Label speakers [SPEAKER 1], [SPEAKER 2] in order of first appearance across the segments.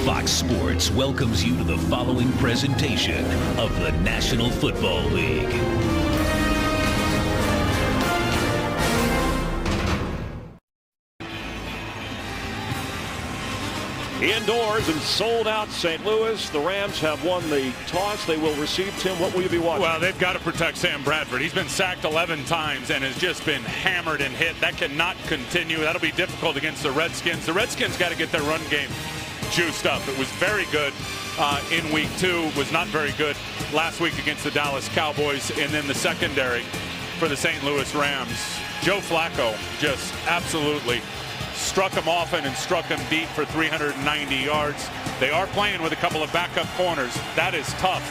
[SPEAKER 1] Fox Sports welcomes you to the following presentation of the National Football League.
[SPEAKER 2] Indoors and sold out St. Louis. The Rams have won the toss. They will receive. Tim, what will you be watching?
[SPEAKER 3] Well, they've got to protect Sam Bradford. He's been sacked 11 times and has just been hammered and hit. That cannot continue. That'll be difficult against the Redskins. The Redskins got to get their run game juiced up. It was very good in week 2. Was not very good last week against the Dallas Cowboys. And then the secondary for the St. Louis Rams. Joe Flacco just absolutely struck him often and struck him deep for 390 yards. They are playing with a couple of backup corners. That is tough.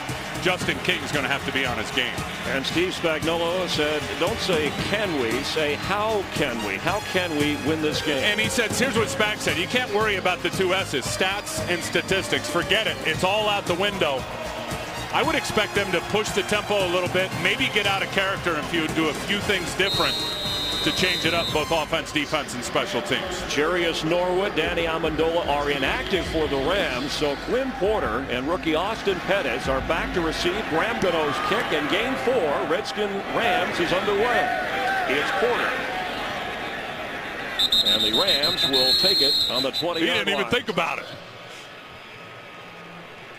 [SPEAKER 3] Justin King's going to have to be on his game.
[SPEAKER 2] And Steve Spagnuolo said, don't say can we, say how can we? How can we win this game?
[SPEAKER 3] And he said, here's what Spag said, you can't worry about the two S's, stats and statistics. Forget it. It's all out the window. I would expect them to push the tempo a little bit, maybe get out of character and do a few things different to change it up, both offense, defense, and special teams. Jarius
[SPEAKER 2] Norwood, Danny Amendola are inactive for the Rams, so Quinn Porter and rookie Austin Pettis are back to receive Graham Gano's kick, and game 4, Redskin Rams, is underway. It's Porter. And the Rams will take it on the 20-yard line.
[SPEAKER 3] He didn't even think about it.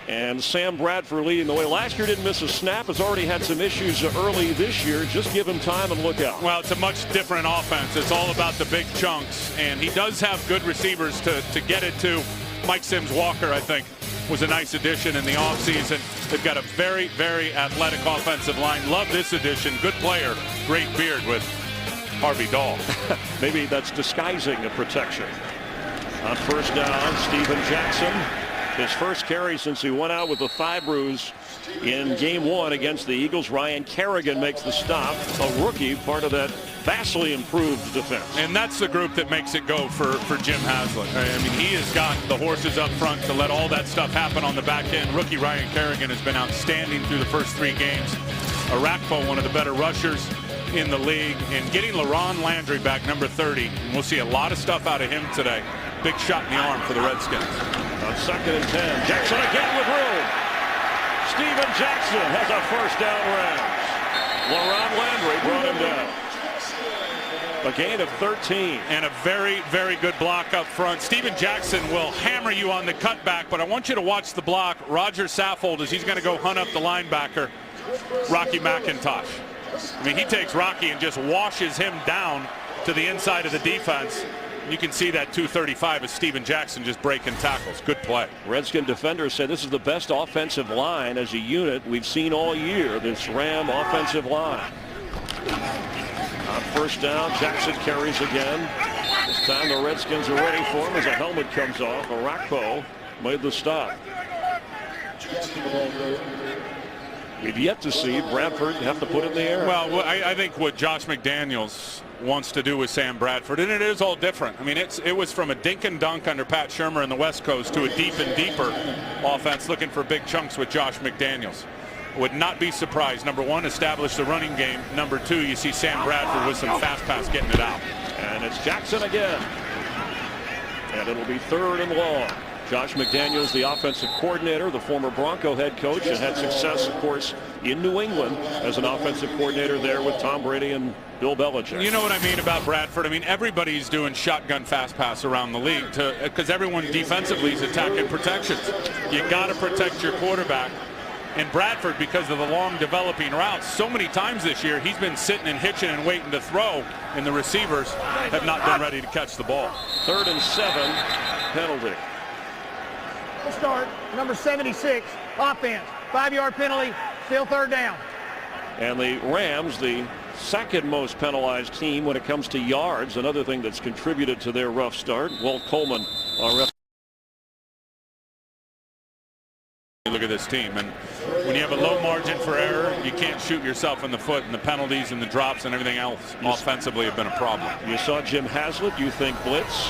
[SPEAKER 2] And Sam Bradford leading the way. Last year didn't miss a snap. Has already had some issues early this year. Just give him time and look out.
[SPEAKER 3] Well, it's a much different offense. It's all about the big chunks. And he does have good receivers to get it to. Mike Sims-Walker, I think, was a nice addition in the offseason. They've got a very, very athletic offensive line. Love this addition. Good player. Great beard with Harvey Dahl.
[SPEAKER 2] Maybe that's disguising the protection. On first down, Steven Jackson. His first carry since he went out with a thigh bruise in game 1 against the Eagles. Ryan Kerrigan makes the stop. A rookie, part of that vastly improved defense.
[SPEAKER 3] And that's the group that makes it go for Jim Haslett. I mean, he has got the horses up front to let all that stuff happen on the back end. Rookie Ryan Kerrigan has been outstanding through the first 3 games. Arakpo, one of the better rushers in the league. And getting LaRon Landry back, number 30. And we'll see a lot of stuff out of him today. Big shot in the arm for the Redskins.
[SPEAKER 2] On 2nd and 10, Jackson again with room. Steven Jackson has a first down Rams. LaRon Landry brought him down. A gain of 13.
[SPEAKER 3] And a very, very good block up front. Steven Jackson will hammer you on the cutback, but I want you to watch the block. Roger Saffold, as he's going to go hunt up the linebacker, Rocky McIntosh. I mean, he takes Rocky and just washes him down to the inside of the defense. You can see that 235 is Steven Jackson just breaking tackles. Good play.
[SPEAKER 2] Redskin defenders say this is the best offensive line as a unit we've seen all year, this Ram offensive line. On first down, Jackson carries again. This time the Redskins are ready for him as a helmet comes off. Arakpo made the stop. We've yet to see Bradford have to put it in the air.
[SPEAKER 3] Well, I think what Josh McDaniels wants to do with Sam Bradford, and it is all different. I mean, it was from a dink and dunk under Pat Shurmur in the West Coast to a deep and deeper offense looking for big chunks with Josh McDaniels. Would not be surprised. Number 1, establish the running game. Number 2, you see Sam Bradford with some fast pass getting it out.
[SPEAKER 2] And it's Jackson again. And it'll be 3rd and long. Josh McDaniels, the offensive coordinator, the former Bronco head coach, and had success, of course, in New England as an offensive coordinator there with Tom Brady and Bill Belichick.
[SPEAKER 3] You know what I mean about Bradford? I mean, everybody's doing shotgun fast pass around the league because everyone defensively is attacking protections. You got to protect your quarterback. And Bradford, because of the long developing routes, so many times this year, he's been sitting and hitching and waiting to throw, and the receivers have not been ready to catch the ball.
[SPEAKER 2] 3rd and 7, penalty.
[SPEAKER 4] Start number 76, offense, 5-yard penalty, still 3rd down.
[SPEAKER 2] And the Rams, the 2nd most penalized team when it comes to yards, another thing that's contributed to their rough start. Walt Coleman, our ref.
[SPEAKER 3] Look at this team, and when you have a low margin for error, you can't shoot yourself in the foot, and the penalties and the drops and everything else offensively have been a problem.
[SPEAKER 2] You saw Jim Haslett, you think blitz.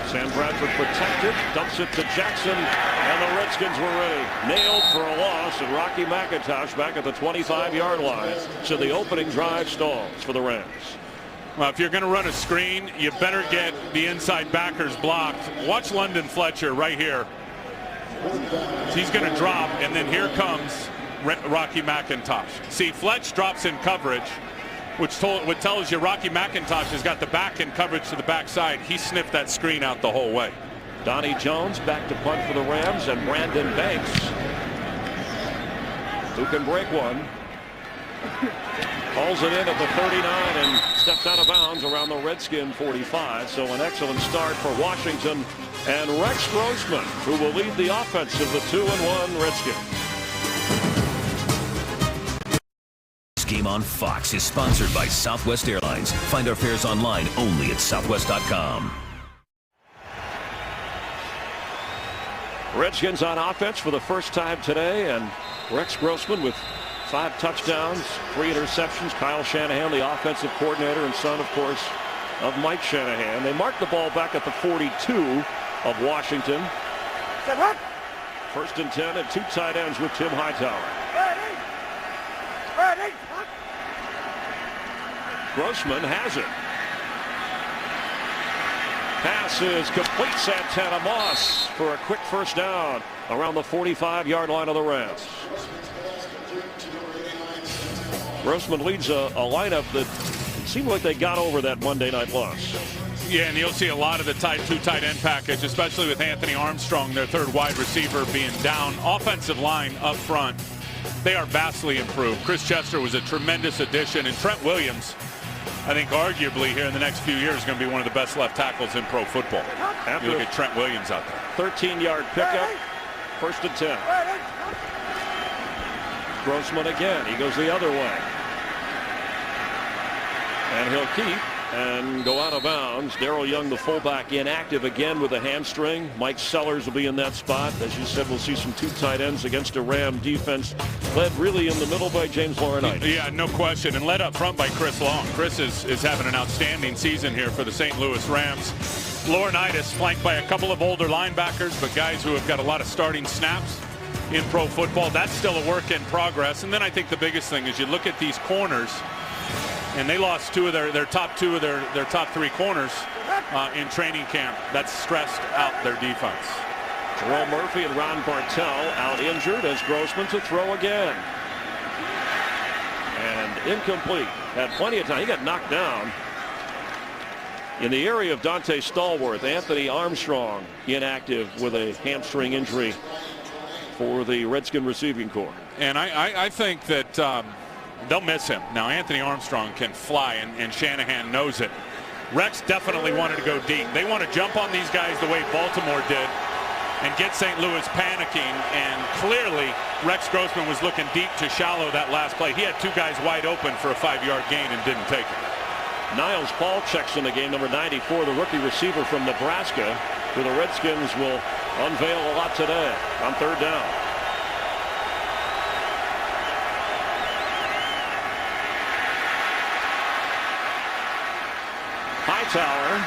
[SPEAKER 2] Sam Bradford protected, dumps it to Jackson, and the Redskins were ready. Nailed for a loss, and Rocky McIntosh back at the 25-yard line. So the opening drive stalls for the Rams.
[SPEAKER 3] Well, if you're going to run a screen, you better get the inside backers blocked. Watch London Fletcher right here. He's going to drop, and then here comes Rocky McIntosh. See, Fletch drops in coverage, which tells you Rocky McIntosh has got the back in coverage to the backside. He sniffed that screen out the whole way.
[SPEAKER 2] Donnie Jones back to punt for the Rams, and Brandon Banks, who can break one, hauls it in at the 39 and steps out of bounds around the Redskin 45. So an excellent start for Washington and Rex Grossman, who will lead the offense of the 2-1 Redskins.
[SPEAKER 1] This game on Fox is sponsored by Southwest Airlines. Find our fares online only at southwest.com.
[SPEAKER 2] Redskins on offense for the first time today, and Rex Grossman with 5 touchdowns, 3 interceptions. Kyle Shanahan, the offensive coordinator and son, of course, of Mike Shanahan. They marked the ball back at the 42 of Washington. First and 10 and 2 tight ends with Tim Hightower.
[SPEAKER 4] Ready.
[SPEAKER 2] Grossman has it. Pass is complete. Santana Moss for a quick first down around the 45-yard line of the Rams. Grossman leads a lineup that seemed like they got over that Monday night loss.
[SPEAKER 3] Yeah, and you'll see a lot of the two tight end package, especially with Anthony Armstrong, their third wide receiver, being down. Offensive line up front, they are vastly improved. Chris Chester was a tremendous addition, and Trent Williams, I think arguably here in the next few years, is going to be one of the best left tackles in pro football. You look at Trent Williams out there.
[SPEAKER 2] 13-yard pickup, first and 10. Grossman again, he goes the other way. And he'll keep and go out of bounds. Darrell Young, the fullback, inactive again with a hamstring. Mike Sellers will be in that spot. As you said, we'll see some 2 tight ends against a Ram defense led really in the middle by James Laurinaitis.
[SPEAKER 3] Yeah, no question. And led up front by Chris Long. Chris is having an outstanding season here for the St. Louis Rams. Laurinaitis flanked by a couple of older linebackers, but guys who have got a lot of starting snaps in pro football. That's still a work in progress. And then I think the biggest thing is you look at these corners, and they lost their top 3 corners in training camp. That's stressed out their defense.
[SPEAKER 2] Jerome Murphy and Ron Bartell out injured as Grossman to throw again. And incomplete. Had plenty of time. He got knocked down. In the area of Dante Stallworth, Anthony Armstrong inactive with a hamstring injury for the Redskin receiving corps.
[SPEAKER 3] And I think that they'll miss him. Now, Anthony Armstrong can fly, and Shanahan knows it. Rex definitely wanted to go deep. They want to jump on these guys the way Baltimore did and get St. Louis panicking. And clearly, Rex Grossman was looking deep to shallow that last play. He had 2 guys wide open for a 5-yard gain and didn't take it.
[SPEAKER 2] Niles Paul checks in the game, number 94, the rookie receiver from Nebraska, who the Redskins will unveil a lot today on 3rd down. Hightower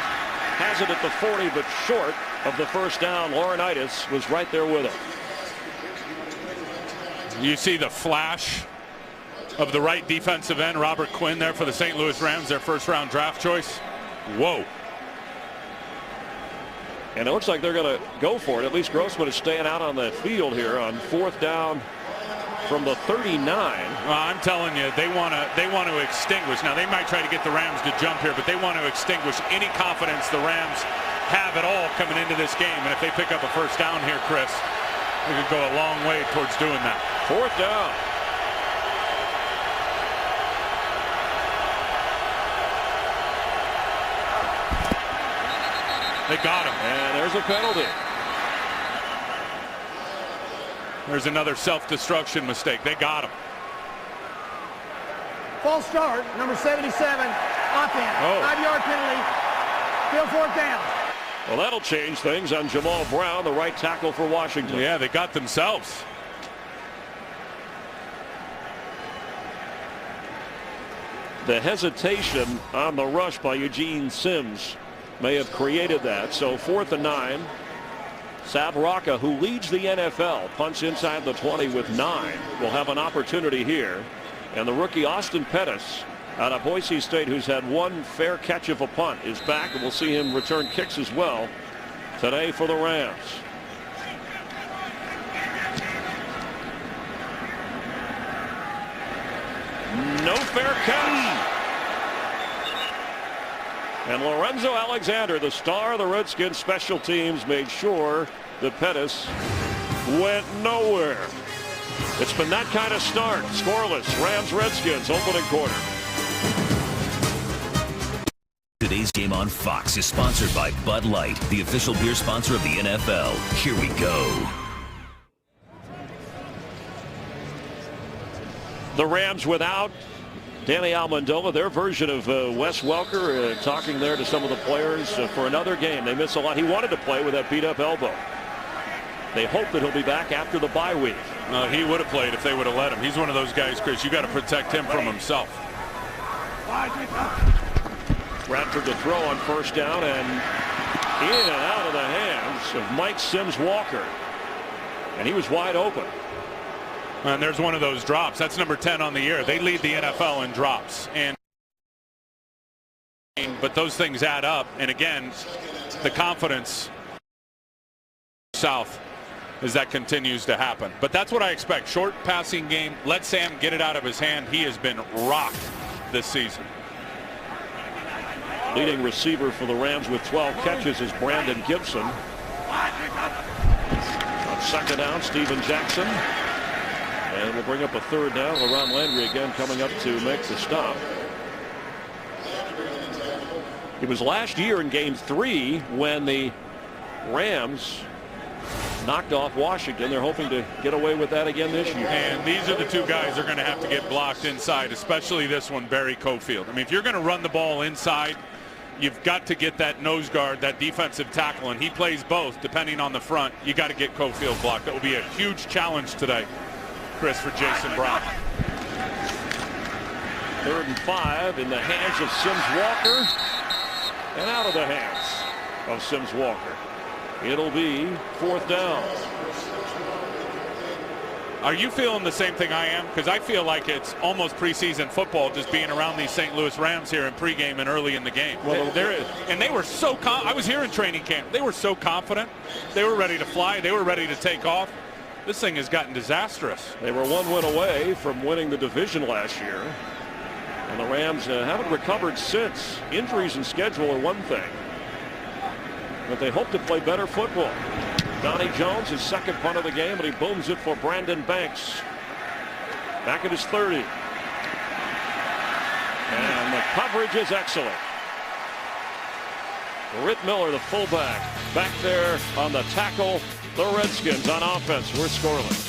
[SPEAKER 2] has it at the 40, but short of the first down. Laurinaitis was right there with him.
[SPEAKER 3] You see the flash of the right defensive end, Robert Quinn, there for the St. Louis Rams, their first-round draft choice. Whoa.
[SPEAKER 2] And it looks like they're going to go for it. At least Grossman is staying out on the field here on 4th down from the 39.
[SPEAKER 3] Well, I'm telling you, they want to extinguish. Now, they might try to get the Rams to jump here, but they want to extinguish any confidence the Rams have at all coming into this game. And if they pick up a first down here, Chris, they could go a long way towards doing that.
[SPEAKER 2] 4th down.
[SPEAKER 3] They got him.
[SPEAKER 2] And there's a penalty.
[SPEAKER 3] There's another self-destruction mistake. They got him.
[SPEAKER 4] False start, number 77, offense. 5-yard penalty. Still 4th down.
[SPEAKER 2] Well, that'll change things on Jamal Brown, the right tackle for Washington.
[SPEAKER 3] Yeah, they got themselves.
[SPEAKER 2] The hesitation on the rush by Eugene Sims may have created that. So 4th and 9. Sav Rocca, who leads the NFL, punts inside the 20 with 9, will have an opportunity here. And the rookie Austin Pettis out of Boise State, who's had one fair catch of a punt, is back, and we'll see him return kicks as well today for the Rams. No fair catch. And Lorenzo Alexander, the star of the Redskins special teams, made sure that Pettis went nowhere. It's been that kind of start. Scoreless. Rams Redskins opening quarter.
[SPEAKER 1] Today's game on Fox is sponsored by Bud Light, the official beer sponsor of the NFL. Here we go.
[SPEAKER 2] The Rams without Danny Amendola, their version of Wes Welker, talking there to some of the players for another game. They miss a lot. He wanted to play with that beat-up elbow. They hope that he'll be back after the bye week.
[SPEAKER 3] He would have played if they would have let him. He's one of those guys, Chris, you got to protect him from himself.
[SPEAKER 2] Bradford to throw on first down, and in and out of the hands of Mike Sims-Walker. And he was wide open.
[SPEAKER 3] And there's one of those drops. That's number 10 on the year. They lead the NFL in drops. But those things add up. And again, the confidence south as that continues to happen. But that's what I expect. Short passing game. Let Sam get it out of his hand. He has been rocked this season.
[SPEAKER 2] Leading receiver for the Rams with 12 catches is Brandon Gibson. On second down, Steven Jackson. And we'll bring up a third down. LaRon Landry again coming up to make the stop. It was last year in Game 3 when the Rams knocked off Washington. They're hoping to get away with that again this year.
[SPEAKER 3] And these are the two guys that are going to have to get blocked inside, especially this one, Barry Cofield. I mean, if you're going to run the ball inside, you've got to get that nose guard, that defensive tackle, and he plays both depending on the front. You got to get Cofield blocked. That will be a huge challenge today, Chris, for Jason Brown.
[SPEAKER 2] 3rd and 5 in the hands of Sims-Walker, and out of the hands of Sims-Walker. It'll be 4th down.
[SPEAKER 3] Are you feeling the same thing I am? Because I feel like it's almost preseason football just being around these St. Louis Rams here in pregame and early in the game. Well, and they were so I was here in training camp. They were so confident. They were ready to fly. They were ready to take off. This thing has gotten disastrous.
[SPEAKER 2] They were one win away from winning the division last year. And the Rams haven't recovered since. Injuries and schedule are one thing, but they hope to play better football. Donnie Jones, his second punt of the game, and he booms it for Brandon Banks. Back at his 30. And the coverage is excellent. Britt Miller, the fullback, back there on the tackle. The Redskins on offense. We're scoreless.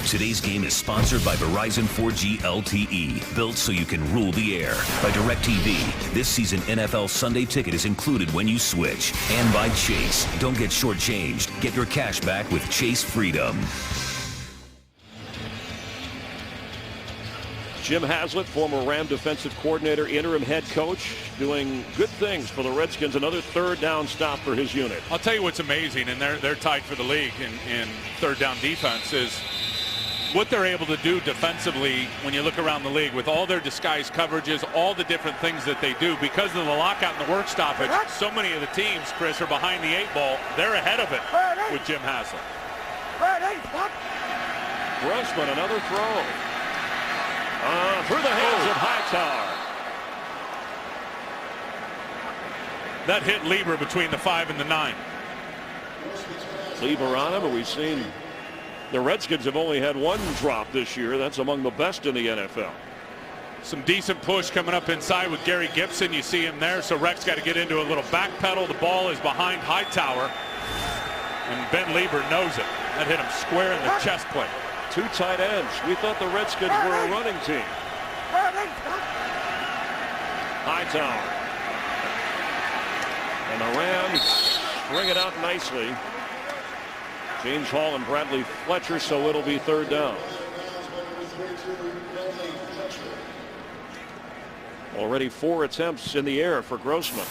[SPEAKER 1] Today's game is sponsored by Verizon 4G LTE, built so you can rule the air. By DirecTV, this season NFL Sunday Ticket is included when you switch. And by Chase, don't get shortchanged. Get your cash back with Chase Freedom.
[SPEAKER 2] Jim Haslett, former Ram defensive coordinator, interim head coach, doing good things for the Redskins. Another 3rd down stop for his unit.
[SPEAKER 3] I'll tell you what's amazing, and they're tied for the league in 3rd down defense, is what they're able to do defensively when you look around the league with all their disguised coverages, all the different things that they do. Because of the lockout and the work stoppage, so many of the teams, Chris, are behind the 8 ball. They're ahead of it with Jim Haslett.
[SPEAKER 2] Grossman, another throw. Through the hands of Hightower.
[SPEAKER 3] That hit Lieber between the 5 and the 9.
[SPEAKER 2] Lieber on him, but we've seen the Redskins have only had one drop this year. That's among the best in the NFL.
[SPEAKER 3] Some decent push coming up inside with Gary Gibson. You see him there. So Rex got to get into a little back pedal. The ball is behind Hightower. And Ben Lieber knows it. That hit him square in the chest plate.
[SPEAKER 2] 2 tight ends. We thought the Redskins were a running team. Hightower. And the Rams bring it out nicely. James Hall and Bradley Fletcher, so it'll be 3rd down. Already 4 attempts in the air for Grossman.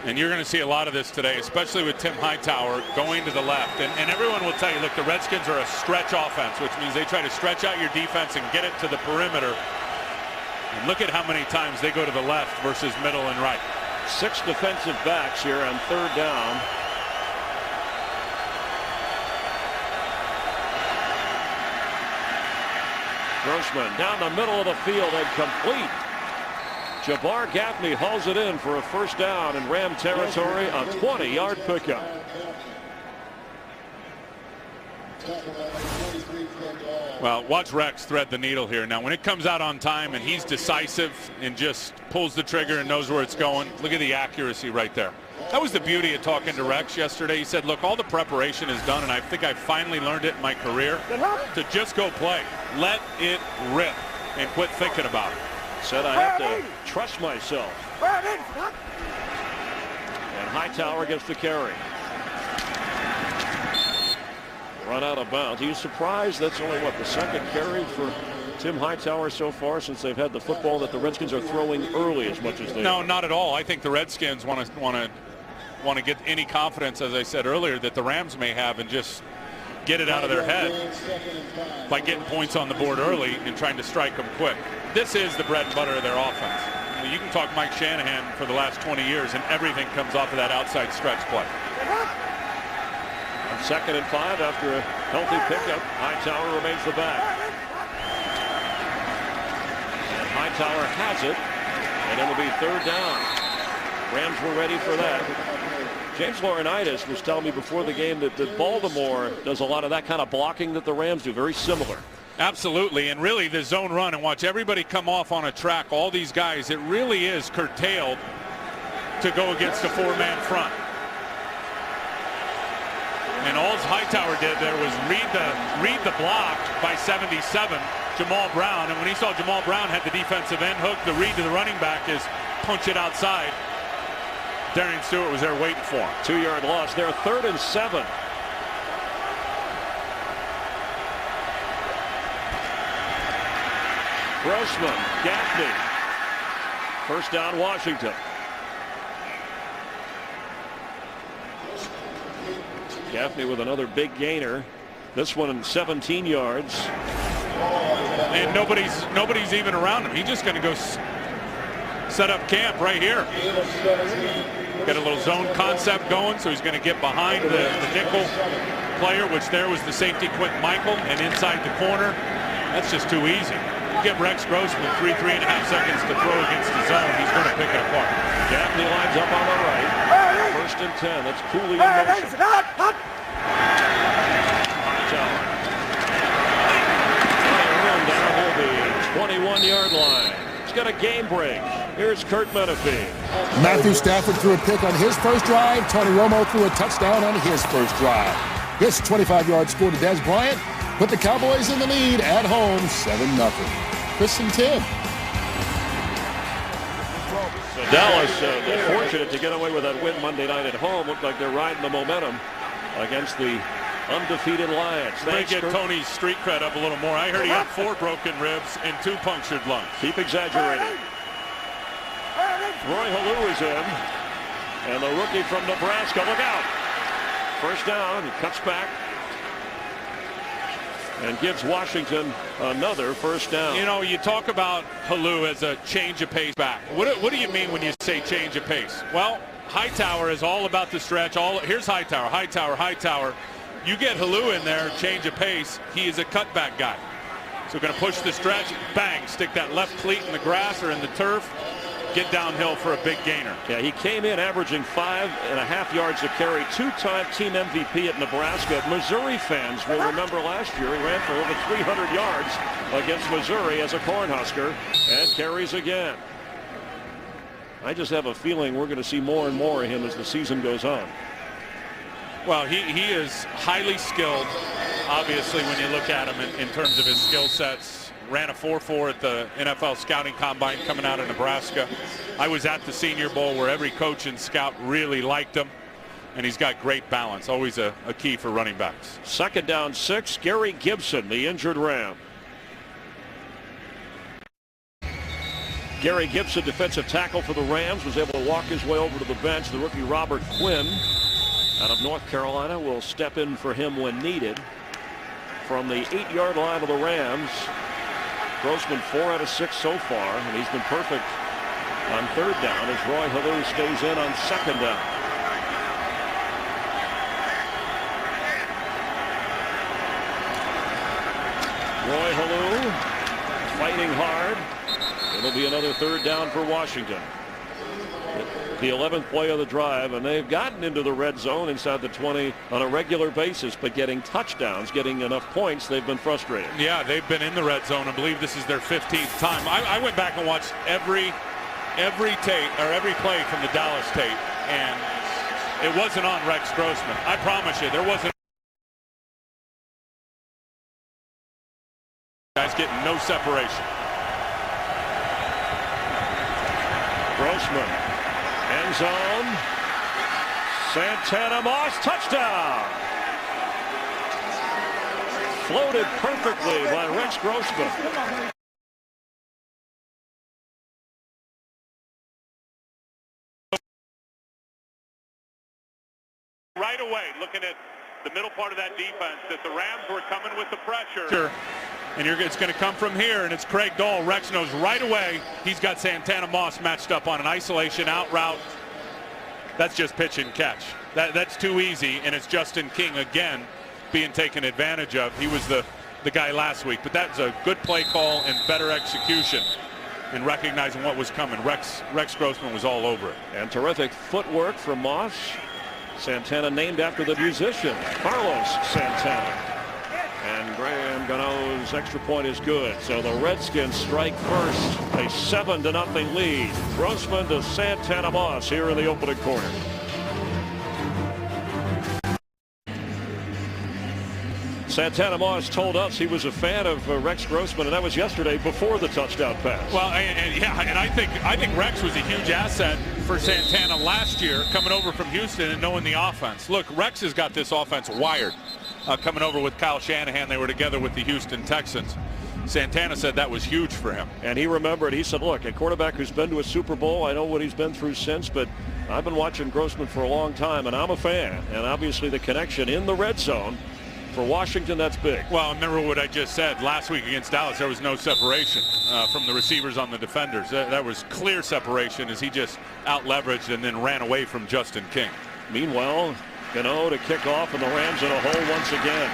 [SPEAKER 3] And you're going to see a lot of this today, especially with Tim Hightower going to the left. And everyone will tell you, look, the Redskins are a stretch offense, which means they try to stretch out your defense and get it to the perimeter. And look at how many times they go to the left versus middle and right.
[SPEAKER 2] 6 defensive backs here on 3rd down. Grossman down the middle of the field and complete. Jabbar Gaffney hauls it in for a 1st down in Ram territory, a 20-yard pickup.
[SPEAKER 3] Well, watch Rex thread the needle here. Now, when it comes out on time and he's decisive and just pulls the trigger and knows where it's going, look at the accuracy right there. That was the beauty of talking to Rex yesterday. He said, look, all the preparation is done, and I think I finally learned it in my career to just go play. Let it rip and quit thinking about it.
[SPEAKER 2] Said I have to trust myself. And Hightower gets the carry. Run out of bounds. Are you surprised that's only, what, the 2nd carry for Tim Hightower so far since they've had the football that the Redskins are throwing early as much as they
[SPEAKER 3] No,
[SPEAKER 2] are?
[SPEAKER 3] not at all. I think the Redskins want to get any confidence, as I said earlier, that the Rams may have and just get it out of their head by getting points on the board early and trying to strike them quick. This is the bread and butter of their offense. You can talk Mike Shanahan for the last 20 years, and everything comes off of that outside stretch play.
[SPEAKER 2] On 2nd and 5 after a healthy pickup, Hightower remains the back. And Hightower has it, and it'll be 3rd down. Rams were ready for that. James Laurinaitis was telling me before the game that Baltimore does a lot of that kind of blocking that the Rams do, very similar.
[SPEAKER 3] Absolutely, and really the zone run and watch everybody come off on a track, all these guys, it really is curtailed to go against a 4-man front. And all Hightower did there was read the block by 77, Jamal Brown, and when he saw Jamal Brown had the defensive end hook, the read to the running back is punch it outside. Darian Stewart was there waiting for him.
[SPEAKER 2] 2-yard loss. They're 3rd and 7. Grossman, Gaffney. 1st down, Washington. Gaffney with another big gainer. This one in 17 yards.
[SPEAKER 3] And nobody's even around him. He's just going to go set up camp right here. Got a little zone concept going, so he's going to get behind the nickel player, which there was the safety Quentin Michael, and inside the corner. That's just too easy. Give Rex Grossman 3.5 seconds to throw against the zone. He's going to pick it apart.
[SPEAKER 2] Gaffney lines up on the right. 1st and 10. That's Cooley in motion. Down to the 21-yard line. He's got a game break. Here's Kurt Menefee.
[SPEAKER 5] Matthew Stafford threw a pick on his 1st drive. Tony Romo threw a touchdown on his 1st drive. This 25-yard score to Des Bryant put the Cowboys in the lead at home, 7-0. Chris and Tim.
[SPEAKER 2] So Dallas fortunate to get away with that win Monday night at home. Looked like they're riding the momentum against the undefeated Lions.
[SPEAKER 3] They get Tony's street cred up a little more. I heard he had 4 broken ribs and 2 punctured lungs.
[SPEAKER 2] Keep exaggerating. Roy Halou is in. And the rookie from Nebraska, look out. 1st down, he cuts back. And gives Washington another 1st down.
[SPEAKER 3] You know, you talk about Halou as a change of pace back. What do you mean when you say change of pace? Well, Hightower is all about the stretch. Here's Hightower, Hightower, Hightower. You get Halou in there, change of pace. He is a cutback guy. So going to push the stretch, bang, stick that left cleat in the grass or in the turf, get downhill for a big gainer.
[SPEAKER 2] Yeah, he came in averaging 5.5 yards a carry, 2-time team MVP at Nebraska. Missouri fans will remember last year he ran for over 300 yards against Missouri as a Cornhusker and carries again. I just have a feeling we're going to see more and more of him as the season goes on.
[SPEAKER 3] Well, he is highly skilled, obviously, when you look at him in terms of his skill sets. Ran a 4.4 at the NFL Scouting Combine coming out of Nebraska. I was at the Senior Bowl where every coach and scout really liked him, and he's got great balance, always a key for running backs.
[SPEAKER 2] 2nd down 6, Gary Gibson, the injured Ram. Gary Gibson, defensive tackle for the Rams, was able to walk his way over to the bench. The rookie Robert Quinn out of North Carolina will step in for him when needed. From the 8-yard line of the Rams, Grossman 4 out of 6 so far, and he's been perfect on third down as Roy Hallou stays in on second down. Roy Hallou fighting hard. It'll be another third down for Washington. The 11th play of the drive, and they've gotten into the red zone inside the 20 on a regular basis, but getting touchdowns, getting enough points, they've been frustrated.
[SPEAKER 3] Yeah, they've been in the red zone. I believe this is their 15th time. I went back and watched every tape or every play from the Dallas tape, and it wasn't on Rex Grossman. I promise you, there wasn't. Guys getting no separation.
[SPEAKER 2] Grossman, end zone. Santana Moss, touchdown. Floated perfectly by Rex Grossman.
[SPEAKER 3] Right away, looking at the middle part of that defense, that the Rams were coming with the pressure. Sure. And it's going to come from here, and it's Craig Dahl. Rex knows right away he's got Santana Moss matched up on an isolation out route. That's just pitch and catch. That's too easy, and it's Justin King again being taken advantage of. He was the guy last week, but that's a good play call and better execution in recognizing what was coming. Rex Grossman was all over it.
[SPEAKER 2] And terrific footwork from Moss. Santana named after the musician, Carlos Santana. And Graham Gano's extra point is good. So the Redskins strike first, a 7-0 lead. Grossman to Santana Moss here in the opening quarter. Santana Moss told us he was a fan of Rex Grossman, and that was yesterday before the touchdown pass.
[SPEAKER 3] Well, and I think Rex was a huge asset for Santana last year, coming over from Houston and knowing the offense. Look, Rex has got this offense wired. Coming over with Kyle Shanahan, they were together with the Houston Texans. Santana said that was huge for him.
[SPEAKER 2] And he remembered, he said, look, a quarterback who's been to a Super Bowl, I know what he's been through since, but I've been watching Grossman for a long time, and I'm a fan. And obviously the connection in the red zone for Washington, that's big.
[SPEAKER 3] Well, remember what I just said. Last week against Dallas, there was no separation from the receivers on the defenders. That was clear separation as he just out-leveraged and then ran away from Justin King.
[SPEAKER 2] Meanwhile, Gano to kick off, and the Rams in a hole once again.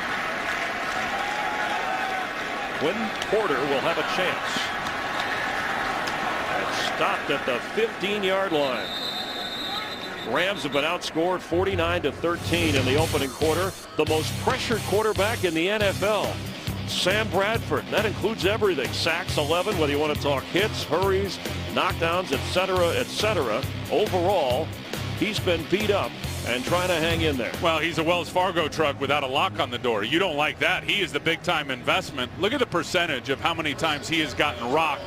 [SPEAKER 2] Quinn Porter will have a chance. It stopped at the 15-yard line. Rams have been outscored 49-13 in the opening quarter. The most pressured quarterback in the NFL, Sam Bradford. That includes everything. Sacks 11, whether you want to talk hits, hurries, knockdowns, etc., etc. Overall, he's been beat up and trying to hang in there.
[SPEAKER 3] Well, he's a Wells Fargo truck without a lock on the door. You don't like that. He is the big-time investment. Look at the percentage of how many times he has gotten rocked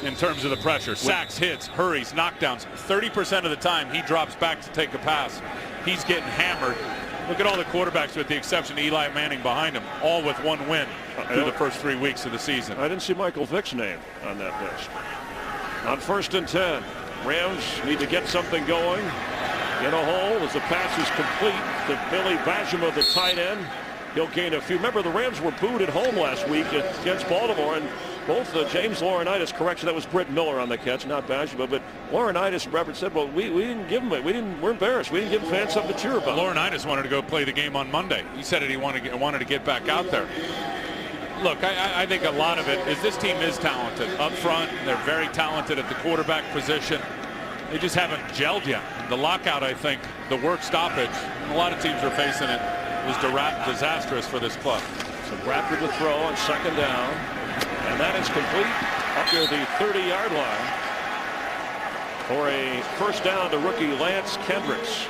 [SPEAKER 3] in terms of the pressure. Sacks, hits, hurries, knockdowns. 30% of the time he drops back to take a pass. He's getting hammered. Look at all the quarterbacks with the exception of Eli Manning behind him, all with one win through the first 3 weeks of the season.
[SPEAKER 2] I didn't see Michael Vick's name on that list. On 1st and 10, Rams need to get something going. In a hole as the pass is complete to Billy Bajema, the tight end. He'll gain a few. Remember, the Rams were booed at home last week against Baltimore, and both James Laurinaitis, correction, that was Britt Miller on the catch, not Bajema, but Laurinaitis, Robert said, well, we didn't give him it. We're embarrassed. We didn't give fans something to cheer about.
[SPEAKER 3] Laurinaitis wanted to go play the game on Monday. He said he wanted to get back out there. Look, I think a lot of it is this team is talented. Up front, they're very talented at the quarterback position. They just haven't gelled yet. The lockout, I think, the work stoppage, and a lot of teams are facing it, was disastrous for this club.
[SPEAKER 2] So Bradford to throw on 2nd down, and that is complete up near the 30-yard line for a first down to rookie Lance Kendricks.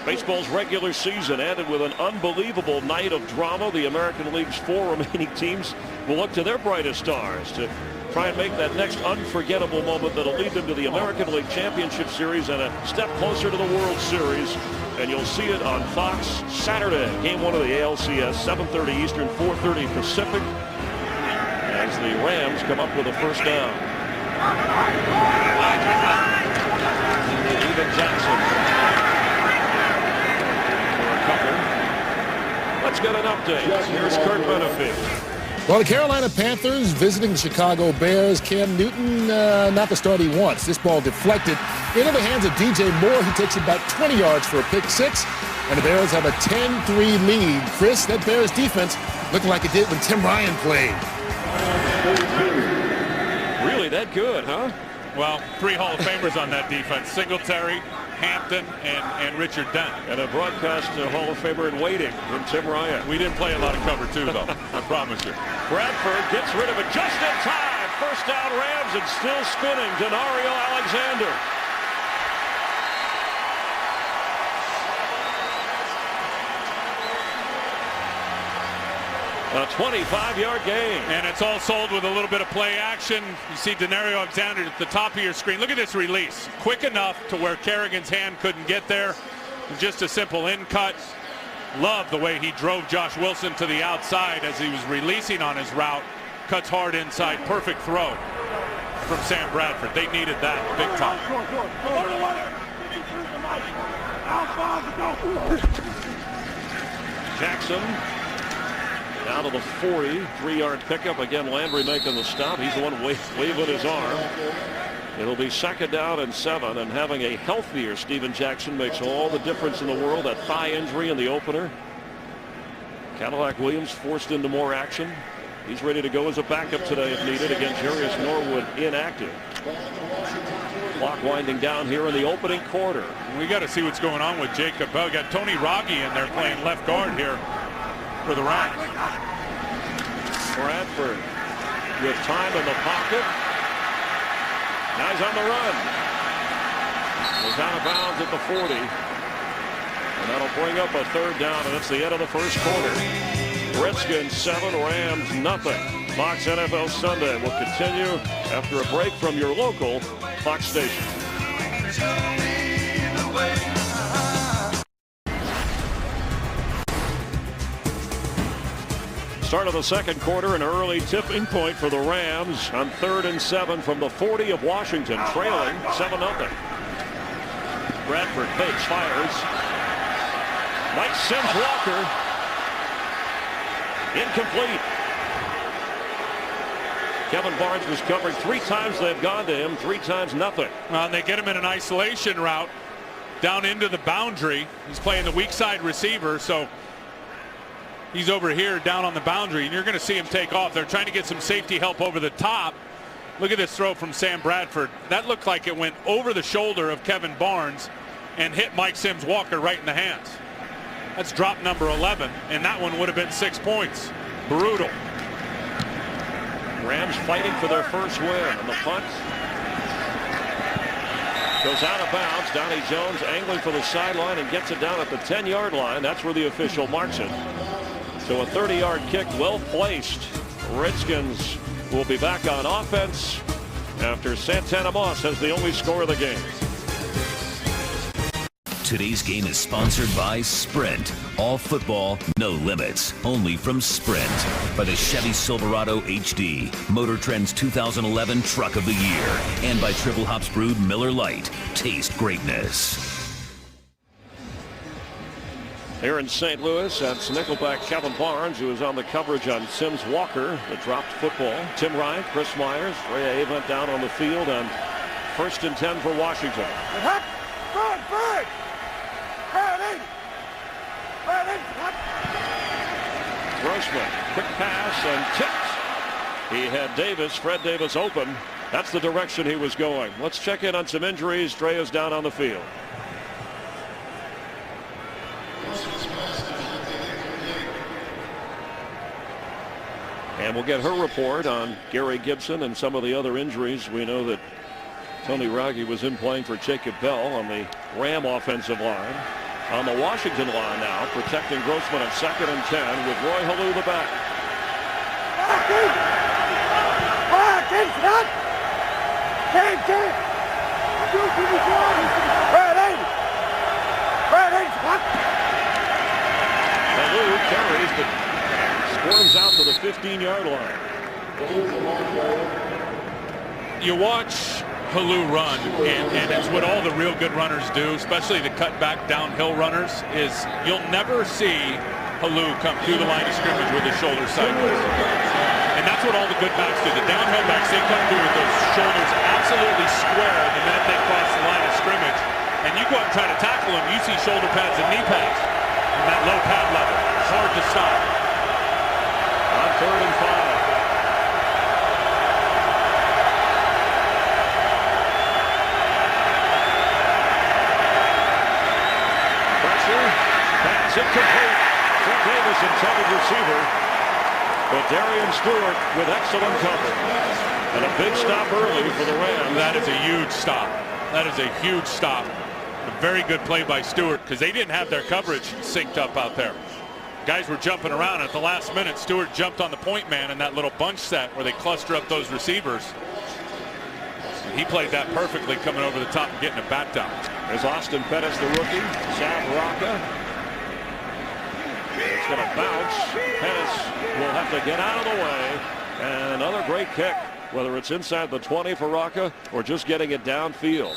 [SPEAKER 2] Baseball's regular season ended with an unbelievable night of drama. The American League's 4 remaining teams will look to their brightest stars to try and make that next unforgettable moment that'll lead them to the American League Championship Series and a step closer to the World Series. And you'll see it on Fox Saturday. Game 1 of the ALCS, 7:30 Eastern, 4:30 Pacific, as the Rams come up with a first down. Steven Jackson. For a couple. Let's get an update. Here's Kurt Benefield.
[SPEAKER 5] Well, the Carolina Panthers visiting the Chicago Bears. Cam Newton, not the start he wants. This ball deflected into the hands of DJ Moore. He takes it about 20 yards for a pick six, and the Bears have a 10-3 lead. Chris, that Bears defense looking like it did when Tim Ryan played.
[SPEAKER 2] Really that good, huh?
[SPEAKER 3] Well, 3 Hall of Famers on that defense. Singletary, Hampton, and Richard Dent.
[SPEAKER 2] And a broadcast Hall of Famer in waiting from Tim Ryan.
[SPEAKER 3] We didn't play a lot of cover 2, though. I promise you.
[SPEAKER 2] Bradford gets rid of it just in time. First down Rams, and still spinning. Denario Alexander. A 25-yard gain.
[SPEAKER 3] And it's all sold with a little bit of play action. You see Denario Alexander at the top of your screen. Look at this release. Quick enough to where Kerrigan's hand couldn't get there. Just a simple in cut. Love the way he drove Josh Wilson to the outside as he was releasing on his route. Cuts hard inside. Perfect throw from Sam Bradford. They needed that big time.
[SPEAKER 2] Jackson down to the 40, 3-yard pickup. Again, Landry making the stop. He's the one waving his arm. It'll be 2nd down and 7, and having a healthier Steven Jackson makes all the difference in the world. That thigh injury in the opener. Cadillac Williams forced into more action. He's ready to go as a backup today if needed against Jarius Norwood, inactive. Clock winding down here in the opening quarter.
[SPEAKER 3] We got to see what's going on with Jacob Bell. Got Tony Raggi in there playing left guard here for the Rams.
[SPEAKER 2] Bradford with time in the pocket. Now he's on the run. He's out of bounds at the 40. And that'll bring up a 3rd down, and it's the end of the first quarter. Redskins 7, Rams nothing. Fox NFL Sunday will continue after a break from your local Fox station. Start of the second quarter, an early tipping point for the Rams on 3rd and 7 from the 40 of Washington, trailing 7-0. Bradford fakes, fires. Mike Sims Walker. Incomplete. Kevin Barnes was covering 3 times. They've gone to him 3 times, nothing.
[SPEAKER 3] Well, and they get him in an isolation route down into the boundary. He's playing the weak side receiver, so he's over here down on the boundary, and you're going to see him take off. They're trying to get some safety help over the top. Look at this throw from Sam Bradford. That looked like it went over the shoulder of Kevin Barnes and hit Mike Sims Walker right in the hands. That's drop number 11, and that one would have been 6 points. Brutal.
[SPEAKER 2] Rams fighting for their first win, and the punt goes out of bounds. Donnie Jones angling for the sideline and gets it down at the 10-yard line. That's where the official marks it. So a 30-yard kick, well placed. Redskins will be back on offense after Santana Moss has the only score of the game.
[SPEAKER 1] Today's game is sponsored by Sprint. All football, no limits. Only from Sprint. By the Chevy Silverado HD, Motor Trend's 2011 Truck of the Year. And by Triple Hops Brewed Miller Lite. Taste greatness.
[SPEAKER 2] Here in St. Louis, that's Nickelback Kevin Barnes, who is on the coverage on Sims Walker, the dropped football. Tim Ryan, Chris Myers, Ray Avent down on the field on 1st and 10 for Washington. Grossman, quick pass and tipped. He had Davis, Fred Davis open. That's the direction he was going. Let's check in on some injuries. Drea's down on the field. And we'll get her report on Gary Gibson and some of the other injuries. We know that Tony Raggi was in playing for Jacob Bell on the Ram offensive line. On the Washington line now, protecting Grossman at 2nd and 10 with Roy Halou the back. Halou carries, but squirms out to the 15-yard line.
[SPEAKER 3] You watch Halou run, and it's what all the real good runners do, especially the cut back downhill runners, is you'll never see Halou come through the line of scrimmage with his shoulders sideways. And that's what all the good backs do. The downhill backs, they come through with those shoulders absolutely square the minute they cross the line of scrimmage. And you go out and try to tackle them, you see shoulder pads and knee pads and that low pad level. It's hard to stop.
[SPEAKER 2] On 3rd and 5. Pressure. Pass incomplete. Fred Davis intended receiver. But Darian Stewart with excellent cover. And a big stop early for the Rams.
[SPEAKER 3] That is a huge stop. That is a huge stop. A very good play by Stewart because they didn't have their coverage synced up out there. Guys were jumping around at the last minute. Stewart jumped on the point man in that little bunch set where they cluster up those receivers. He played that perfectly, coming over the top and getting a bat down.
[SPEAKER 2] There's Austin Pettis, the rookie. Sam Rocca. It's going to bounce. Pettis will have to get out of the way. And another great kick, whether it's inside the 20 for Rocca or just getting it downfield.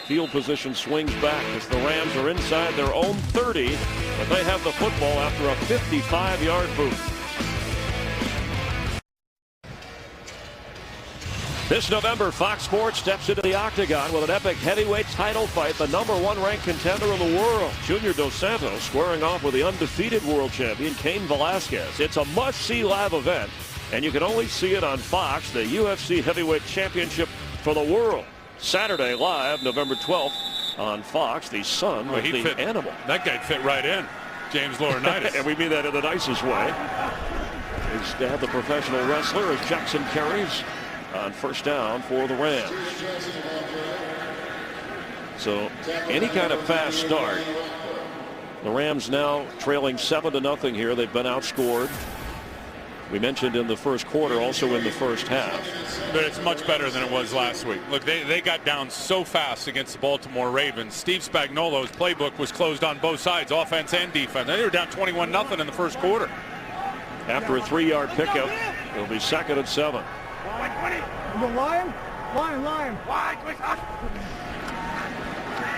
[SPEAKER 2] Field position swings back as the Rams are inside their own 30, but they have the football after a 55-yard boot. This November, Fox Sports steps into the octagon with an epic heavyweight title fight. The #1 ranked contender in the world, Junior Dos Santos, squaring off with the undefeated world champion, Cain Velasquez. It's a must-see live event, and you can only see it on Fox, the UFC Heavyweight Championship for the world. Saturday live, November 12th on Fox, the son of the animal.
[SPEAKER 3] That guy fit right in, James Laurinaitis.
[SPEAKER 2] And we mean that in the nicest way. His dad, the professional wrestler, as Jackson carries on 1st down for the Rams. So any kind of fast start. The Rams now trailing 7-0 here. They've been outscored. We mentioned in the first quarter, also in the first half.
[SPEAKER 3] But it's much better than it was last week. Look, they got down so fast against the Baltimore Ravens. Steve Spagnuolo's playbook was closed on both sides, offense and defense. They were down 21-0 in the first quarter.
[SPEAKER 2] After a 3-yard pickup, it'll be 2nd and 7.
[SPEAKER 4] Lion.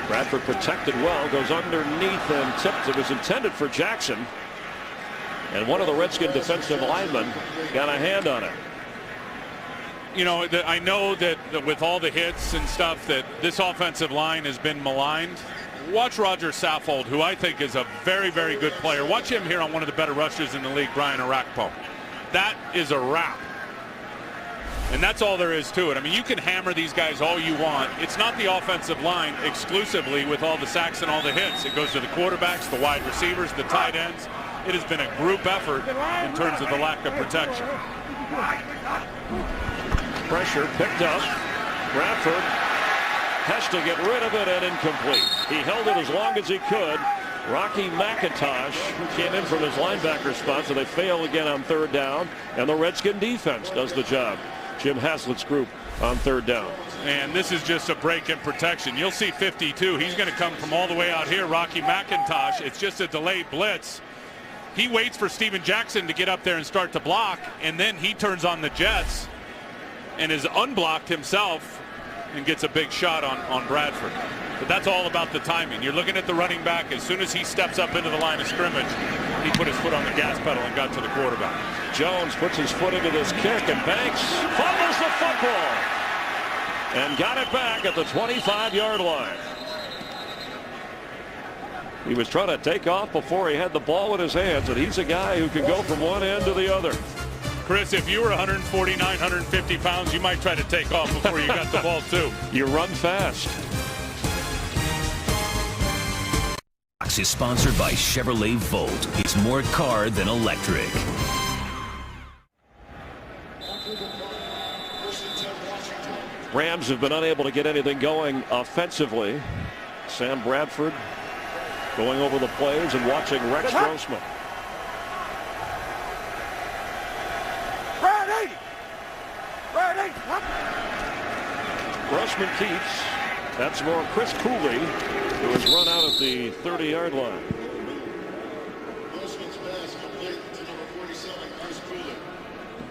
[SPEAKER 2] Bradford protected well, goes underneath and tipped. It was intended for Jackson. And one of the Redskin defensive linemen got a hand on it.
[SPEAKER 3] You know, I know that with all the hits and stuff that this offensive line has been maligned. Watch Roger Saffold, who I think is a very, very good player. Watch him here on one of the better rushers in the league, Brian Arakpo. That is a wrap. And that's all there is to it. I mean, you can hammer these guys all you want. It's not the offensive line exclusively with all the sacks and all the hits. It goes to the quarterbacks, the wide receivers, the tight ends. It has been a group effort in terms of the lack of protection.
[SPEAKER 2] Pressure picked up. Bradford has to get rid of it and incomplete. He held it as long as he could. Rocky McIntosh came in from his linebacker spot, so they fail again on 3rd down. And the Redskin defense does the job. Jim Haslett's group on 3rd down.
[SPEAKER 3] And this is just a break in protection. You'll see 52. He's going to come from all the way out here. Rocky McIntosh, it's just a delayed blitz. He waits for Steven Jackson to get up there and start to block, and then he turns on the jets and is unblocked himself and gets a big shot on Bradford. But that's all about the timing. You're looking at the running back. As soon as he steps up into the line of scrimmage, he put his foot on the gas pedal and got to the quarterback.
[SPEAKER 2] Jones puts his foot into this kick, and Banks fumbles the football and got it back at the 25-yard line. He was trying to take off before he had the ball in his hands, and he's a guy who can go from one end to the other.
[SPEAKER 3] Chris, if you were 149, 150 pounds, you might try to take off before you got the ball, too.
[SPEAKER 2] You run fast.
[SPEAKER 1] Fox is sponsored by Chevrolet Volt. It's more car than electric.
[SPEAKER 2] Rams have been unable to get anything going offensively. Sam Bradford going over the plays and watching Rex Grossman. Grossman keeps. That's more Chris Cooley, who has run out at the 30-yard line.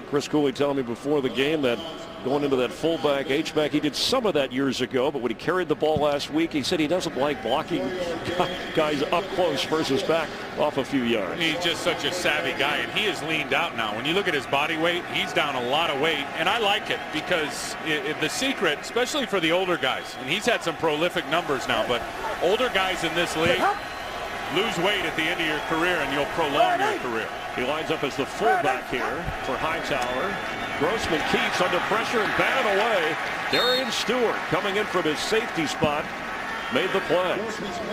[SPEAKER 2] Chris Cooley telling me before the game that going into that fullback, H-back. He did some of that years ago, but when he carried the ball last week, he said he doesn't like blocking guys up close versus back off a few yards.
[SPEAKER 3] He's just such a savvy guy, and he has leaned out now. When you look at his body weight, he's down a lot of weight, and I like it because the secret, especially for the older guys, and he's had some prolific numbers now, but older guys in this league lose weight at the end of your career, and you'll prolong your career.
[SPEAKER 2] He lines up as the fullback here for Hightower. Grossman keeps under pressure and batted away. Darian Stewart coming in from his safety spot made the play.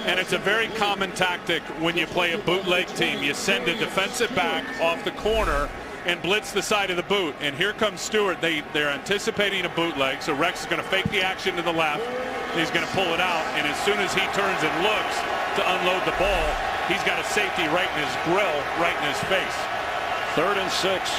[SPEAKER 3] And it's a very common tactic when you play a bootleg team. You send a defensive back off the corner and blitz the side of the boot. And here comes Stewart. They're anticipating a bootleg, so Rex is going to fake the action to the left. He's going to pull it out, and as soon as he turns and looks to unload the ball, he's got a safety right in his grill, right in his face.
[SPEAKER 2] 3rd and 6.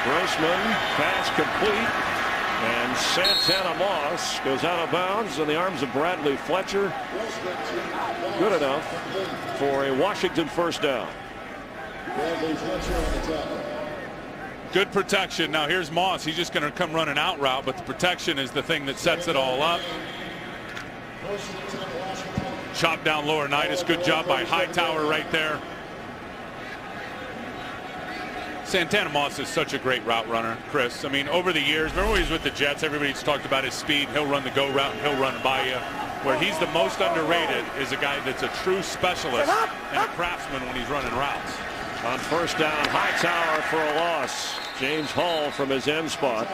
[SPEAKER 2] Grossman, pass complete, and Santana Moss goes out of bounds in the arms of Bradley Fletcher. Good enough for a Washington first down.
[SPEAKER 3] Good protection. Now here's Moss. He's just going to come run an out route, but the protection is the thing that sets it all up. Chop down Laurinaitis. Good job by Hightower right there. Santana Moss is such a great route runner, Chris. I mean, over the years, remember when he was with the Jets, everybody's talked about his speed. He'll run the go route and he'll run by you. Where he's the most underrated is a guy that's a true specialist and a craftsman when he's running routes.
[SPEAKER 2] On first down, Hightower for a loss. James Hall from his end spot.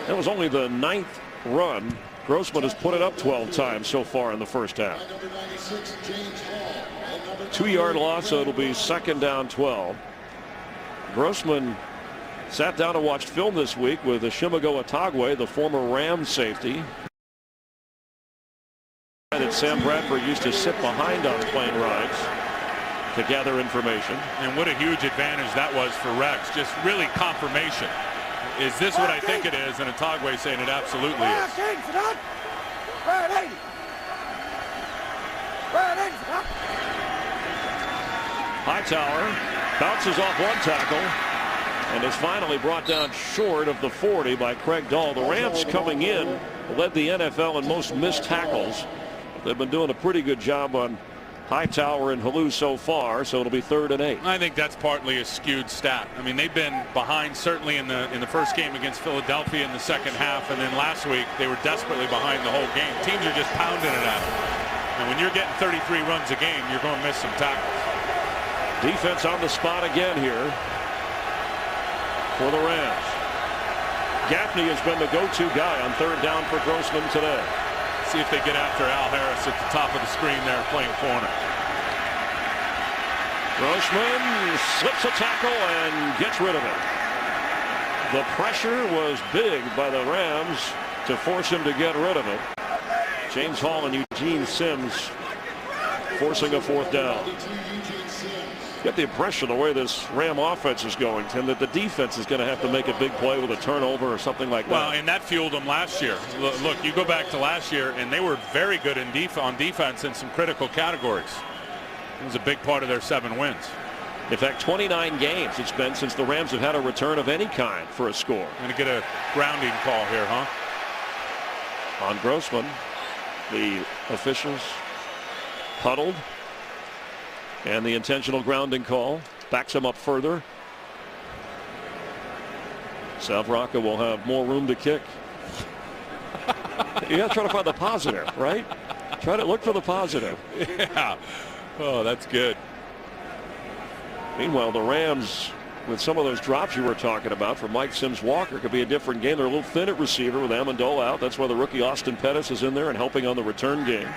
[SPEAKER 2] That was only the 9th run. Grossman has put it up 12 times so far in the first half. 2-yard loss, so it'll be 2nd down 12. Grossman sat down and watched film this week with Oshimago Otagwe, the former Rams safety that Sam Bradford used to sit behind on plane rides to gather information.
[SPEAKER 3] And what a huge advantage that was for Rex. Just really confirmation. Is this what I think it is? And Otagwe saying it absolutely is.
[SPEAKER 2] Hightower bounces off one tackle and is finally brought down short of the 40 by Craig Dahl. The Rams coming in led the NFL in most missed tackles. They've been doing a pretty good job on Hightower and Halou so far, so it'll be 3rd and 8.
[SPEAKER 3] I think that's partly a skewed stat. I mean, they've been behind certainly in the first game against Philadelphia in the second half, and then last week they were desperately behind the whole game. Teams are just pounding it at them. And when you're getting 33 runs a game, you're going to miss some tackles.
[SPEAKER 2] Defense on the spot again here for the Rams. Gaffney has been the go-to guy on 3rd down for Grossman today.
[SPEAKER 3] See if they get after Al Harris at the top of the screen there playing corner.
[SPEAKER 2] Grossman slips a tackle and gets rid of it. The pressure was big by the Rams to force him to get rid of it. James Hall and Eugene Sims forcing a 4th down. Get the impression the way this Ram offense is going, Tim, that the defense is going to have to make a big play with a turnover or something like that.
[SPEAKER 3] Well, and that fueled them last year. Look, you go back to last year, and they were very good on defense in some critical categories. It was a big part of their 7 wins.
[SPEAKER 2] In fact, 29 games it's been since the Rams have had a return of any kind for a score.
[SPEAKER 3] Going to get a grounding call here, huh?
[SPEAKER 2] On Grossman, the officials huddled. And the intentional grounding call backs him up further. Salvaraka will have more room to kick. You got to try to find the positive, right? Try to look for the positive.
[SPEAKER 3] Yeah. Oh, that's good.
[SPEAKER 2] Meanwhile, the Rams, with some of those drops you were talking about from Mike Sims-Walker, could be a different game. They're a little thin at receiver with Amendola out. That's why the rookie Austin Pettis is in there and helping on the return game.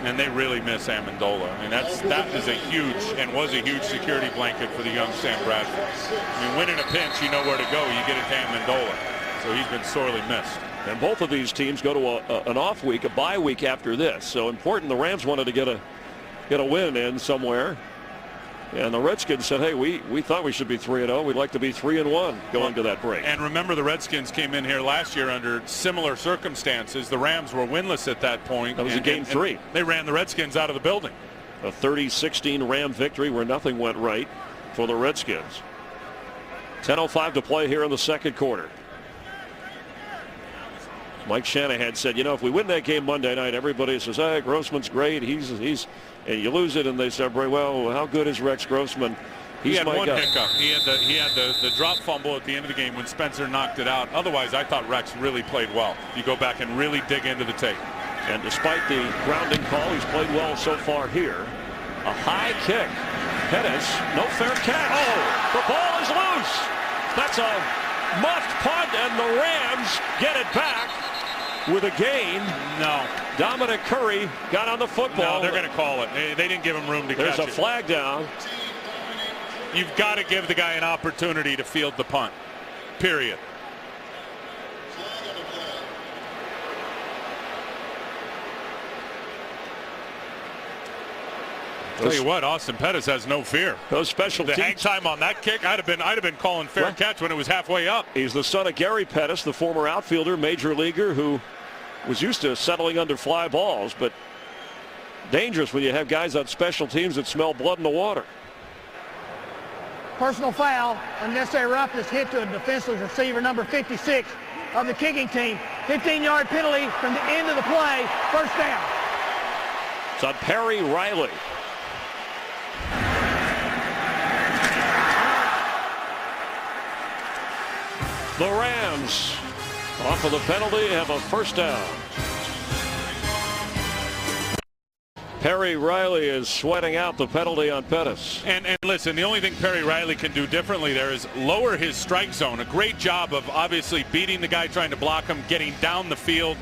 [SPEAKER 3] And they really miss Amendola. I mean, that is a huge and was a huge security blanket for the young Sam Bradford. I mean, when in a pinch, you know where to go. You get it to Amendola. So he's been sorely missed.
[SPEAKER 2] And both of these teams go to an off week, a bye week after this. So important. The Rams wanted to get a win in somewhere. And the Redskins said, hey, we thought we should be 3-0. We'd like to be 3-1 going to that break.
[SPEAKER 3] And remember, the Redskins came in here last year under similar circumstances. The Rams were winless at that point.
[SPEAKER 2] That was game 3.
[SPEAKER 3] They ran the Redskins out of the building.
[SPEAKER 2] A 30-16 Ram victory where nothing went right for the Redskins. 10:05 to play here in the second quarter. Mike Shanahan said, you know, if we win that game Monday night, everybody says, hey, Grossman's great. He's and you lose it and they start, well, how good is Rex Grossman?
[SPEAKER 3] He had one hiccup. He had the drop fumble at the end of the game when Spencer knocked it out. Otherwise, I thought Rex really played well. You go back and really dig into the tape.
[SPEAKER 2] And despite the grounding call, he's played well so far here. A high kick. Pettis, no fair catch. Oh, the ball is loose. That's a muffed punt, and the Rams get it back with a gain.
[SPEAKER 3] No.
[SPEAKER 2] Dominic Curry got on the football.
[SPEAKER 3] No, they're going to call it. They didn't give him room to catch it.
[SPEAKER 2] There's a flag down.
[SPEAKER 3] You've got to give the guy an opportunity to field the punt. Period. Tell you what, Austin Pettis has no fear.
[SPEAKER 2] Those special
[SPEAKER 3] the
[SPEAKER 2] teams.
[SPEAKER 3] hang time on that kick, I'd have been calling fair catch when it was halfway up.
[SPEAKER 2] He's the son of Gary Pettis, the former outfielder, major leaguer, who was used to settling under fly balls, but dangerous when you have guys on special teams that smell blood in the water.
[SPEAKER 4] Personal foul, unnecessary roughness hit to a defenseless receiver, number 56 of the kicking team. 15-yard penalty from the end of the play, first down.
[SPEAKER 2] It's on Perry Riley. The Rams, off of the penalty, have a first down. Perry Riley is sweating out the penalty on Pettis.
[SPEAKER 3] And listen, the only thing Perry Riley can do differently there is lower his strike zone. A great job of obviously beating the guy trying to block him, getting down the field,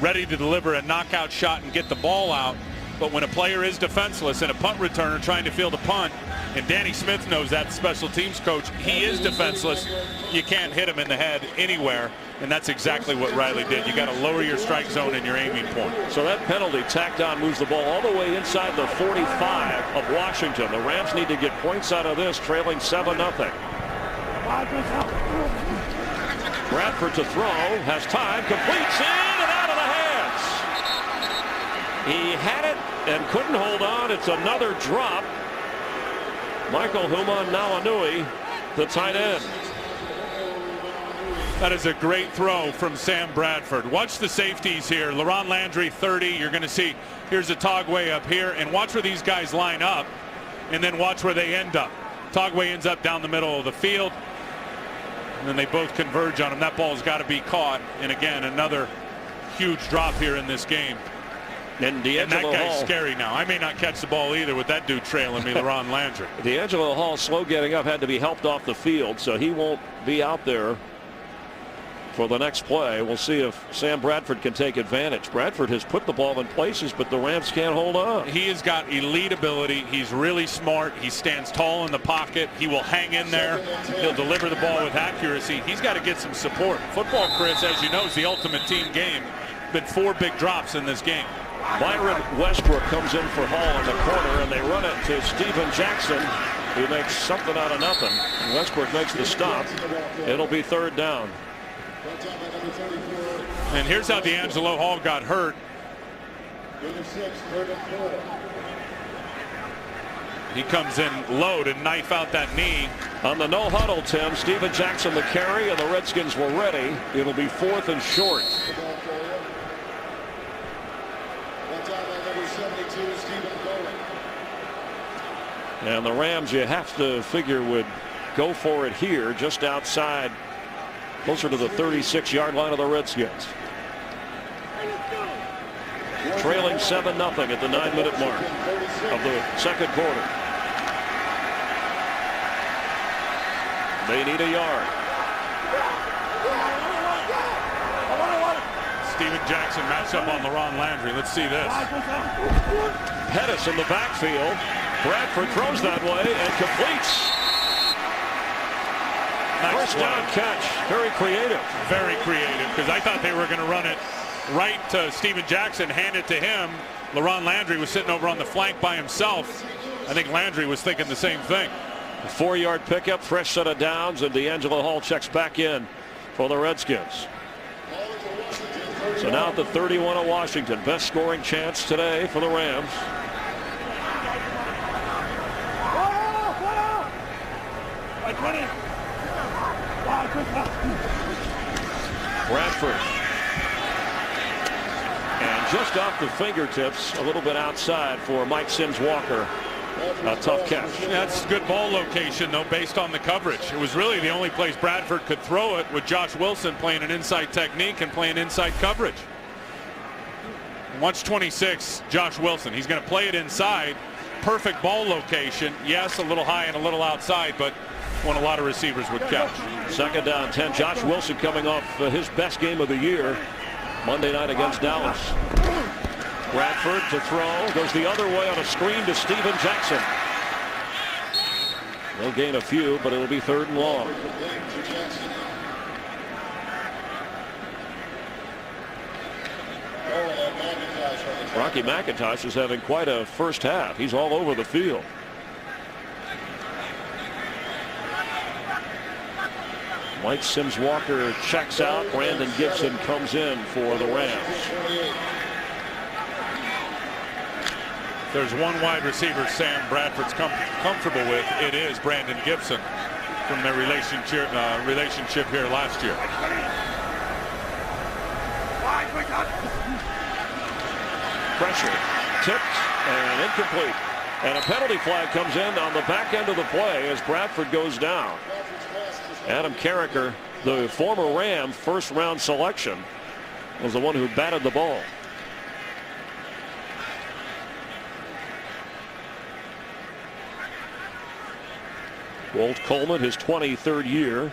[SPEAKER 3] ready to deliver a knockout shot and get the ball out. But when a player is defenseless and a punt returner trying to field a punt, and Danny Smith knows that, special teams coach, he is defenseless. You can't hit him in the head anywhere, and that's exactly what Riley did. You got to lower your strike zone and your aiming point.
[SPEAKER 2] So that penalty tacked on moves the ball all the way inside the 45 of Washington. The Rams need to get points out of this, trailing 7-0. Bradford to throw, has time, completes in and out of the hands. He had it and couldn't hold on. It's another drop. Michael Human-Nawanui, the tight end.
[SPEAKER 3] That is a great throw from Sam Bradford. Watch the safeties here. LaRon Landry, 30. You're going to see, here's a Togway up here, and watch where these guys line up, and then watch where they end up. Togway ends up down the middle of the field, and then they both converge on him. That ball's got to be caught, and again, another huge drop here in this game.
[SPEAKER 2] And
[SPEAKER 3] that guy's scary now. I may not catch the ball either with that dude trailing me, LaRon Landry.
[SPEAKER 2] D'Angelo Hall, slow getting up, had to be helped off the field, so he won't be out there for the next play. We'll see if Sam Bradford can take advantage. Bradford has put the ball in places, but the Rams can't hold on.
[SPEAKER 3] He has got elite ability. He's really smart. He stands tall in the pocket. He will hang in there. He'll deliver the ball with accuracy. He's got to get some support. Football, Chris, as you know, is the ultimate team game. Been 4 big drops in this game.
[SPEAKER 2] Byron Westbrook comes in for Hall in the corner, and they run it to Steven Jackson. He makes something out of nothing. And Westbrook makes the stop. It'll be third down.
[SPEAKER 3] And here's how D'Angelo Hall got hurt. He comes in low to knife out that knee.
[SPEAKER 2] On the no huddle, Tim, Steven Jackson the carry, and the Redskins were ready. It'll be 4th and short. And the Rams, you have to figure, would go for it here just outside, closer to the 36-yard line of the Redskins. Trailing 7-0 at the 9-minute mark of the second quarter. They need a yard.
[SPEAKER 3] Steven Jackson matched up on LaRon Landry. Let's see this.
[SPEAKER 2] Pettis in the backfield. Bradford throws that way and completes.
[SPEAKER 3] Nice
[SPEAKER 2] First down catch. Very creative.
[SPEAKER 3] Very creative, because I thought they were going to run it right to Steven Jackson, hand it to him. LaRon Landry was sitting over on the flank by himself. I think Landry was thinking the same thing.
[SPEAKER 2] A 4-yard pickup, fresh set of downs, and D'Angelo Hall checks back in for the Redskins. So now at the 31 of Washington. Best scoring chance today for the Rams. Bradford. And just off the fingertips, a little bit outside for Mike Sims Walker. A tough catch.
[SPEAKER 3] That's good ball location, though, based on the coverage. It was really the only place Bradford could throw it, with Josh Wilson playing an inside technique and playing inside coverage. Watch 26, Josh Wilson. He's going to play it inside. Perfect ball location. Yes, a little high and a little outside, but one a lot of receivers would catch.
[SPEAKER 2] Second down 10. Josh Wilson coming off his best game of the year Monday night against Dallas. Bradford to throw, goes the other way on a screen to Steven Jackson. They'll gain a few, but it'll be 3rd and long. Rocky McIntosh is having quite a first half. He's all over the field. Mike Sims Walker checks out. Brandon Gibson comes in for the Rams.
[SPEAKER 3] There's one wide receiver Sam Bradford's comfortable with. It is Brandon Gibson from their relationship here last year.
[SPEAKER 2] Pressure, tipped and incomplete. And a penalty flag comes in on the back end of the play as Bradford goes down. Adam Carricker, the former Ram first-round selection, was the one who batted the ball. Walt Coleman, his 23rd year,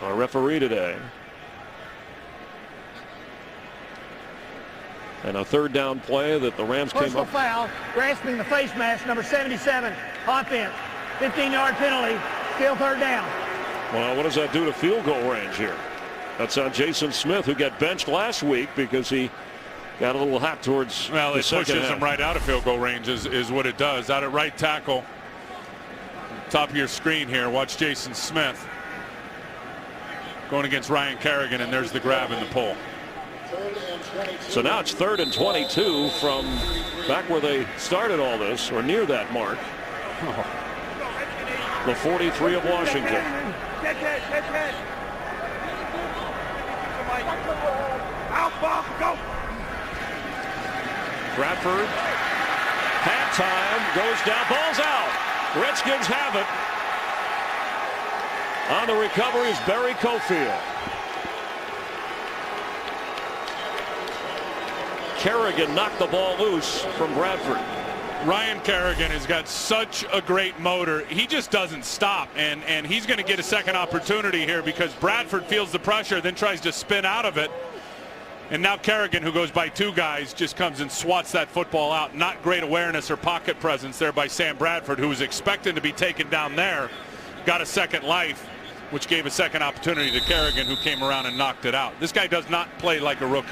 [SPEAKER 2] our referee today. And a 3rd down play that the Rams came up.
[SPEAKER 4] Foul, grasping the face mask, number 77, offense. 15-yard penalty, still 3rd down.
[SPEAKER 2] Well, what does that do to field goal range here? That's on Jason Smith, who got benched last week because he got a little hot towards
[SPEAKER 3] well,
[SPEAKER 2] the
[SPEAKER 3] it
[SPEAKER 2] second
[SPEAKER 3] pushes
[SPEAKER 2] half.
[SPEAKER 3] him right out of field goal range is what it does. Out at right tackle. Top of your screen here, watch Jason Smith going against Ryan Kerrigan, and there's the grab and the pull.
[SPEAKER 2] So now it's 3rd and 22 from back where they started all this, or near that mark. The 43 of Washington. Bradford, halftime, goes down, ball's out. Redskins have it. On the recovery is Barry Cofield. Kerrigan knocked the ball loose from Bradford.
[SPEAKER 3] Ryan Kerrigan has got such a great motor. He just doesn't stop, and he's going to get a second opportunity here because Bradford feels the pressure, then tries to spin out of it. And now Kerrigan, who goes by 2 guys, just comes and swats that football out. Not great awareness or pocket presence there by Sam Bradford, who was expecting to be taken down there. Got a second life, which gave a second opportunity to Kerrigan, who came around and knocked it out. This guy does not play like a rookie.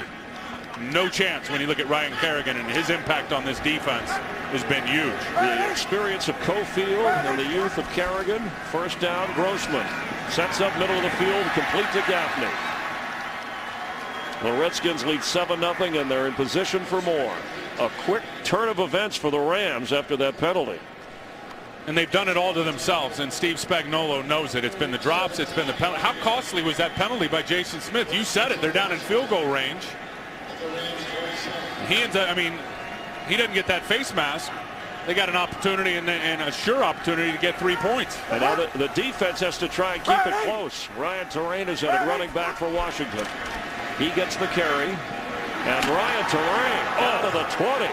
[SPEAKER 3] No chance when you look at Ryan Kerrigan, and his impact on this defense has been huge.
[SPEAKER 2] The experience of Cofield and the youth of Kerrigan. First down, Grossman sets up middle of the field, complete to Gaffney. The Redskins lead 7-0, and they're in position for more. A quick turn of events for the Rams after that penalty.
[SPEAKER 3] And they've done it all to themselves, and Steve Spagnuolo knows it. It's been the drops, it's been the penalty. How costly was that penalty by Jason Smith? You said it. They're down in field goal range. He ends up, I mean, he doesn't get that face mask. They got an opportunity and a sure opportunity to get 3 points.
[SPEAKER 2] And now the defense has to try and keep it close. Ryan Terrain is in at running back for Washington. He gets the carry. And Ryan Terrain out of the 20.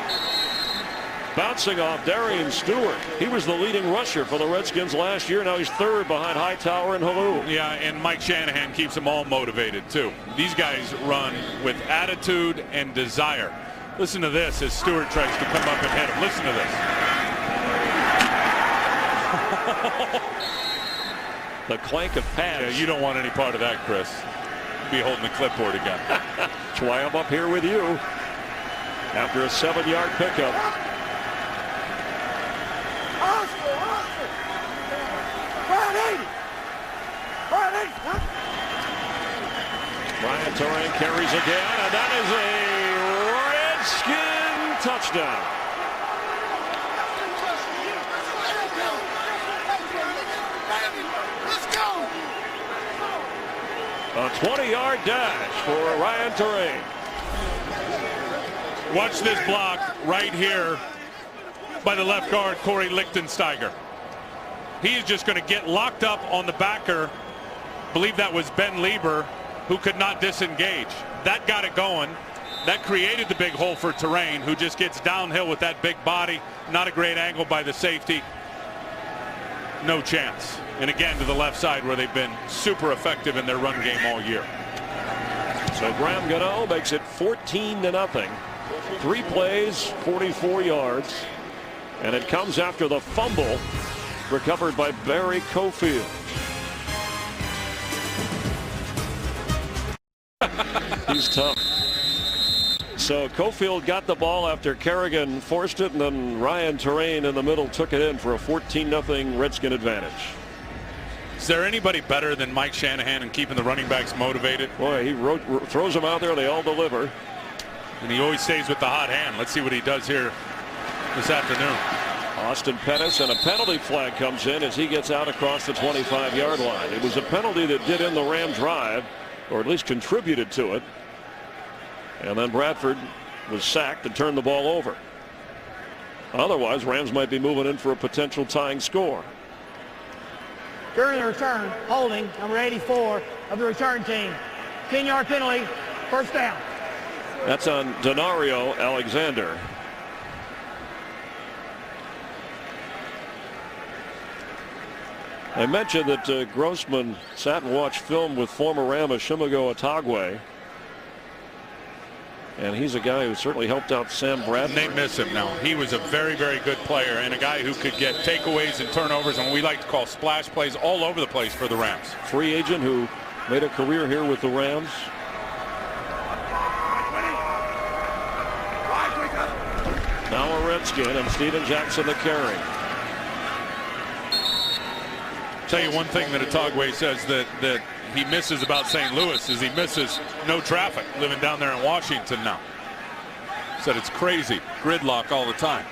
[SPEAKER 2] Bouncing off Darian Stewart. He was the leading rusher for the Redskins last year. Now he's 3rd behind Hightower and Halou.
[SPEAKER 3] Yeah, and Mike Shanahan keeps them all motivated, too. These guys run with attitude and desire. Listen to this as Stewart tries to come up and hit him. Listen to this.
[SPEAKER 2] The clank of pads.
[SPEAKER 3] Yeah, you don't want any part of that, Chris. You'll be holding the clipboard again.
[SPEAKER 2] That's why I'm up here with you. After a 7-yard pickup. Ryan Terrain carries again, and that is a Redskin touchdown. A 20-yard dash for Ryan Terrain.
[SPEAKER 3] Watch this block right here by the left guard, Corey Lichtensteiger. He is just going to get locked up on the backer. I believe that was Ben Lieber, who could not disengage. That got it going. That created the big hole for Terrain, who just gets downhill with that big body. Not a great angle by the safety. No chance. And again to the left side, where they've been super effective in their run game all year.
[SPEAKER 2] So Graham Gano makes it 14-0. 3 plays, 44 yards. And it comes after the fumble recovered by Barry Cofield. He's tough. So Cofield got the ball after Kerrigan forced it, and then Ryan Terrain in the middle took it in for a 14-0 Redskin advantage.
[SPEAKER 3] Is there anybody better than Mike Shanahan in keeping the running backs motivated?
[SPEAKER 2] Boy, he throws them out there, they all deliver.
[SPEAKER 3] And he always stays with the hot hand. Let's see what he does here this afternoon.
[SPEAKER 2] Austin Pettis, and a penalty flag comes in as he gets out across the 25-yard line. It was a penalty that did end the Ram drive, or at least contributed to it. And then Bradford was sacked and turned the ball over. Otherwise, Rams might be moving in for a potential tying score.
[SPEAKER 4] During the return, holding number 84 of the return team. 10-yard penalty, first down.
[SPEAKER 2] That's on Denario Alexander. I mentioned that Grossman sat and watched film with former Ram Shimago Otagwe. And he's a guy who certainly helped out Sam Bradford.
[SPEAKER 3] They miss him now. He was a very, very good player and a guy who could get takeaways and turnovers and what we like to call splash plays all over the place for the Rams.
[SPEAKER 2] Free agent who made a career here with the Rams. Now a Redskin, and Steven Jackson the carry.
[SPEAKER 3] Tell you one thing that Otagwe says that he misses about St. Louis is he misses no traffic living down there in Washington now. Said it's crazy, gridlock all the time.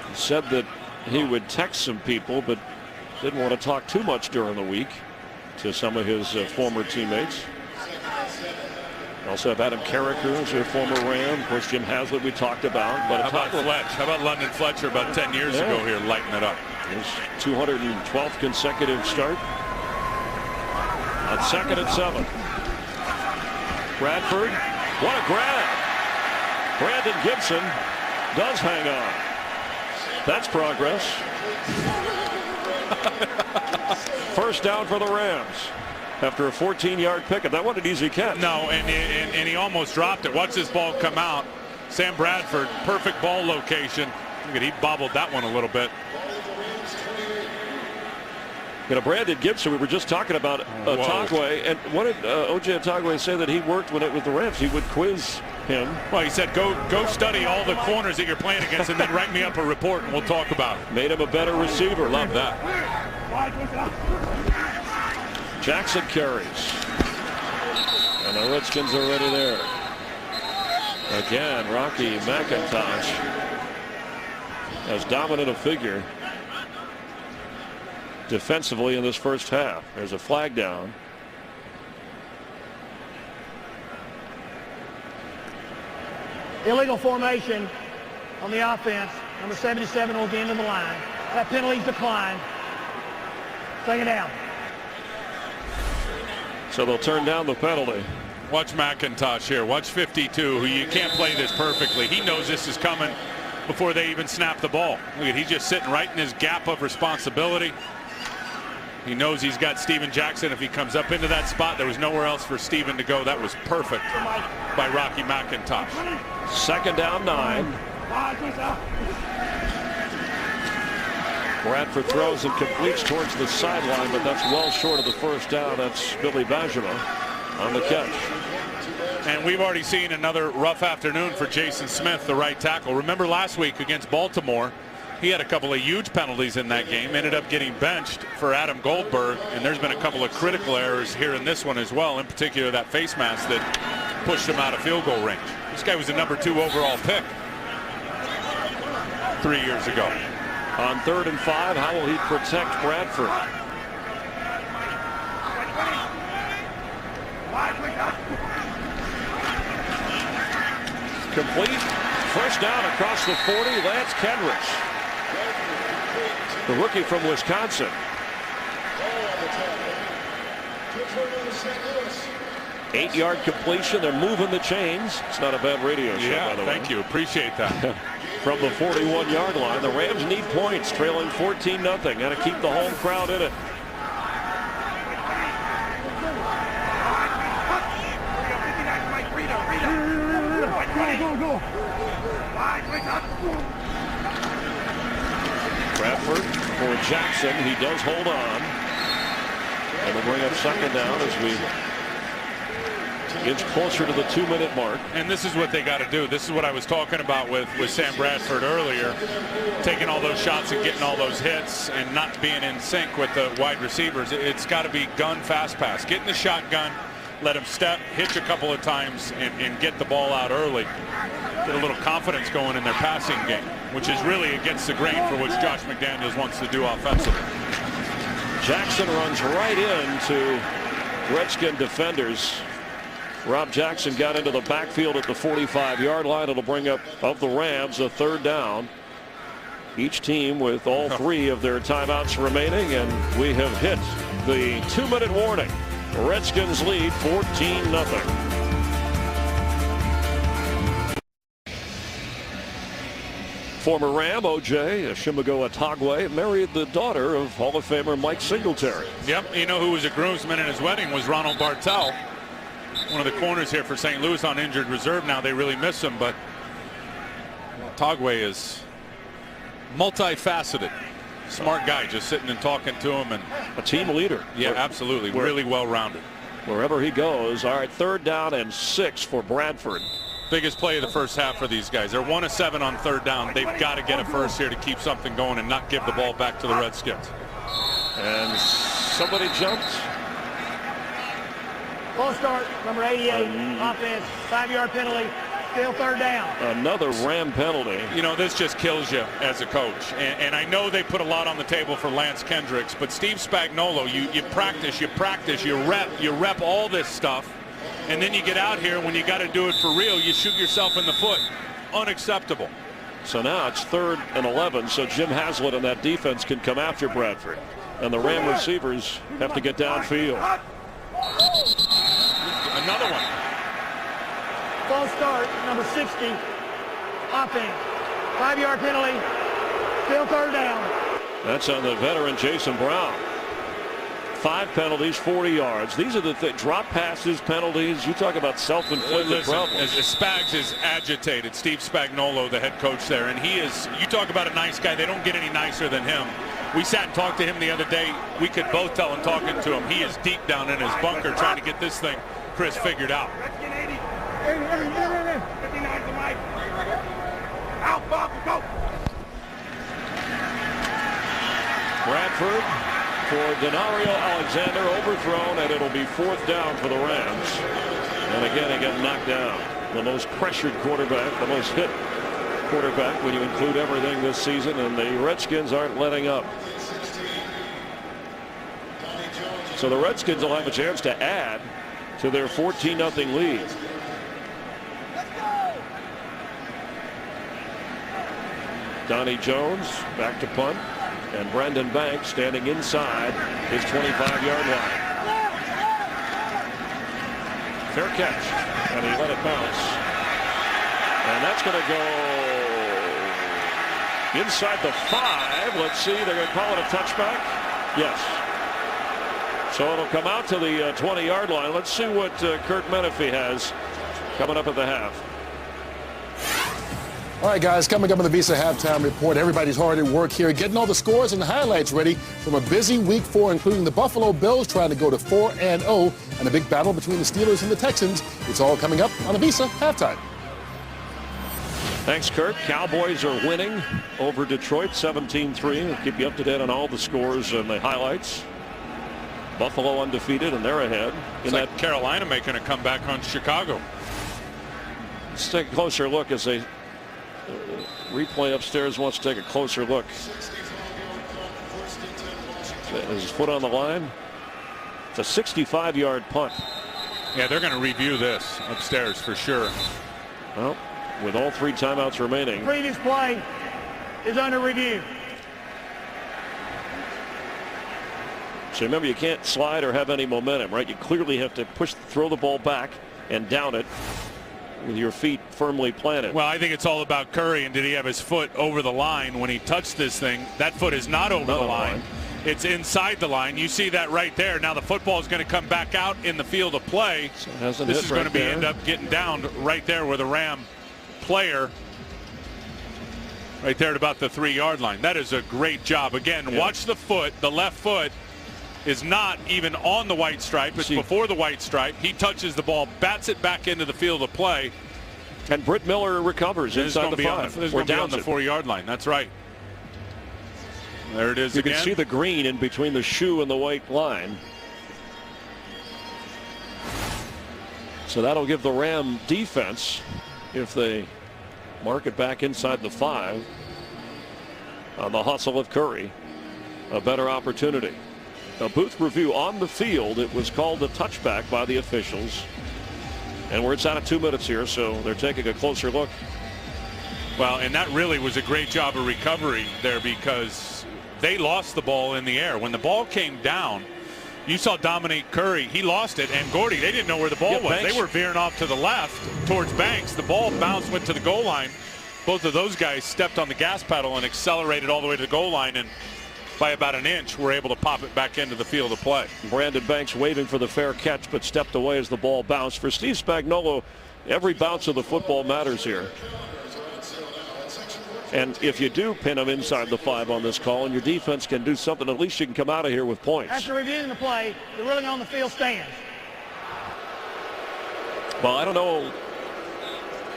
[SPEAKER 2] He said that he would text some people, but didn't want to talk too much during the week to some of his former teammates. Also have Adam Carricker, who's a former Ram. Of course, Jim Haslett we talked about. But
[SPEAKER 3] how about Fletch? How about London Fletcher about 10 years ago here lighting it up?
[SPEAKER 2] His 212th consecutive start. On 2nd and 7. Bradford, what a grab. Brandon Gibson does hang on. That's progress. First down for the Rams after a 14-yard pickup. That wasn't an easy catch.
[SPEAKER 3] No, and he almost dropped it. Watch this ball come out. Sam Bradford, perfect ball location. Look at, he bobbled that one a little bit.
[SPEAKER 2] You know, Brandon Gibson, we were just talking about Otagwe, and what did O.J. Otagwe say that he worked when it was the Rams? He would quiz him.
[SPEAKER 3] Well, he said, go study all the corners that you're playing against and then write me up a report and we'll talk about it.
[SPEAKER 2] Made him a better receiver.
[SPEAKER 3] Love that.
[SPEAKER 2] Jackson carries. And the Redskins are already there. Again, Rocky McIntosh as dominant a figure defensively in this first half. There's a flag down.
[SPEAKER 4] Illegal formation on the offense. Number 77 will be into the line. That penalty's declined. Second down.
[SPEAKER 2] So they'll turn down the penalty.
[SPEAKER 3] Watch McIntosh here. Watch 52, who you can't play this perfectly. He knows this is coming before they even snap the ball. Look at, he's just sitting right in his gap of responsibility. He knows he's got Steven Jackson. If he comes up into that spot, there was nowhere else for Steven to go. That was perfect by Rocky McIntosh.
[SPEAKER 2] Second down 9. Bradford throws and completes towards the sideline, but that's well short of the first down. That's Billy Bajema on the catch.
[SPEAKER 3] And we've already seen another rough afternoon for Jason Smith, the right tackle. Remember last week against Baltimore, He had a couple of huge penalties in that game, ended up getting benched for Adam Goldberg, and there's been a couple of critical errors here in this one as well, in particular that face mask that pushed him out of field goal range. This guy was a number 2 overall pick 3 years ago.
[SPEAKER 2] On 3rd and 5, how will he protect Bradford? Complete. First down across the 40, Lance Kendricks, the rookie from Wisconsin. Eight-yard completion. They're moving the chains. It's not a bad radio show, by the way.
[SPEAKER 3] Thank you. Appreciate that.
[SPEAKER 2] From the 41-yard line, the Rams need points, trailing 14-0. Got to keep the home crowd in it. Bradford for Jackson. He does hold on. And we'll bring up second down as we inch closer to the 2-minute mark.
[SPEAKER 3] And this is what they got to do. This is what I was talking about with Sam Bradford earlier. Taking all those shots and getting all those hits and not being in sync with the wide receivers. It's got to be gun, fast pass. Get in the shotgun, let him step, hitch a couple of times, and get the ball out early. Get a little confidence going in their passing game, which is really against the grain for which Josh McDaniels wants to do offensively.
[SPEAKER 2] Jackson runs right into Redskin defenders. Rob Jackson got into the backfield at the 45-yard line. It'll bring up, of the Rams, a 3rd down. Each team with all 3 of their timeouts remaining, and we have hit the 2-minute warning. Redskins lead 14-0. Former Ram O.J. Shimago Atagwe married the daughter of Hall of Famer Mike Singletary.
[SPEAKER 3] Yep, you know who was a groomsman in his wedding was Ronald Bartel, one of the corners here for St. Louis on injured reserve now. They really miss him, but Atagwe is multifaceted. Smart guy, just sitting and talking to him, and
[SPEAKER 2] a team leader.
[SPEAKER 3] Yeah, absolutely. Really well-rounded.
[SPEAKER 2] Wherever he goes. All right, 3rd down and 6 for Bradford.
[SPEAKER 3] Biggest play of the first half for these guys. They're 1 of 7 on 3rd down. They've got to get a first here to keep something going and not give the ball back to the Redskins.
[SPEAKER 2] And somebody jumped.
[SPEAKER 4] False start, number 88, offense, 5-yard penalty, still 3rd down.
[SPEAKER 2] Another Ram penalty.
[SPEAKER 3] You know, this just kills you as a coach. And I know they put a lot on the table for Lance Kendricks, but Steve Spagnuolo, you practice, you rep all this stuff. And then you get out here, when you got to do it for real, you shoot yourself in the foot. Unacceptable.
[SPEAKER 2] So now it's 3rd and 11, so Jim Haslett and that defense can come after Bradford. And the Ram receivers have to get downfield.
[SPEAKER 3] Another one.
[SPEAKER 4] False start, number 60, offense, 5-yard penalty, still 3rd down.
[SPEAKER 2] That's on the veteran Jason Brown. 5 penalties, 40 yards. These are the drop passes, penalties. You talk about self-inflicted problems.
[SPEAKER 3] Spags is agitated. Steve Spagnuolo, the head coach there, and he is. You talk about a nice guy. They don't get any nicer than him. We sat and talked to him the other day. We could both tell him talking to him. He is deep down in his bunker trying to get this thing, Chris, figured out.
[SPEAKER 4] 59 to Mike. Out, Bob, go.
[SPEAKER 2] Bradford for Denario Alexander, overthrown, and it'll be 4th down for the Rams. And again, he got knocked down. The most pressured quarterback, the most hit quarterback when you include everything this season, and the Redskins aren't letting up. So the Redskins will have a chance to add to their 14-0 lead. Donnie Jones back to punt, and Brandon Banks standing inside his 25-yard line. Fair catch, and he let it bounce. And that's going to go inside the 5. Let's see, they're going to call it a touchback. Yes. So it'll come out to the 20-yard line. Let's see what Kurt Menefee has coming up at the half.
[SPEAKER 5] All right, guys, coming up on the Visa Halftime Report, everybody's hard at work here, getting all the scores and the highlights ready from a busy Week 4, including the Buffalo Bills trying to go to 4-0, and a big battle between the Steelers and the Texans. It's all coming up on the Visa Halftime.
[SPEAKER 2] Thanks, Kurt. Cowboys are winning over Detroit 17-3. We'll keep you up to date on all the scores and the highlights. Buffalo undefeated, and they're ahead.
[SPEAKER 3] It's like Carolina making a comeback on Chicago.
[SPEAKER 2] Let's take a closer look as they replay upstairs wants to take a closer look. His foot on the line. It's a 65-yard punt.
[SPEAKER 3] Yeah, they're going to review this upstairs for sure.
[SPEAKER 2] Well, with all 3 timeouts remaining.
[SPEAKER 4] Previous play is under review.
[SPEAKER 2] So remember, you can't slide or have any momentum, right? You clearly have to throw the ball back and down it with your feet firmly planted.
[SPEAKER 3] Well, I think it's all about Curry, and did he have his foot over the line when he touched this thing? That foot is not over the line. It's inside the line. You see that right there. Now the football is going to come back out in the field of play.
[SPEAKER 2] So
[SPEAKER 3] this is going to end up getting down right there with a Ram player right there at about the 3-yard line. That is a great job. Again, watch the foot. The left foot is not even on the white stripe. It's before the white stripe. He touches the ball, bats it back into the field of play.
[SPEAKER 2] And Britt Miller recovers inside the 5.
[SPEAKER 3] It's going to be on the 4-yard line. That's right. There it is
[SPEAKER 2] again.
[SPEAKER 3] You
[SPEAKER 2] can see the green in between the shoe and the white line. So that'll give the Ram defense, if they mark it back inside the 5 on the hustle of Curry, a better opportunity. A booth review on the field. It was called a touchback by the officials. And it's out of 2 minutes here, so they're taking a closer look.
[SPEAKER 3] Well, and that really was a great job of recovery there, because they lost the ball in the air. When the ball came down, you saw Dominique Curry. He lost it, and Gordy, they didn't know where the ball was.
[SPEAKER 2] Banks.
[SPEAKER 3] They were veering off to the left towards Banks. The ball bounced, went to the goal line. Both of those guys stepped on the gas pedal and accelerated all the way to the goal line, and by about an inch, we're able to pop it back into the field of play.
[SPEAKER 2] Brandon Banks waving for the fair catch, but stepped away as the ball bounced. For Steve Spagnuolo, every bounce of the football matters here. And if you do pin them inside the 5 on this call and your defense can do something, at least you can come out of here with points.
[SPEAKER 4] After reviewing the play, the ruling on the field stands.
[SPEAKER 2] Well, I don't know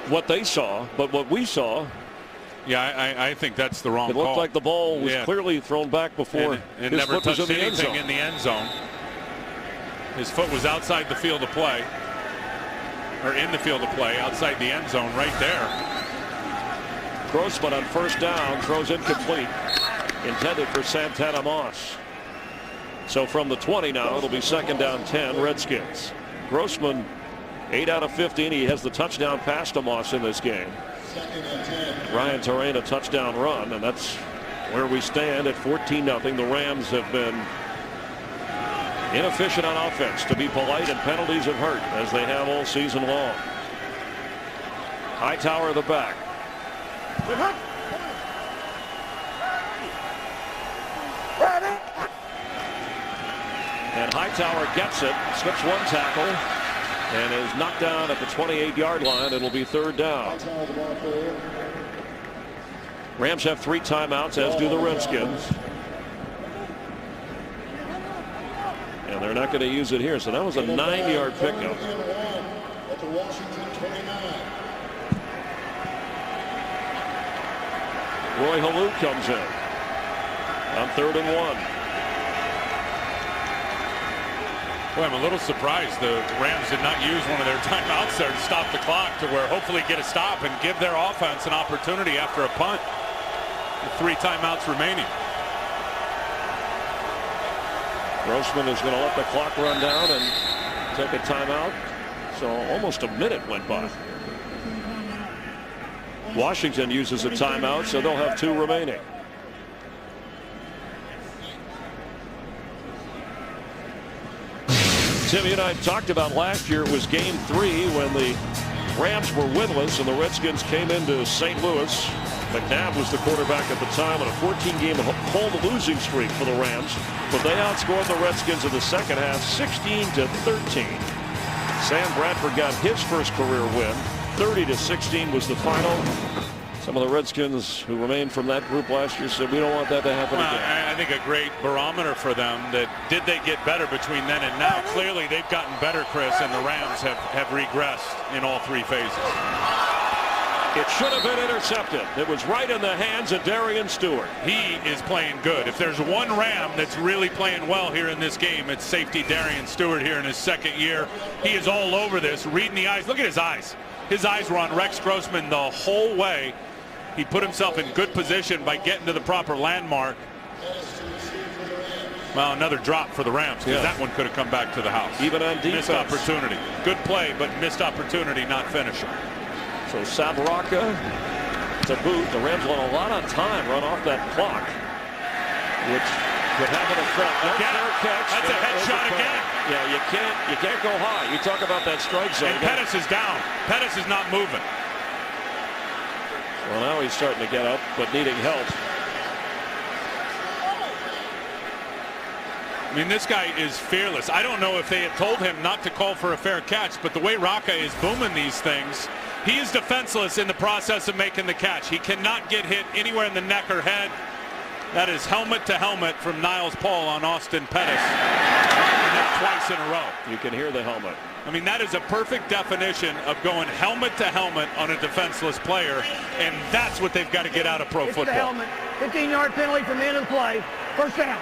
[SPEAKER 2] what they saw, but what we saw,
[SPEAKER 3] yeah, I think that's the wrong call.
[SPEAKER 2] It looked like the ball was clearly thrown back before
[SPEAKER 3] and
[SPEAKER 2] his
[SPEAKER 3] never
[SPEAKER 2] foot was
[SPEAKER 3] touched
[SPEAKER 2] in the
[SPEAKER 3] anything
[SPEAKER 2] end zone.
[SPEAKER 3] in the end zone. His foot was outside the field of play, or in the field of play, outside the end zone right there.
[SPEAKER 2] Grossman on first down throws incomplete, intended for Santana Moss. So from the 20 now, it'll be 2nd down 10 Redskins. Grossman 8 out of 15. He has the touchdown pass to Moss in this game. Ryan Terrain a touchdown run, and that's where we stand at 14-0. The Rams have been inefficient on offense, to be polite, and penalties have hurt, as they have all season long. Hightower the back. And Hightower gets it, skips 1 tackle, and is knocked down at the 28-yard line. It'll be 3rd down. Rams have 3 timeouts, as do the Redskins. And they're not going to use it here. So that was a 9-yard pickup. Roy Halou comes in on 3rd and 1.
[SPEAKER 3] Boy, I'm a little surprised the Rams did not use one of their timeouts there to stop the clock, to where hopefully get a stop and give their offense an opportunity after a punt with 3 timeouts remaining.
[SPEAKER 2] Grossman is going to let the clock run down and take a timeout. So almost a minute went by. Washington uses a timeout, so they'll have 2 remaining. Tim, you and I talked about last year. It was game 3 when the Rams were winless and the Redskins came into St. Louis. McNabb was the quarterback at the time on a 14-game home losing streak for the Rams, but they outscored the Redskins in the second half 16-13. Sam Bradford got his first career win. 30-16 was the final. Some of the Redskins who remained from that group last year said we don't want that to happen again.
[SPEAKER 3] I think a great barometer for them, that did they get better between then and now? Clearly they've gotten better, Chris, and the Rams have regressed in all 3 phases.
[SPEAKER 2] It should have been intercepted. It was right in the hands of Darian Stewart.
[SPEAKER 3] He is playing good. If there's one Ram that's really playing well here in this game, it's safety Darian Stewart here in his second year. He is all over this, reading the eyes. Look at his eyes. His eyes were on Rex Grossman the whole way. He put himself in good position by getting to the proper landmark. Well, another drop for the Rams, because that one could have come back to the house.
[SPEAKER 2] Even on defense.
[SPEAKER 3] Missed opportunity. Good play, but missed opportunity, not finishing.
[SPEAKER 2] So Sabaraka to boot. The Rams let a lot of time run off that clock, which could have an effect.
[SPEAKER 3] Again, that's a headshot again.
[SPEAKER 2] Yeah, you can't go high. You talk about that strike zone.
[SPEAKER 3] And Pettis is down. Pettis is not moving.
[SPEAKER 2] Well, now he's starting to get up, but needing help.
[SPEAKER 3] I mean, this guy is fearless. I don't know if they had told him not to call for a fair catch, but the way Rocca is booming these things, he is defenseless in the process of making the catch. He cannot get hit anywhere in the neck or head. That is helmet to helmet from Niles Paul on Austin Pettis. And that's twice in a row.
[SPEAKER 2] You can hear the helmet.
[SPEAKER 3] I mean, that is a perfect definition of going helmet to helmet on a defenseless player, and that's what they've got to get out of pro
[SPEAKER 4] It's
[SPEAKER 3] football.
[SPEAKER 4] the helmet. 15-yard penalty from the end of the play. First down.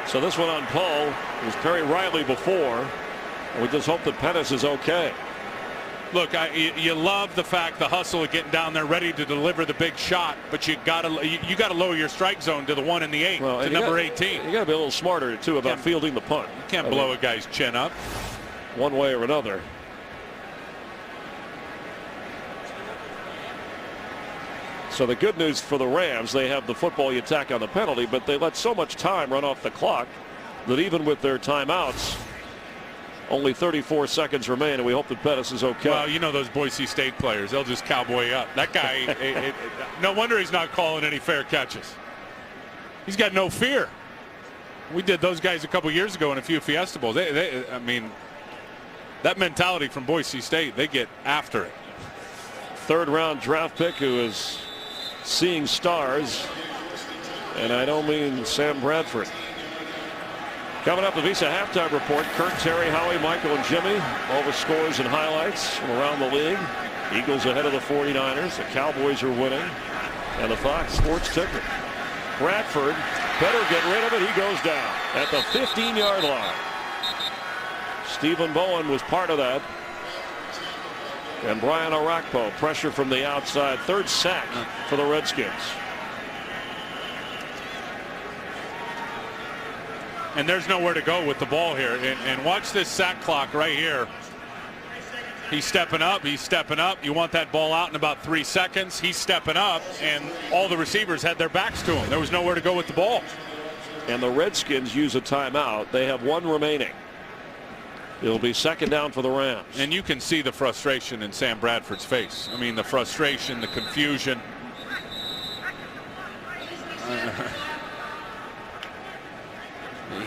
[SPEAKER 2] So this one on Paul was Perry Riley before. We just hope that Pettis is okay.
[SPEAKER 3] Look, you love the fact, the hustle of getting down there ready to deliver the big shot, but you got to lower your strike zone to the 1 and the 8, to number 18.
[SPEAKER 2] You got to be a little smarter too about fielding the punt.
[SPEAKER 3] You can't blow a guy's chin up
[SPEAKER 2] one way or another. So the good news for the Rams, they have the football you tack on the penalty, but they let so much time run off the clock that even with their timeouts, only 34 seconds remain, and we hope that Pettis is okay.
[SPEAKER 3] Well, you know those Boise State players, they'll just cowboy up. That guy, no wonder he's not calling any fair catches. He's got no fear. We did those guys a couple years ago in a few Fiesta Bowls. I mean, that mentality from Boise State, they get after it.
[SPEAKER 2] Third-round draft pick who is seeing stars, and I don't mean Sam Bradford. Coming up, the Visa halftime report. Kurt, Terry, Howie, Michael, and Jimmy. All the scores and highlights from around the league. Eagles ahead of the 49ers. The Cowboys are winning. And the Fox Sports ticker. Bradford better get rid of it. He goes down at the 15-yard line. Stephen Bowen was part of that. And Brian Orakpo, pressure from the outside. Third sack for the Redskins.
[SPEAKER 3] And there's nowhere to go with the ball here. And watch this sack clock right here. He's stepping up. He's stepping up. You want that ball out in about 3 seconds. He's stepping up, and all the receivers had their backs to him. There was nowhere to go with the ball.
[SPEAKER 2] And the Redskins use a timeout. They have one remaining. It'll be second down for the Rams.
[SPEAKER 3] And you can see the frustration in Sam Bradford's face. I mean, the frustration, the confusion.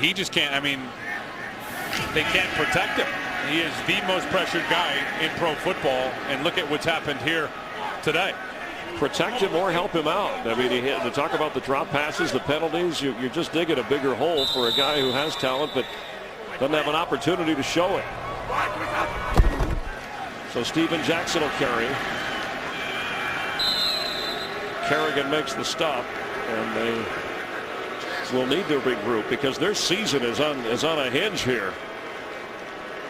[SPEAKER 3] He just can't. I mean, they can't protect him. He is the most pressured guy in pro football, and look at what's happened here today.
[SPEAKER 2] Protect him or help him out. I mean, to talk about the drop passes, the penalties, you're just digging a bigger hole for a guy who has talent but doesn't have an opportunity to show it. So Steven Jackson will carry. Kerrigan makes the stop, and they will need their big group because their season is on a hinge here.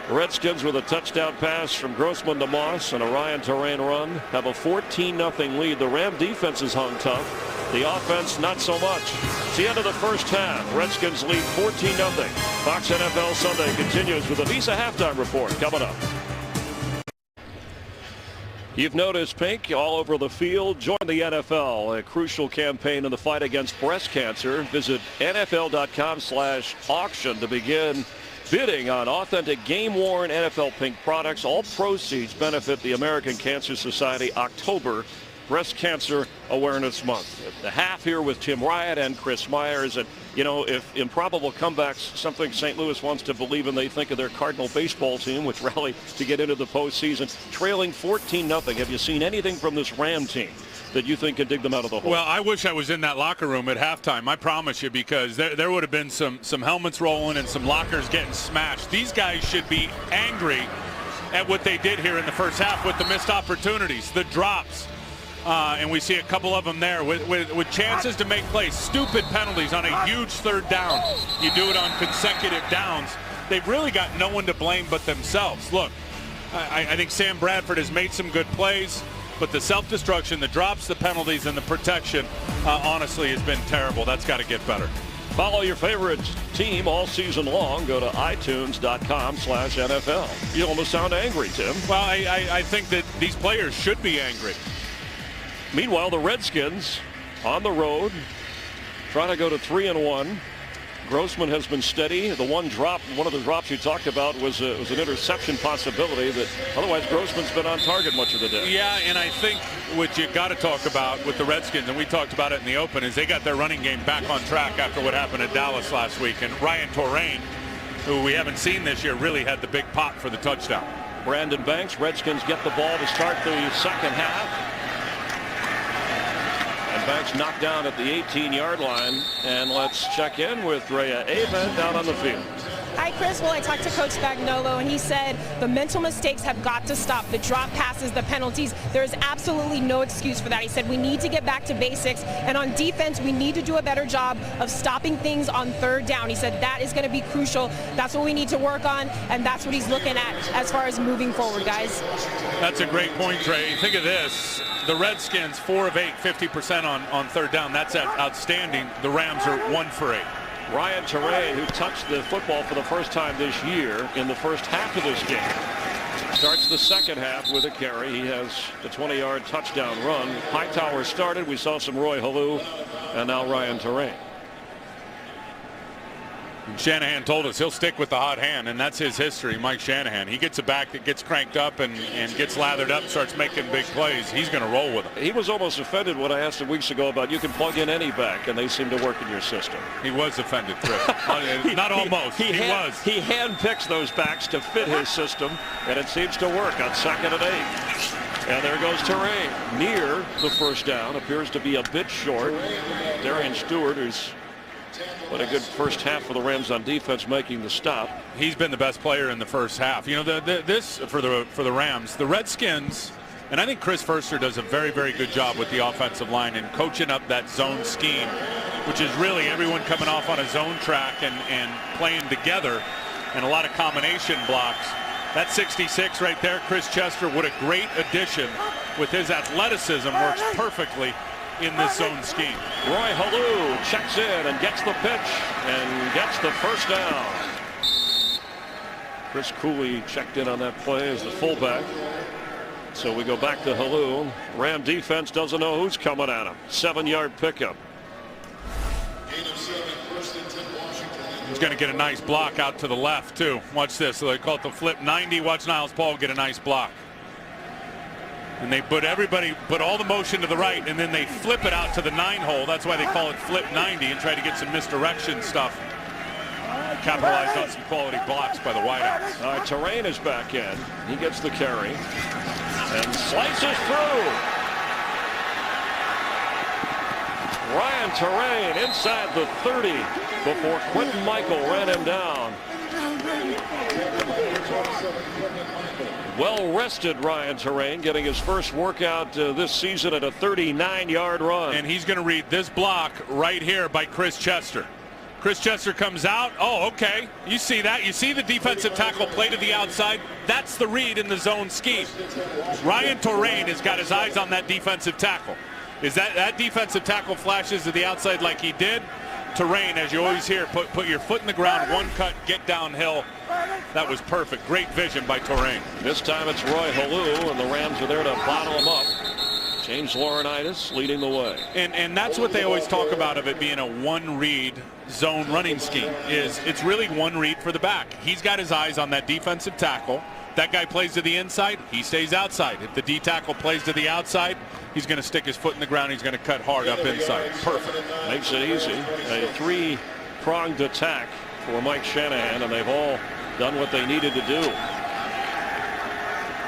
[SPEAKER 2] The Redskins with a touchdown pass from Grossman to Moss and a Ryan Terrain run have a 14-0 lead. The Ram defense is hung tough. The offense not so much. It's the end of the first half. Redskins lead 14-0. Fox NFL Sunday continues with the Visa halftime report coming up. You've noticed pink all over the field. Join the NFL, a crucial campaign in the fight against breast cancer. Visit NFL.com/auction to begin bidding on authentic game-worn NFL pink products. All proceeds benefit the American Cancer Society October Breast Cancer Awareness Month. The half here with Tim Wyatt and Chris Myers. And, you know, if improbable comebacks, something St. Louis wants to believe in, they think of their Cardinal baseball team, which rallied to get into the postseason, trailing 14-0. Have you seen anything from this Ram team that you think could dig them out of the hole?
[SPEAKER 3] Well, I wish I was in that locker room at halftime. I promise you, because there would have been some helmets rolling and some lockers getting smashed. These guys should be angry at what they did here in the first half with the missed opportunities, the drops. And we see a couple of them there with chances to make plays. Stupid penalties on a huge third down. You do it on consecutive downs. They've really got no one to blame but themselves. Look, I think Sam Bradford has made some good plays, but the self-destruction, the drops, the penalties, and the protection, honestly, has been terrible. That's got to get better.
[SPEAKER 2] Follow your favorite team all season long. Go to itunes.com/NFL. You almost sound angry, Tim.
[SPEAKER 3] Well, I think that these players should be angry.
[SPEAKER 2] Meanwhile, the Redskins on the road, trying to go to 3-1. Grossman has been steady. The one of the drops you talked about was an interception possibility, that otherwise Grossman's been on target much of the day.
[SPEAKER 3] Yeah, and I think what you got to talk about with the Redskins, and we talked about it in the open, is they got their running game back on track after what happened at Dallas last week. And Ryan Torain, who we haven't seen this year, really had the big pop for the touchdown.
[SPEAKER 2] Brandon Banks, Redskins get the ball to start the second half. And Banks knocked down at the 18-yard line. And let's check in with Rhea Avent down on the field.
[SPEAKER 6] Hi, Chris. Well, I talked to Coach Spagnuolo, and he said the mental mistakes have got to stop. The drop passes, the penalties, there is absolutely no excuse for that. He said we need to get back to basics, and on defense, we need to do a better job of stopping things on third down. He said that is going to be crucial. That's what we need to work on, and that's what he's looking at as far as moving forward, guys.
[SPEAKER 3] That's a great point, Trey. Think of this. The Redskins, 4 of 8, 50% on third down. That's outstanding. The Rams are 1 for 8.
[SPEAKER 2] Ryan Torain, who touched the football for the first time this year in the first half of this game, starts the second half with a carry. He has the 20-yard touchdown run. Hightower started. We saw some Roy Halou, and now Ryan Torain.
[SPEAKER 3] Shanahan told us he'll stick with the hot hand, and that's his history, Mike Shanahan. He gets a back that gets cranked up and gets lathered up, starts making big plays. He's going to roll with him.
[SPEAKER 2] He was almost offended when I asked him weeks ago about you can plug in any back, and they seem to work in your system.
[SPEAKER 3] He was offended, Chris. Not almost. He was.
[SPEAKER 2] He handpicks those backs to fit his system, and it seems to work on 2nd and 8. And there goes Torain near the first down. Appears to be a bit short. Darian Stewart, who's what a good first half for the Rams on defense, making the stop.
[SPEAKER 3] He's been the best player in the first half. You know, this for the Rams, the Redskins, and I think Chris Foerster does a very, very good job with the offensive line and coaching up that zone scheme, which is really everyone coming off on a zone track and playing together, and a lot of combination blocks. That 66 right there, Chris Chester, what a great addition with his athleticism, works perfectly in this zone scheme.
[SPEAKER 2] Roy Halou checks in and gets the pitch and gets the first down. Chris Cooley checked in on that play as the fullback. So we go back to Halou. Ram defense doesn't know who's coming at him. 7-yard pickup.
[SPEAKER 3] He's going to get a nice block out to the left too. Watch this. So they call it the flip 90. Watch Niles Paul get a nice block. And they put all the motion to the right, and then they flip it out to the 9 hole. That's why they call it flip 90, and try to get some misdirection stuff. Capitalized on some quality blocks by the wideouts.
[SPEAKER 2] All right, Torain is back in. He gets the carry and slices through. Ryan Torain inside the 30 before Quentin Michael ran him down. Well-rested Ryan Torain getting his first workout this season at a 39-yard run.
[SPEAKER 3] And he's going to read this block right here by Chris Chester. Chris Chester comes out. Oh, okay. You see that. You see the defensive tackle play to the outside. That's the read in the zone scheme. Ryan Torain has got his eyes on that defensive tackle. Is that defensive tackle flashes to the outside like he did? Torain, as you always hear, put your foot in the ground, one cut, get downhill. That was perfect. Great vision by Torain.
[SPEAKER 2] This time it's Roy Halou, and the Rams are there to bottle him up. James Laurinaitis leading the way.
[SPEAKER 3] And that's what they always talk about of it being a one-read zone running scheme. It's really one read for the back. He's got his eyes on that defensive tackle. That guy plays to the inside, he stays outside. If the D tackle plays to the outside, he's going to stick his foot in the ground. He's going to cut hard up inside. Perfect.
[SPEAKER 2] Makes it easy. A 3-pronged attack for Mike Shanahan, and they've all done what they needed to do.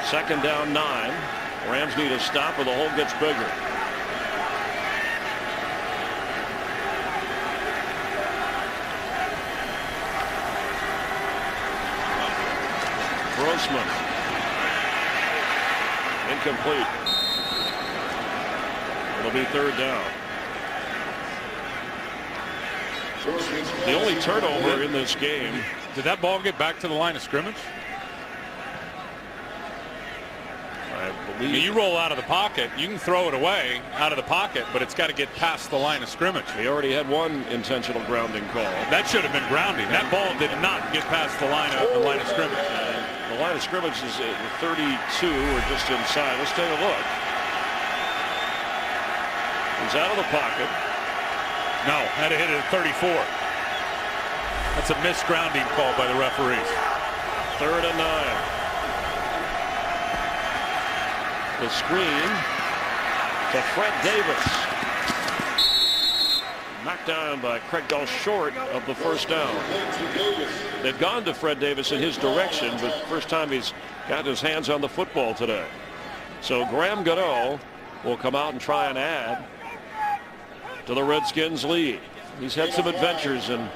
[SPEAKER 2] 2nd down 9. Rams need a stop or the hole gets bigger. Grossman. Incomplete. It'll be third down. The only turnover in this game.
[SPEAKER 3] Did that ball get back to the line of scrimmage?
[SPEAKER 2] I believe.
[SPEAKER 3] You roll out of the pocket, you can throw it away out of the pocket, but it's got to get past the line of scrimmage.
[SPEAKER 2] He already had one intentional grounding call.
[SPEAKER 3] That should have been grounding. That ball did not get past the line of scrimmage.
[SPEAKER 2] The line of scrimmage is 32 or just inside. Let's take a look. He's out of the pocket.
[SPEAKER 3] No, had to hit it at 34. That's a missed grounding call by the referees.
[SPEAKER 2] 3rd and 9. The screen to Fred Davis. Knocked down by Craig Dahl short of the first down. They've gone to Fred Davis in his direction, but first time he's got his hands on the football today. So Graham Gano will come out and try and add to the Redskins lead. He's had some adventures in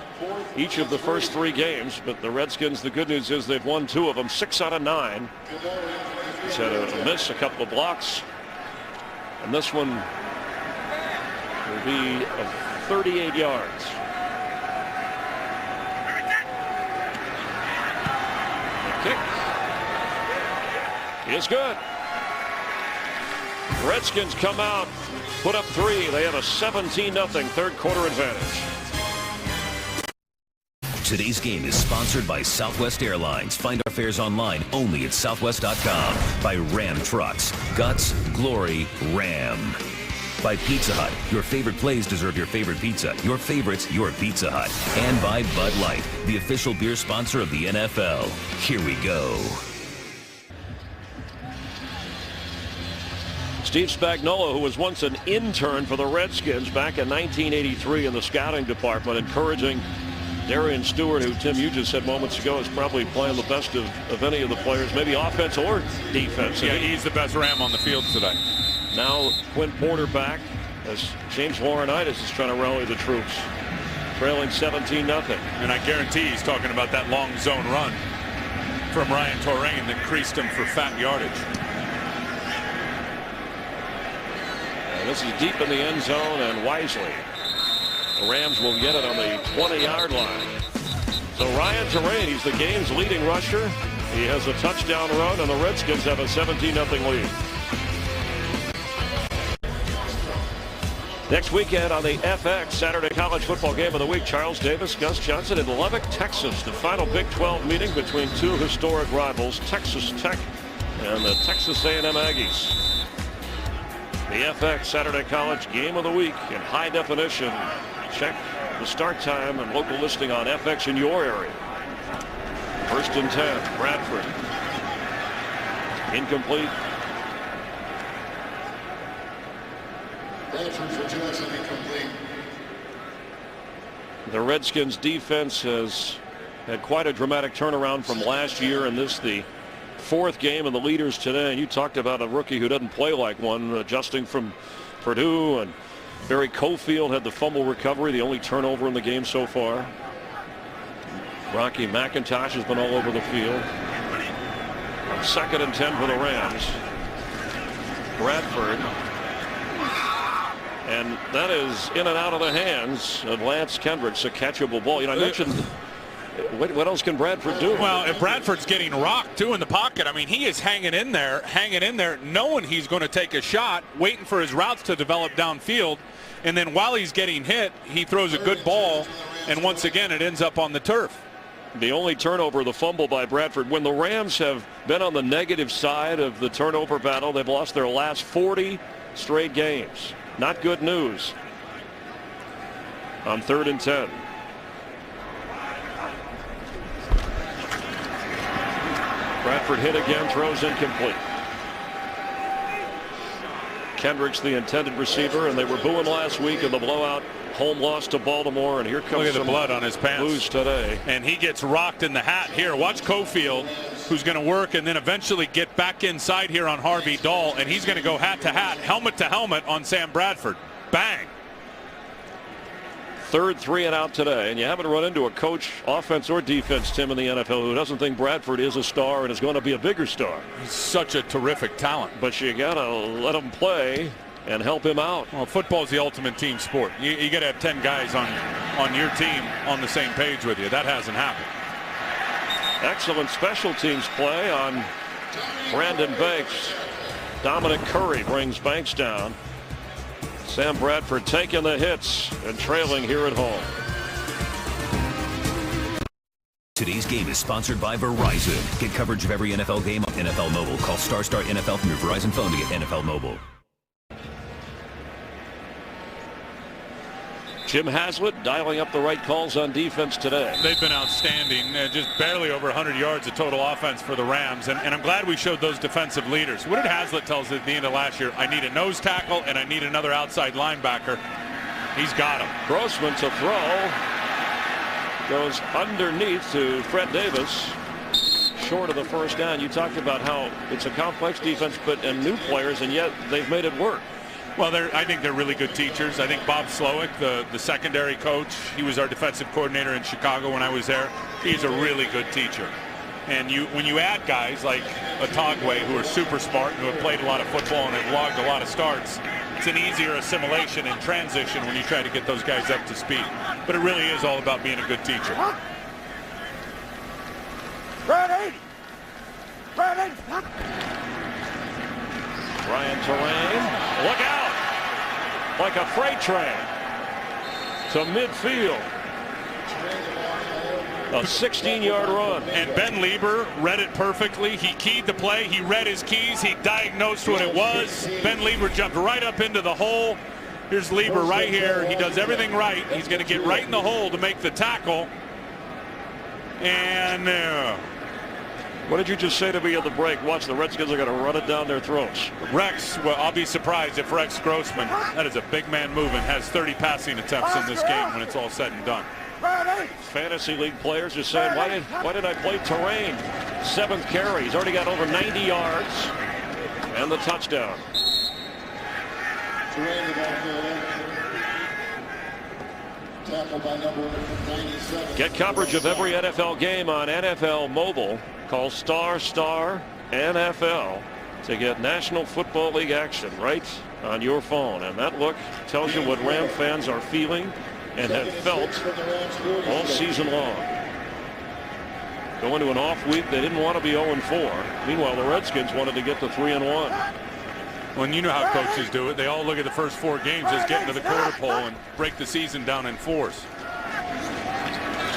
[SPEAKER 2] each of the first 3 games, but the Redskins, the good news is they've won 2 of them, 6 out of 9. He's had a miss, a couple of blocks, and this one will be 38 yards. The kick is good. The Redskins come out, put up 3. They have a 17-0 third quarter advantage.
[SPEAKER 1] Today's game is sponsored by Southwest Airlines. Find our fares online only at southwest.com. By Ram Trucks. Guts, glory, Ram. By Pizza Hut. Your favorite plays deserve your favorite pizza. Your favorites, your Pizza Hut. And by Bud Light, the official beer sponsor of the NFL. Here we go.
[SPEAKER 2] Steve Spagnuolo, who was once an intern for the Redskins back in 1983 in the scouting department, encouraging Darian Stewart, who Tim, you just said moments ago, is probably playing the best of any of the players, maybe offense or defense.
[SPEAKER 3] Yeah, he's the best Ram on the field today.
[SPEAKER 2] Now Quinn Porter back as James Laurinaitis is trying to rally the troops. Trailing 17-0.
[SPEAKER 3] And I guarantee he's talking about that long zone run from Ryan Torain that creased him for fat yardage.
[SPEAKER 2] And this is deep in the end zone and wisely. The Rams will get it on the 20-yard line. So Ryan Torain, he's the game's leading rusher. He has a touchdown run, and the Redskins have a 17-0 lead. Next weekend on the FX Saturday College Football Game of the Week, Charles Davis, Gus Johnson in Lubbock, Texas. The final Big 12 meeting between 2 historic rivals, Texas Tech and the Texas A&M Aggies. The FX Saturday College Game of the Week in high definition. Check the start time and local listing on FX in your area. 1st and 10, Bradford. Incomplete. The Redskins defense has had quite a dramatic turnaround from last year, and this the 4th game of the leaders today. And you talked about a rookie who doesn't play like one, adjusting from Purdue, and Barry Cofield had the fumble recovery, the only turnover in the game so far. Rocky McIntosh has been all over the field. On 2nd and 10 for the Rams. Bradford. And that is in and out of the hands of Lance Kendricks, a catchable ball. You know, I mentioned what else can Bradford do?
[SPEAKER 3] Well, if Bradford's getting rocked too in the pocket, I mean, he is hanging in there, knowing he's going to take a shot, waiting for his routes to develop downfield. And then while he's getting hit, he throws a good ball, and once again, it ends up on the turf.
[SPEAKER 2] The only turnover, the fumble by Bradford. When the Rams have been on the negative side of the turnover battle, they've lost their last 40 straight games. Not good news. On 3rd and 10. Bradford hit again, throws incomplete. Kendricks, the intended receiver, and they were booing last week in the blowout home loss to Baltimore, and here comes
[SPEAKER 3] look at the blood on his pants.
[SPEAKER 2] Blues today.
[SPEAKER 3] And he gets rocked in the hat here. Watch Cofield, who's going to work and then eventually get back inside here on Harvey Dahl, and he's going to go hat to hat, helmet to helmet on Sam Bradford. Bang.
[SPEAKER 2] 3rd 3 and out today, and you haven't run into a coach, offense or defense, Tim, in the NFL who doesn't think Bradford is a star and is going to be a bigger star.
[SPEAKER 3] He's such a terrific talent.
[SPEAKER 2] But you got to let him play and help him out.
[SPEAKER 3] Well, football is the ultimate team sport. You got to have 10 guys on your team on the same page with you. That hasn't happened.
[SPEAKER 2] Excellent special teams play on Brandon Banks. Dominic Curry brings Banks down. Sam Bradford taking the hits and trailing here at home.
[SPEAKER 1] Today's game is sponsored by Verizon. Get coverage of every NFL game on NFL Mobile. Call Star NFL from your Verizon phone to get NFL Mobile.
[SPEAKER 2] Jim Haslett dialing up the right calls on defense today.
[SPEAKER 3] They've been outstanding. Just barely over 100 yards of total offense for the Rams. And I'm glad we showed those defensive leaders. What did Haslett tell us at the end of last year? I need a nose tackle and I need another outside linebacker. He's got him.
[SPEAKER 2] Grossman to throw. Goes underneath to Fred Davis. Short of the first down. You talked about how it's a complex defense, and new players, and yet they've made it work.
[SPEAKER 3] Well, I think they're really good teachers. I think Bob Slowick, the secondary coach, he was our defensive coordinator in Chicago when I was there. He's a really good teacher. And when you add guys like Otagwe, who are super smart and who have played a lot of football and have logged a lot of starts, it's an easier assimilation and transition when you try to get those guys up to speed. But it really is all about being a good teacher.
[SPEAKER 2] Ryan Terrain, look out! Like a freight train to midfield. A 16-yard run.
[SPEAKER 3] And Ben Lieber read it perfectly. He keyed the play. He read his keys. He diagnosed what it was. Ben Lieber jumped right up into the hole. Here's Lieber right here. He does everything right. He's going to get right in the hole to make the tackle. And
[SPEAKER 2] what did you just say to me at the break? Watch, the Redskins are going to run it down their throats.
[SPEAKER 3] Rex, well, I'll be surprised if Rex Grossman, that is a big man moving, has 30 passing attempts in this game when it's all said and done.
[SPEAKER 2] Fantasy league players are saying, why did I play Terrain? 7th carry. He's already got over 90 yards. And the touchdown. Get coverage of every NFL game on NFL Mobile. Call star NFL to get National Football League action right on your phone. And that look tells you what Ram fans are feeling and have felt all season long. Going to an off week, they didn't want to be 0-4. Meanwhile, the Redskins wanted to get to 3-1.
[SPEAKER 3] Well, and you know how coaches do it. They all look at the first 4 games as getting to the quarter pole and break the season down in 4s.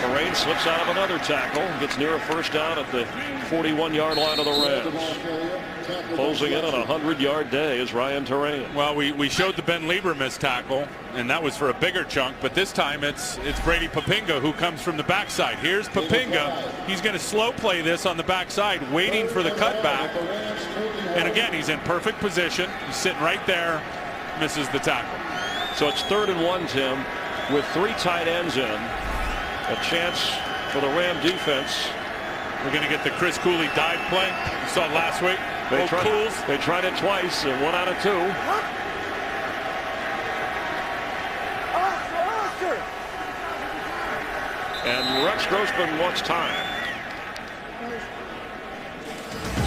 [SPEAKER 2] Terrain slips out of another tackle, gets near a first down at the 41-yard line of the Rams. Closing in on a 100-yard day is Ryan Terrain.
[SPEAKER 3] Well, we showed the Ben Lieber missed tackle, and that was for a bigger chunk, but this time it's Brady Papinga who comes from the backside. Here's Papinga. He's going to slow play this on the backside, waiting for the cutback. And again, he's in perfect position. He's sitting right there, misses the tackle.
[SPEAKER 2] So it's 3rd and 1, Tim, with 3 tight ends in. A chance for the Ram defense.
[SPEAKER 3] We're going to get the Chris Cooley dive play. You saw it last week.
[SPEAKER 2] They tried it twice, and 1 out of 2. And Rex Grossman wants time.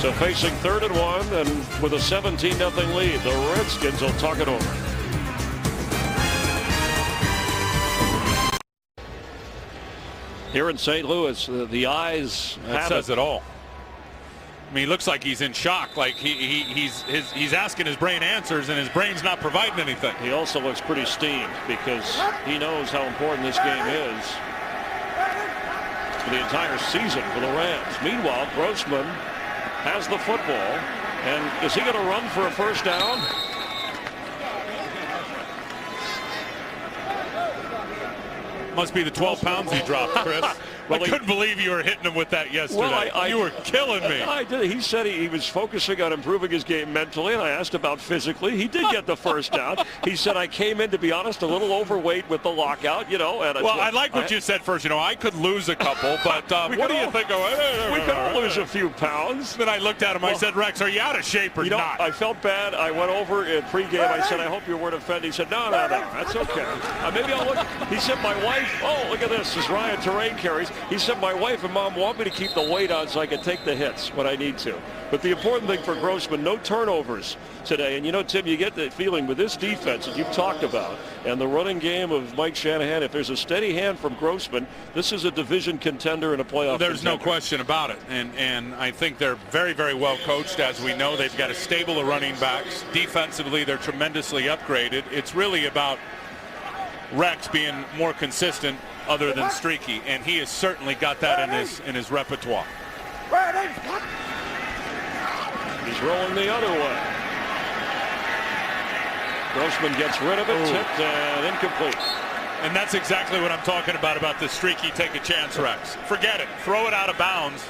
[SPEAKER 2] So facing 3rd and 1, and with a 17-0 lead, the Redskins will talk it over. Here in St. Louis, the eyes
[SPEAKER 3] that says it all. I mean, he looks like he's in shock, like he's asking his brain answers and his brain's not providing anything.
[SPEAKER 2] He also looks pretty steamed because he knows how important this game is for the entire season for the Rams. Meanwhile, Grossman has the football, and is he going to run for a first down?
[SPEAKER 3] Must be the 12 pounds he dropped, Chris. Well, I couldn't believe you were hitting him with that yesterday. Well, you were killing me.
[SPEAKER 2] I did. He said he was focusing on improving his game mentally, and I asked about physically. He did get the first down. He said, I came in, to be honest, a little overweight with the lockout, And
[SPEAKER 3] well, I like what you said first. I could lose a couple, but what do you think?
[SPEAKER 2] We could all lose a few pounds.
[SPEAKER 3] Then I looked at him. I said, Rex, are you out of shape or not?
[SPEAKER 2] I felt bad. I went over in pregame. I said, I hope you weren't offended. He said, no, that's okay. Maybe I'll look. He said, my wife, look at this. As Ryan Terrain carries. He said, my wife and mom want me to keep the weight on so I can take the hits when I need to. But the important thing for Grossman, no turnovers today. And you know, Tim, you get the feeling with this defense that you've talked about and the running game of Mike Shanahan, if there's a steady hand from Grossman, this is a division contender and a playoff
[SPEAKER 3] There's
[SPEAKER 2] contender.
[SPEAKER 3] no question about it. And I think they're very, very well coached. As we know, they've got a stable of running backs. Defensively, they're tremendously upgraded. It's really about Rex being more consistent other than streaky, and he has certainly got that in his repertoire.
[SPEAKER 2] He's rolling the other way. Grossman gets rid of it, tipped and incomplete.
[SPEAKER 3] And that's exactly what I'm talking about the streaky take a chance Rex. Forget it. Throw it out of bounds.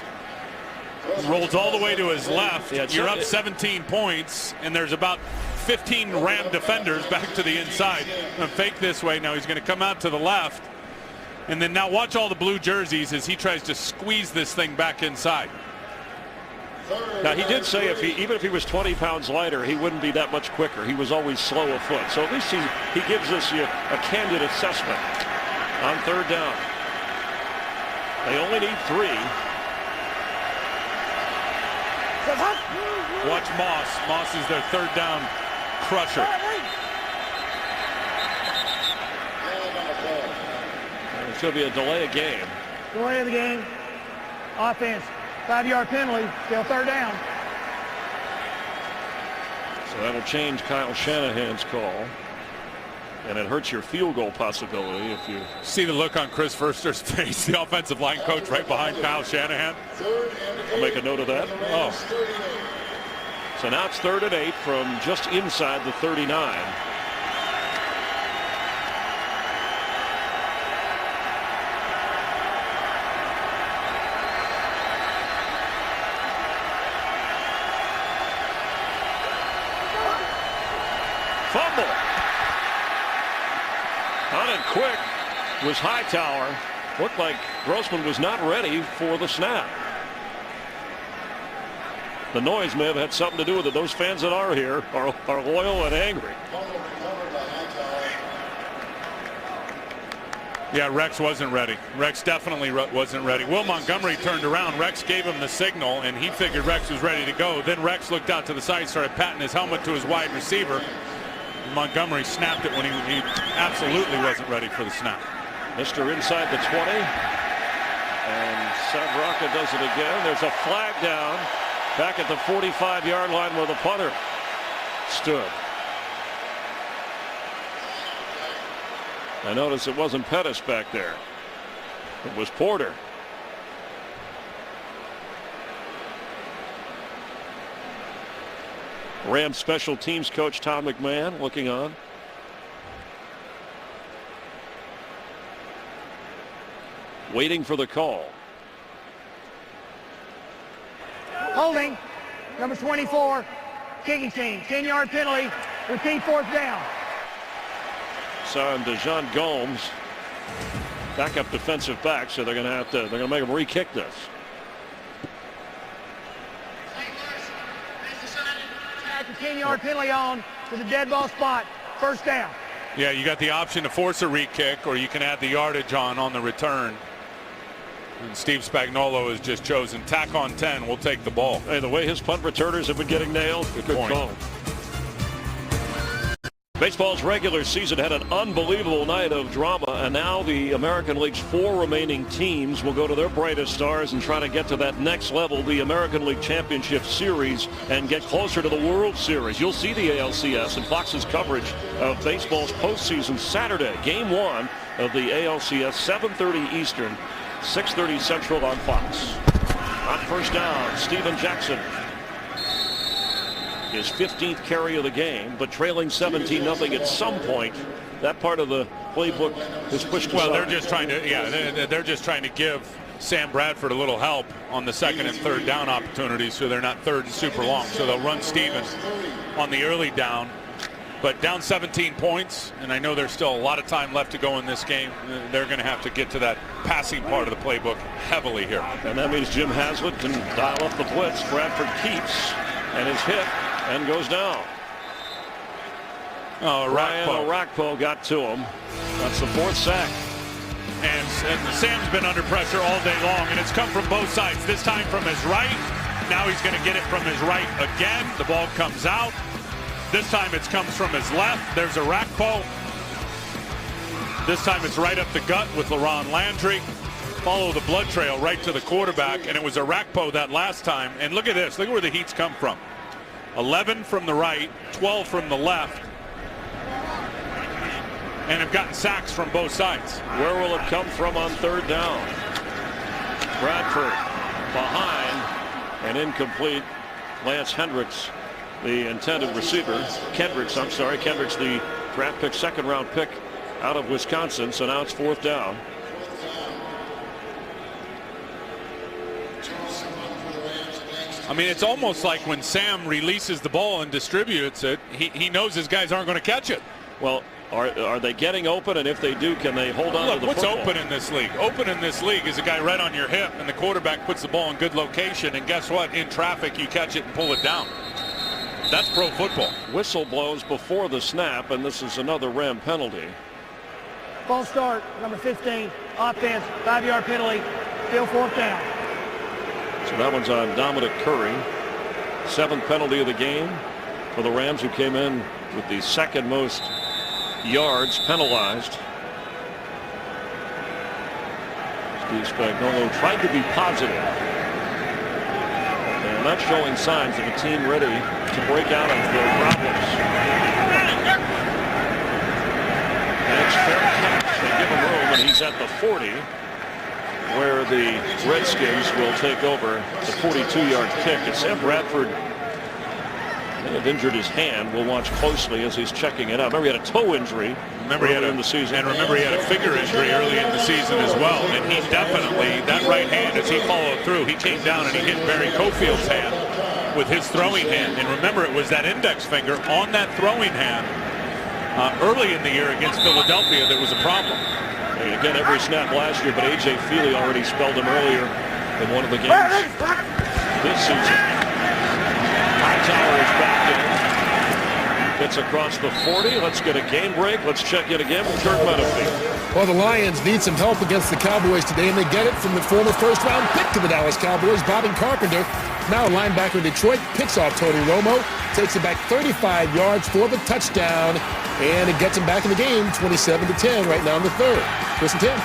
[SPEAKER 3] Rolls all the way to his left. Yeah, you're up 17 points, and there's about 15 Ram defenders back to the inside. Gonna fake this way. Now he's going to come out to the left. And then now watch all the blue jerseys as he tries to squeeze this thing back inside.
[SPEAKER 2] Now, he did say even if he was 20 pounds lighter, he wouldn't be that much quicker. He was always slow of foot. So at least he gives us a candid assessment on third down. They only need 3.
[SPEAKER 3] Watch Moss. Moss is their third down crusher.
[SPEAKER 2] It's going to be a delay of game.
[SPEAKER 4] Delay of the game. Offense. 5-yard penalty. Still third down.
[SPEAKER 2] So that'll change Kyle Shanahan's call. And it hurts your field goal possibility if you
[SPEAKER 3] see the look on Chris Verster's face, the offensive line coach right behind Kyle Shanahan.
[SPEAKER 2] I'll make a note of that. Oh. So now it's 3rd and 8 from just inside the 39. Fumble. On it quick was Hightower. Looked like Grossman was not ready for the snap. The noise may have had something to do with it. Those fans that are here are loyal and angry.
[SPEAKER 3] Yeah, Rex wasn't ready. Rex definitely wasn't ready. Will Montgomery turned around. Rex gave him the signal, and he figured Rex was ready to go. Then Rex looked out to the side, started patting his helmet to his wide receiver. Montgomery snapped it when he absolutely wasn't ready for the snap.
[SPEAKER 2] Mr. Inside the 20. And Savraka does it again. There's a flag down back at the 45-yard line where the punter stood. I noticed it wasn't Pettis back there. It was Porter. Rams special teams coach Tom McMahon looking on. Waiting for the call.
[SPEAKER 4] Holding. Number 24. Kicking team. 10-yard penalty. Repeat 4th down.
[SPEAKER 2] Son DeJon Gomes, backup defensive back, so they're going to make him re-kick this.
[SPEAKER 4] At the 10-yard penalty on to the dead ball spot. 1st down.
[SPEAKER 3] Yeah, you got the option to force a re-kick, or you can add the yardage on the return. And Steve Spagnuolo has just chosen tack on 10. We'll take the ball.
[SPEAKER 2] Hey, the way his punt returners have been getting nailed, good call. Baseball's regular season had an unbelievable night of drama, and now the American League's 4 remaining teams will go to their brightest stars and try to get to that next level, the American League Championship Series, and get closer to the World Series. You'll see the ALCS and Fox's coverage of baseball's postseason Saturday, Game 1 of the ALCS, 7:30 Eastern, 6:30 Central on Fox. On first down, Steven Jackson. His 15th carry of the game, but trailing 17-0 at some point. That part of the playbook is pushed aside.
[SPEAKER 3] Well, they're just trying to, they're just trying to give Sam Bradford a little help on the 2nd and 3rd down opportunities, so they're not 3rd and super long. So they'll run Stevens on the early down, but down 17 points, and I know there's still a lot of time left to go in this game. They're going to have to get to that passing part of the playbook heavily here.
[SPEAKER 2] And that means Jim Haslett can dial up the blitz. Bradford keeps and is hit and goes down.
[SPEAKER 3] Oh,
[SPEAKER 2] Ryan Orakpo got to him. That's the 4th sack.
[SPEAKER 3] And Sam's been under pressure all day long, and it's come from both sides. This time from his right. Now he's going to get it from his right again. The ball comes out. This time it comes from his left. There's a Rakpo. This time it's right up the gut with LaRon Landry. Follow the blood trail right to the quarterback, and it was a Rakpo that last time. And look at this. Look at where the heats come from. 11 from the right, 12 from the left. And have gotten sacks from both sides.
[SPEAKER 2] Where will it come from on third down? Bradford behind and incomplete. Lance Hendricks, the intended receiver. Kendricks, the draft pick, second round pick out of Wisconsin. So now it's fourth down.
[SPEAKER 3] I mean, it's almost like when Sam releases the ball and distributes it, he knows his guys aren't going to catch it.
[SPEAKER 2] Well, are they getting open? And if they do, can they hold on to the
[SPEAKER 3] football? What's open in this league? Open in this league is a guy right on your hip, and the quarterback puts the ball in good location, and guess what? In traffic, you catch it and pull it down. That's pro football.
[SPEAKER 2] Whistle blows before the snap, and this is another Ram penalty.
[SPEAKER 4] False start, number 15, offense, 5-yard penalty, still fourth down.
[SPEAKER 2] So that one's on Dominic Curry. 7th penalty of the game for the Rams, who came in with the second most yards penalized. Steve Spagnuolo tried to be positive. And not showing signs of a team ready to break out of their problems. And it's fair catch. They give him room, and he's at the 40, where the Redskins will take over the 42-yard kick. And Sam Bradford may have injured his hand. We'll watch closely as he's checking it out. Remember, he had a toe injury early in the season.
[SPEAKER 3] And remember, he had a finger injury early in the season as well. And he definitely, that right hand, as he followed through, he came down and he hit Barry Cofield's hand with his throwing hand. And remember, it was that index finger on that throwing hand early in the year against Philadelphia that was a problem.
[SPEAKER 2] And again, every snap last year, but A.J. Feely already spelled him earlier in one of the games this season. Hightower is back in. Gets across the 40. Let's get a game break. Let's check in again with Kurt Menefee.
[SPEAKER 5] Well, the Lions need some help against the Cowboys today, and they get it from the former first-round pick to the Dallas Cowboys, Bobby Carpenter. Now a linebacker in Detroit picks off Tony Romo, takes it back 35 yards for the touchdown, and it gets him back in the game, 27-10 right now in the third. Chris and Tim.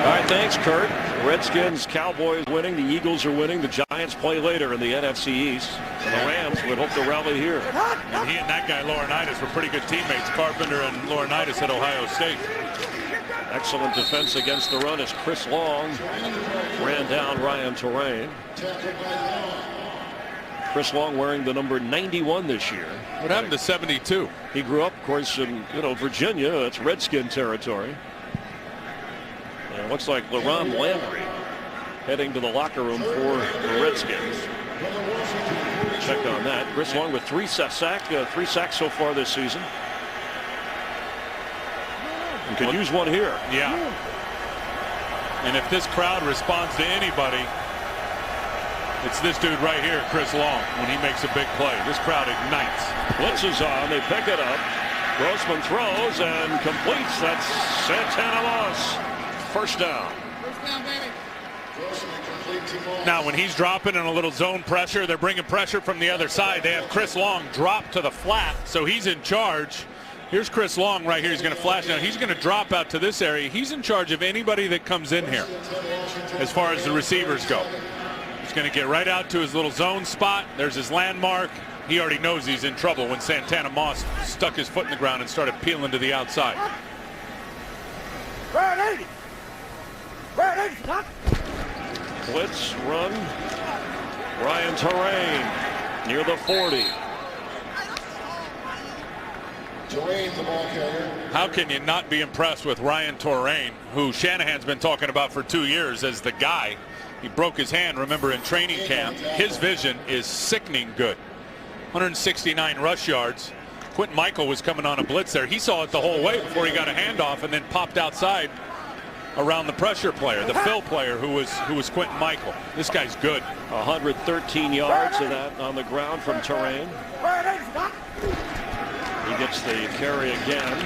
[SPEAKER 2] All right, thanks, Kurt. Redskins, Cowboys winning. The Eagles are winning. The Giants play later in the NFC East. And the Rams would hope to rally here.
[SPEAKER 3] And he and that guy, Laurinaitis, were pretty good teammates. Carpenter and Laurinaitis at Ohio State.
[SPEAKER 2] Excellent defense against the run as Chris Long ran down Ryan Torain. Chris Long wearing the number 91 this year.
[SPEAKER 3] What happened to 72?
[SPEAKER 2] He grew up, of course, in Virginia. That's Redskin territory. And it looks like LaRon Landry heading to the locker room for the Redskins. Check on that. Chris Long with three sacks so far this season. And could use one here.
[SPEAKER 3] Yeah. And if this crowd responds to anybody, it's this dude right here, Chris Long, when he makes a big play. This crowd ignites.
[SPEAKER 2] Blitz is on. They pick it up. Grossman throws and completes. That's Santana Moss. First down.
[SPEAKER 7] First down, baby.
[SPEAKER 3] Now, when he's dropping in a little zone pressure, they're bringing pressure from the other side. They have Chris Long drop to the flat, so he's in charge. Here's Chris Long right here. He's going to flash now. He's going to drop out to this area. He's in charge of anybody that comes in here as far as the receivers go. He's going to get right out to his little zone spot. There's his landmark. He already knows he's in trouble when Santana Moss stuck his foot in the ground and started peeling to the outside.
[SPEAKER 2] Blitz run. Ryan Torain near the 40.
[SPEAKER 3] How can you not be impressed with Ryan Torain, who Shanahan's been talking about for 2 years as the guy? He broke his hand, remember, in training camp. His vision is sickening good. 169 rush yards. Quentin Michael was coming on a blitz there. He saw it the whole way before he got a handoff and then popped outside around the pressure player, the fill player, who was Quentin Michael. This guy's good.
[SPEAKER 2] 113 yards of that on the ground from Torain. He gets the carry again.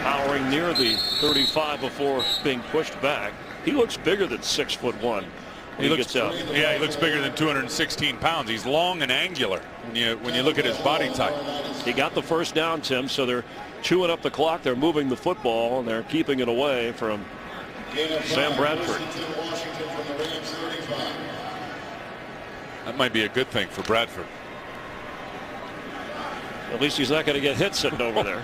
[SPEAKER 2] powering near the 35 before being pushed back. He looks bigger than 6'1". He gets out.
[SPEAKER 3] Yeah, he looks bigger than 216 pounds. He's long and angular when you look at his body type.
[SPEAKER 2] He got the first down, Tim, so they're chewing up the clock. They're moving the football, and they're keeping it away from Sam Bradford.
[SPEAKER 3] That might be a good thing for Bradford.
[SPEAKER 2] At least he's not going to get hit sitting over there.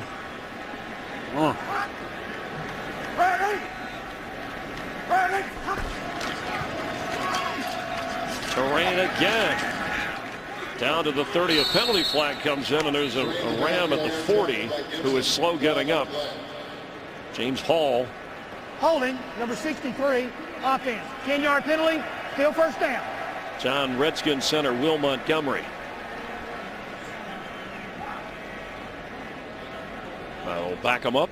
[SPEAKER 2] Terrain again. Down to the 30. A penalty flag comes in, and there's a Ram at the 40 who is slow getting up. James Hall.
[SPEAKER 4] Holding, number 63, offense. 10-yard penalty, still first down.
[SPEAKER 2] John Redskins center Will Montgomery. I'll back him up.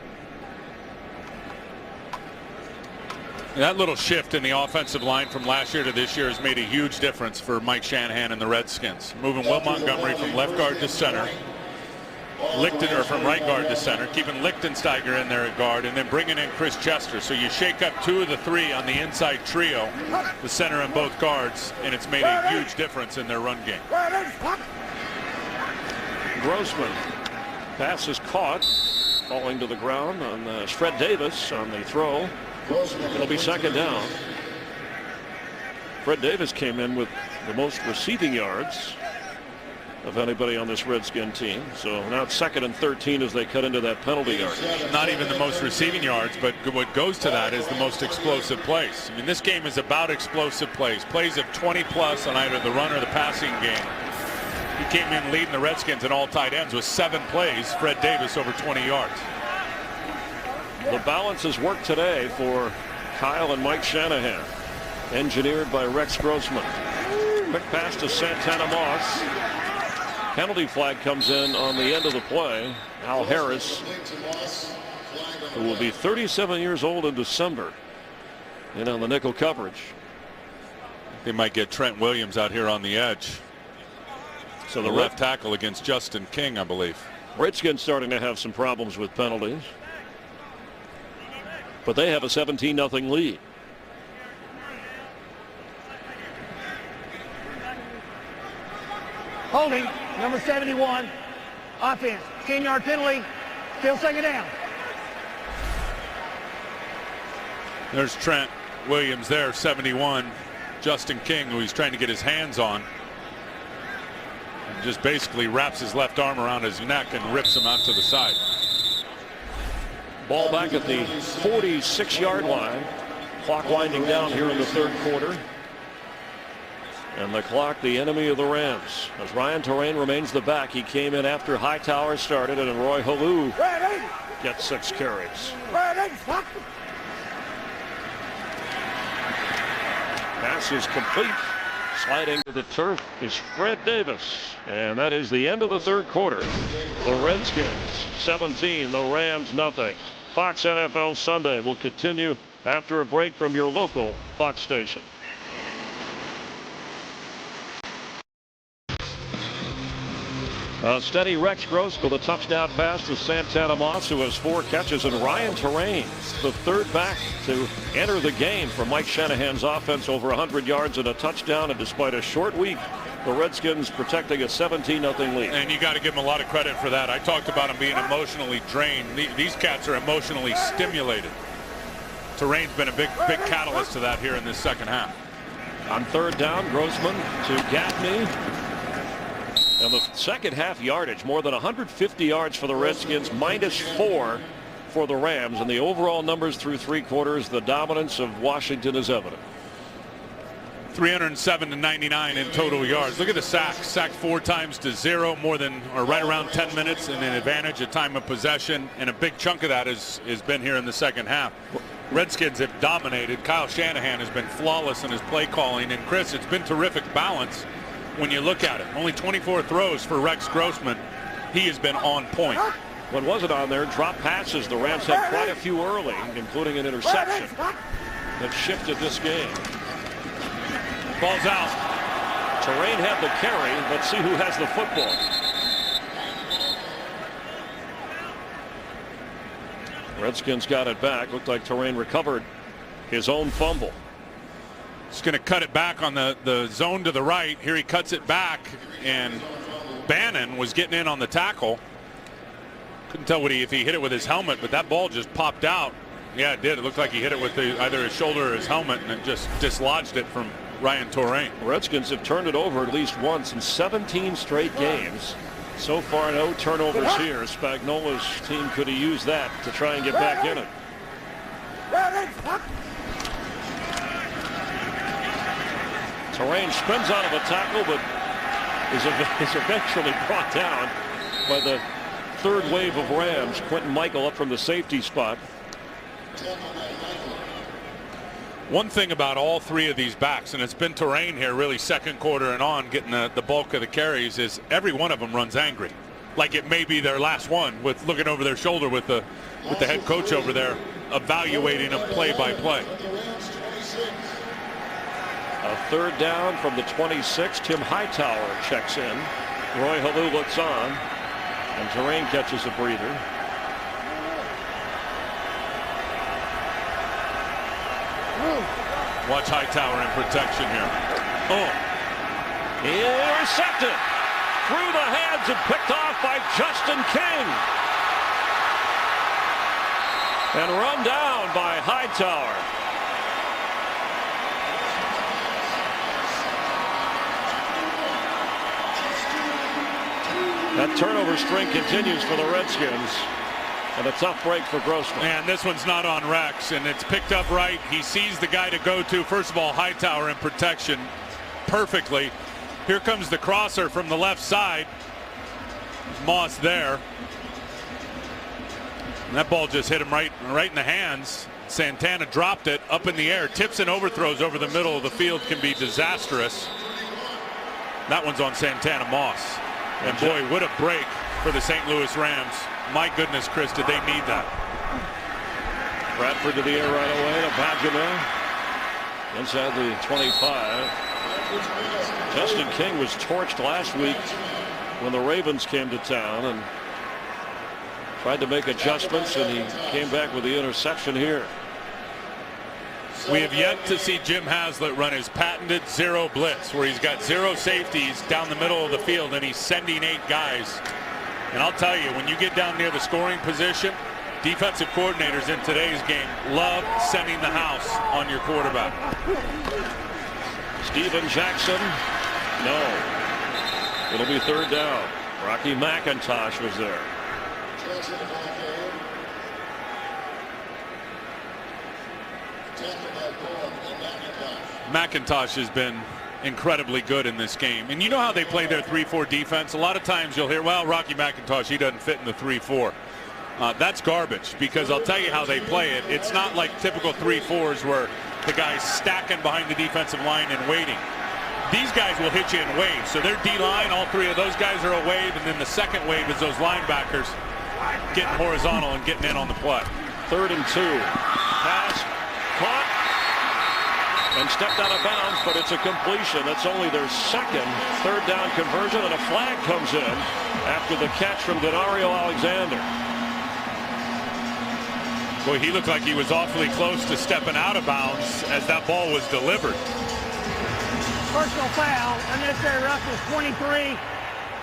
[SPEAKER 3] That little shift in the offensive line from last year to this year has made a huge difference for Mike Shanahan and the Redskins. Moving Will Montgomery from left guard to center. From right guard to center, keeping Lichtensteiger in there at guard, and then bringing in Chris Chester. So you shake up 2 of the 3 on the inside trio, the center and both guards, and it's made a huge difference in their run game.
[SPEAKER 2] Grossman. Pass is caught, falling to the ground on Fred Davis on the throw. It'll be second down. Fred Davis came in with the most receiving yards of anybody on this Redskin team. So now it's 2nd and 13 as they cut into that penalty yard.
[SPEAKER 3] Not even the most receiving yards, but what goes to that is the most explosive plays. I mean, this game is about explosive plays of 20+ on either the run or the passing game. He came in leading the Redskins in all tight ends with 7 plays. Fred Davis over 20 yards.
[SPEAKER 2] The balance has worked today for Kyle and Mike Shanahan. Engineered by Rex Grossman. Quick pass to Santana Moss. Penalty flag comes in on the end of the play. Al Harris, who will be 37 years old in December, in on the nickel coverage.
[SPEAKER 3] They might get Trent Williams out here on the edge. So the left tackle against Justin King, I believe.
[SPEAKER 2] Redskins starting to have some problems with penalties, but they have a 17-0 lead.
[SPEAKER 4] Holding, number 71, offense. 10-yard penalty, still second down.
[SPEAKER 3] There's Trent Williams there, 71. Justin King, who he's trying to get his hands on. And just basically wraps his left arm around his neck and rips him out to the side.
[SPEAKER 2] Ball back at the 46-yard line. Clock winding down here in the third quarter. And the clock, the enemy of the Rams. As Ryan Terrain remains the back. He came in after Hightower started, and Roy Halou gets 6 carries. Pass is complete. Sliding to the turf is Fred Davis. And that is the end of the third quarter. The Redskins 17, the Rams nothing. Fox NFL Sunday will continue after a break from your local Fox station. A steady Rex Gross with a touchdown pass to Santana Moss, who has 4 catches, and Ryan Terrain, the third back to enter the game for Mike Shanahan's offense, over 100 yards and a touchdown. And despite a short week, the Redskins protecting a 17-0 lead.
[SPEAKER 3] And you got to give them a lot of credit for that. I talked about them being emotionally drained. These cats are emotionally stimulated. Terrain's been a big catalyst to that here in this second half.
[SPEAKER 2] On third down, Grossman to Gaffney. And the second half yardage, more than 150 yards for the Redskins, -4 for the Rams. And the overall numbers through 3 quarters, the dominance of Washington is evident.
[SPEAKER 3] 307 to 99 in total yards. Look at the sacks. Sacked 4 times to 0, more than, or right around 10 minutes, and an advantage at time of possession. And a big chunk of that has been here in the second half. Redskins have dominated. Kyle Shanahan has been flawless in his play calling. And Chris, it's been terrific balance when you look at it. Only 24 throws for Rex Grossman. He has been on point.
[SPEAKER 2] What wasn't on there, drop passes. The Rams had quite a few early, including an interception, that shifted this game.
[SPEAKER 3] Ball's out.
[SPEAKER 2] Terrain had the carry. Let's see who has the football. Redskins got it back. Looked like Terrain recovered his own fumble.
[SPEAKER 3] He's going to cut it back on the zone to the right. Here he cuts it back, and Bannon was getting in on the tackle. Couldn't tell if he hit it with his helmet, but that ball just popped out. Yeah, it did. It looked like he hit it with either his shoulder or his helmet, and it just dislodged it from Ryan Terrain.
[SPEAKER 2] Redskins have turned it over at least once in 17 straight games. So far, no turnovers here. Spagnola's team could have used that to try and get back in it. Terrain spins out of a tackle, but is eventually brought down by the third wave of Rams. Quentin Michael up from the safety spot.
[SPEAKER 3] One thing about all three of these backs, and it's been Terrain here really second quarter and on getting the bulk of the carries, is every one of them runs angry. Like it may be their last one, with looking over their shoulder with the head coach over there evaluating them play by play.
[SPEAKER 2] A third down from the 26. Tim Hightower checks in. Roy Halou looks on, and Terrain catches a breather.
[SPEAKER 3] Watch Hightower in protection here. Oh.
[SPEAKER 2] Intercepted through the hands and picked off by Justin King. And run down by Hightower. That turnover string continues for the Redskins. And a tough break for Grossman.
[SPEAKER 3] And this one's not on Rex, and it's picked up right. He sees the guy to go to. First of all, Hightower in protection perfectly. Here comes the crosser from the left side. Moss there. And that ball just hit him right in the hands. Santana dropped it up in the air. Tips and overthrows over the middle of the field can be disastrous. That one's on Santana Moss. And boy, what a break for the St. Louis Rams. My goodness, Chris, did they need that?
[SPEAKER 2] Bradford to the air right away to Bagina. Inside the 25. Justin King was torched last week when the Ravens came to town and tried to make adjustments, and he came back with the interception here.
[SPEAKER 3] We have yet to see Jim Haslett run his patented zero blitz, where he's got zero safeties down the middle of the field and he's sending 8 guys. And I'll tell you, when you get down near the scoring position, defensive coordinators in today's game love sending the house on your quarterback.
[SPEAKER 2] Steven Jackson, no. It'll be third down. Rocky McIntosh was there.
[SPEAKER 3] McIntosh has been incredibly good in this game. And you know how they play their 3-4 defense? A lot of times you'll hear, well, Rocky McIntosh, he doesn't fit in the 3-4. That's garbage, because I'll tell you how they play it. It's not like typical 3-4s where the guy's stacking behind the defensive line and waiting. These guys will hit you in waves. So their D-line, all 3 of those guys are a wave, and then the second wave is those linebackers getting horizontal and getting in on the play.
[SPEAKER 2] 3rd and 2. Pass, caught, and stepped out of bounds, but it's a completion. That's only their second third down conversion, and a flag comes in after the catch from Denario Alexander.
[SPEAKER 3] Boy, he looked like he was awfully close to stepping out of bounds as that ball was delivered.
[SPEAKER 4] Personal foul, unnecessary roughness, 23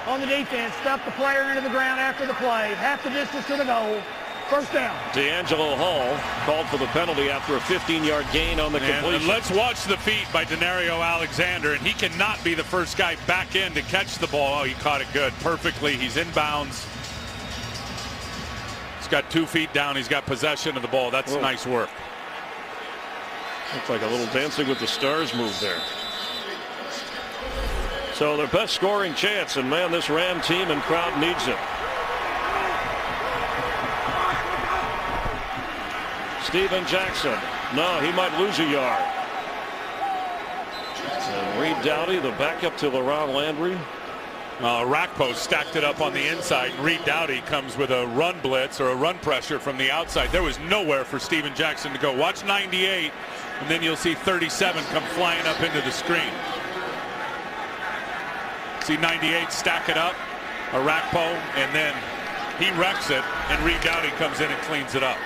[SPEAKER 4] on the defense. Stuffed the player into the ground after the play. Half the distance to the goal. First down.
[SPEAKER 2] D'Angelo Hall called for the penalty after a 15-yard gain on the completion.
[SPEAKER 3] And let's watch the feet by Denario Alexander, and he cannot be the first guy back in to catch the ball. Oh, he caught it good, perfectly. He's in bounds. He's got 2 feet down. He's got possession of the ball. That's nice work.
[SPEAKER 2] Looks like a little Dancing with the Stars move there. So their best scoring chance, and man, this Ram team and crowd needs it. Steven Jackson. No, he might lose a yard. And Reed Dowdy, the backup to LaRon Landry.
[SPEAKER 3] Rakpo stacked it up on the inside. Reed Dowdy comes with a run blitz or a run pressure from the outside. There was nowhere for Steven Jackson to go. Watch 98, and then you'll see 37 come flying up into the screen. See 98 stack it up, a Rakpo, and then he wrecks it, and Reed Dowdy comes in and cleans it up.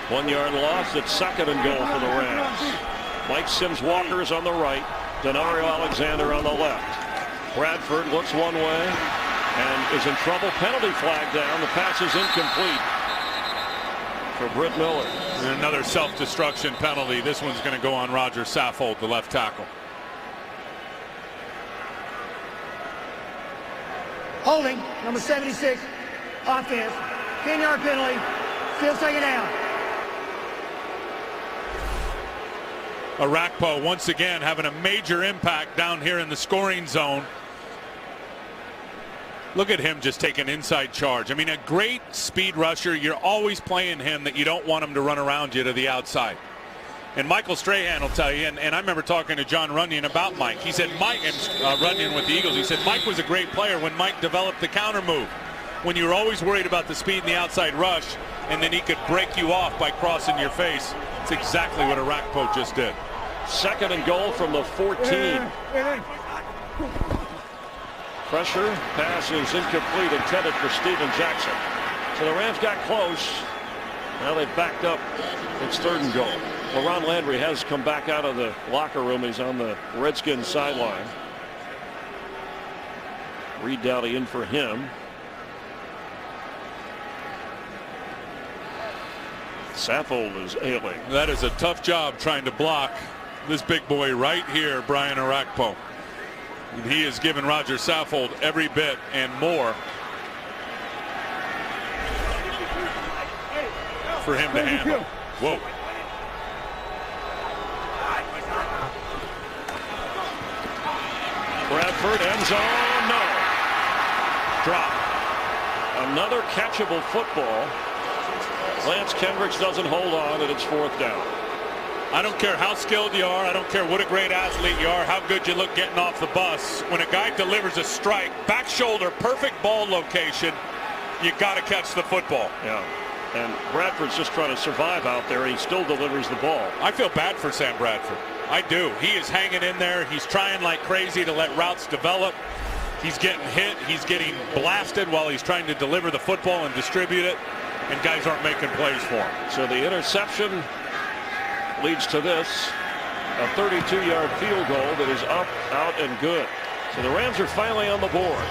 [SPEAKER 2] 1 yard loss. It's 2nd and goal for the Rams. Mike Sims Walker is on the right. Denario Alexander on the left. Bradford looks one way and is in trouble. Penalty flag down. The pass is incomplete for Britt Miller.
[SPEAKER 3] And another self-destruction penalty. This one's going to go on Roger Saffold, the left tackle.
[SPEAKER 4] Holding, number 76, offense. 10-yard penalty. Still second down.
[SPEAKER 3] Arakpo once again having a major impact down here in the scoring zone. Look at him just take an inside charge. I mean, a great speed rusher. You're always playing him that you don't want him to run around you to the outside. And Michael Strahan will tell you, and I remember talking to John Runyon about Mike. He said Mike, and Runyon with the Eagles, he said Mike was a great player when Mike developed the counter move. When you were always worried about the speed in the outside rush, and then he could break you off by crossing your face. It's exactly what Arakpo just did.
[SPEAKER 2] 2nd and goal from the 14. Pressure, pass is incomplete, intended for Steven Jackson. So the Rams got close. Now they've backed up. It's 3rd and goal. Well, Ron Landry has come back out of the locker room. He's on the Redskins sideline. Reed Dowdy in for him. Saffold is ailing.
[SPEAKER 3] That is a tough job trying to block this big boy right here, Brian Arakpo. And he has given Roger Saffold every bit and more for him to handle. Whoa.
[SPEAKER 2] Bradford end zone, no. Drop. Another catchable football. Lance Kendricks doesn't hold on, and it's 4th down.
[SPEAKER 3] I don't care how skilled you are. I don't care what a great athlete you are, how good you look getting off the bus. When a guy delivers a strike, back shoulder, perfect ball location, you got to catch the football.
[SPEAKER 2] Yeah. And Bradford's just trying to survive out there. He still delivers the ball.
[SPEAKER 3] I feel bad for Sam Bradford. I do. He is hanging in there. He's trying like crazy to let routes develop. He's getting hit. He's getting blasted while he's trying to deliver the football and distribute it. And guys aren't making plays for him.
[SPEAKER 2] So the interception leads to this, a 32-yard field goal that is up, out, and good. So the Rams are finally on the board.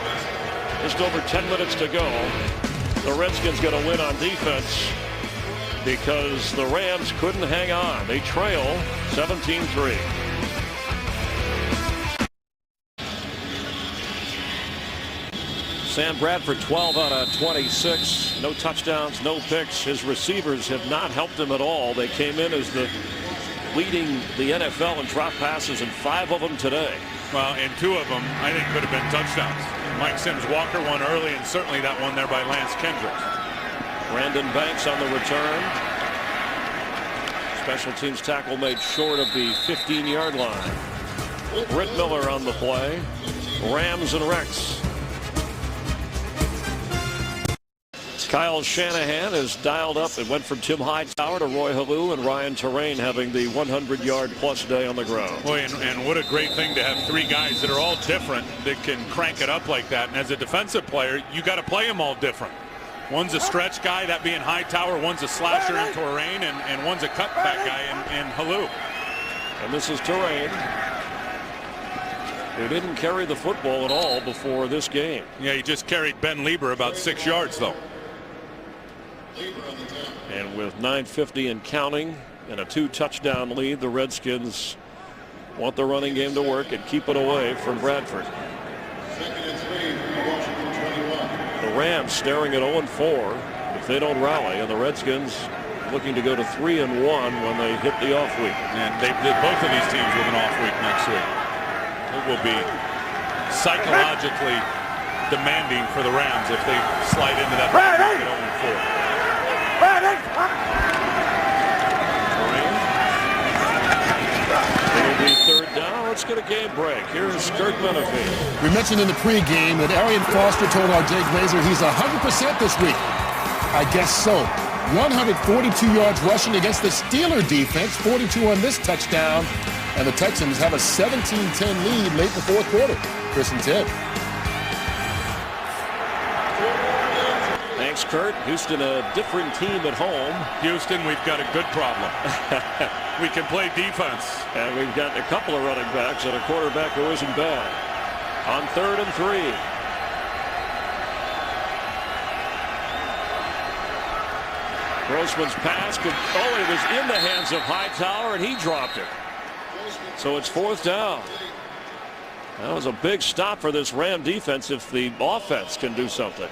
[SPEAKER 2] Just over 10 minutes to go. The Redskins get a win on defense because the Rams couldn't hang on. They trail 17-3. Sam Bradford 12 out of 26. No touchdowns, no picks. His receivers have not helped him at all. They came in as the leading the NFL in drop passes, and 5 of them today.
[SPEAKER 3] Well, and 2 of them I think could have been touchdowns. Mike Sims Walker one early, and certainly that one there by Lance Kendricks.
[SPEAKER 2] Brandon Banks on the return. Special teams tackle made short of the 15-yard line. Britt Miller on the play. Rams and Rex. Kyle Shanahan is dialed up. It went from Tim Hightower to Roy Halou and Ryan Terrain having the 100-yard plus day on the ground.
[SPEAKER 3] Boy, and what a great thing to have 3 guys that are all different that can crank it up like that. And as a defensive player, you got to play them all different. One's a stretch guy, that being Hightower. One's a slasher in Terrain, and one's a cutback guy in Halou.
[SPEAKER 2] And this is Terrain, who didn't carry the football at all before this game.
[SPEAKER 3] Yeah, he just carried Ben Lieber about 6 yards, though.
[SPEAKER 2] And with 9:50 and counting and a 2-touchdown lead, the Redskins want the running game to work and keep it away from Bradford. The Rams staring at 0-4 if they don't rally, and the Redskins looking to go to 3-1 when they hit the off week.
[SPEAKER 3] And they did both of these teams with an off week next week. It will be psychologically demanding for the Rams if they slide into that 0-4.
[SPEAKER 2] It'll be 3rd down. Let's get a game break. Here's Kurt Menefee.
[SPEAKER 5] We mentioned in the pregame that Arian Foster told R.J. Glazer he's 100% this week. I guess so. 142 yards rushing against the Steeler defense, 42 on this touchdown, and the Texans have a 17-10 lead late in the 4th quarter. Chris and Ted.
[SPEAKER 2] Thanks, Kurt. Houston, a different team at home.
[SPEAKER 3] Houston, we've got a good problem. We can play defense.
[SPEAKER 2] And we've got a couple of running backs and a quarterback who isn't bad. On 3rd and 3. Grossman's pass could, it was in the hands of Hightower, and he dropped it. So it's 4th down. That was a big stop for this Ram defense if the offense can do something.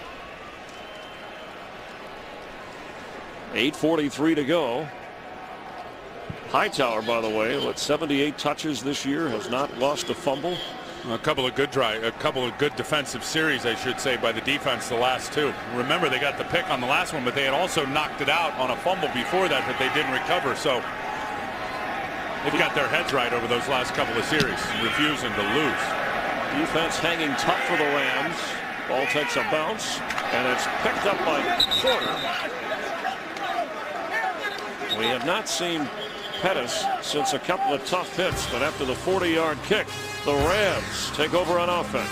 [SPEAKER 2] 8:43 to go. Hightower, by the way, with 78 touches this year, has not lost a fumble.
[SPEAKER 3] A couple of good defensive series, I should say, by the defense the last two. Remember, they got the pick on the last one, but they had also knocked it out on a fumble before that they didn't recover. So they've got their heads right over those last couple of series, refusing to lose.
[SPEAKER 2] Defense hanging tough for the Rams. Ball takes a bounce, and it's picked up by Porter. We have not seen Pettis since a couple of tough hits, but after the 40-yard kick, the Rams take over on offense.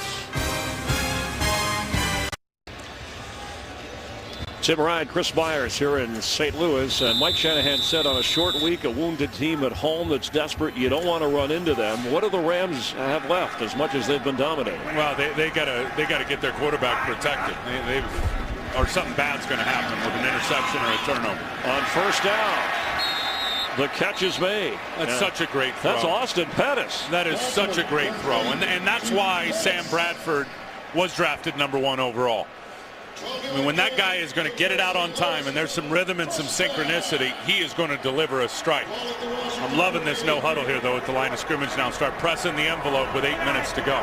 [SPEAKER 2] Tim Ryan, Chris Myers here in St. Louis, and Mike Shanahan said on a short week, a wounded team at home that's desperate, you don't want to run into them. What do the Rams have left as much as they've been dominating?
[SPEAKER 3] Well, they gotta get their quarterback protected. Or something bad's going to happen with an interception or a turnover.
[SPEAKER 2] On 1st down. The catch is made.
[SPEAKER 3] That's such a great throw.
[SPEAKER 2] That's Austin Pettis.
[SPEAKER 3] That is such a great throw. And that's why Sam Bradford was drafted #1 overall. I mean, when that guy is going to get it out on time and there's some rhythm and some synchronicity, he is going to deliver a strike. I'm loving this no huddle here, though, at the line of scrimmage now. Start pressing the envelope with 8 minutes to go.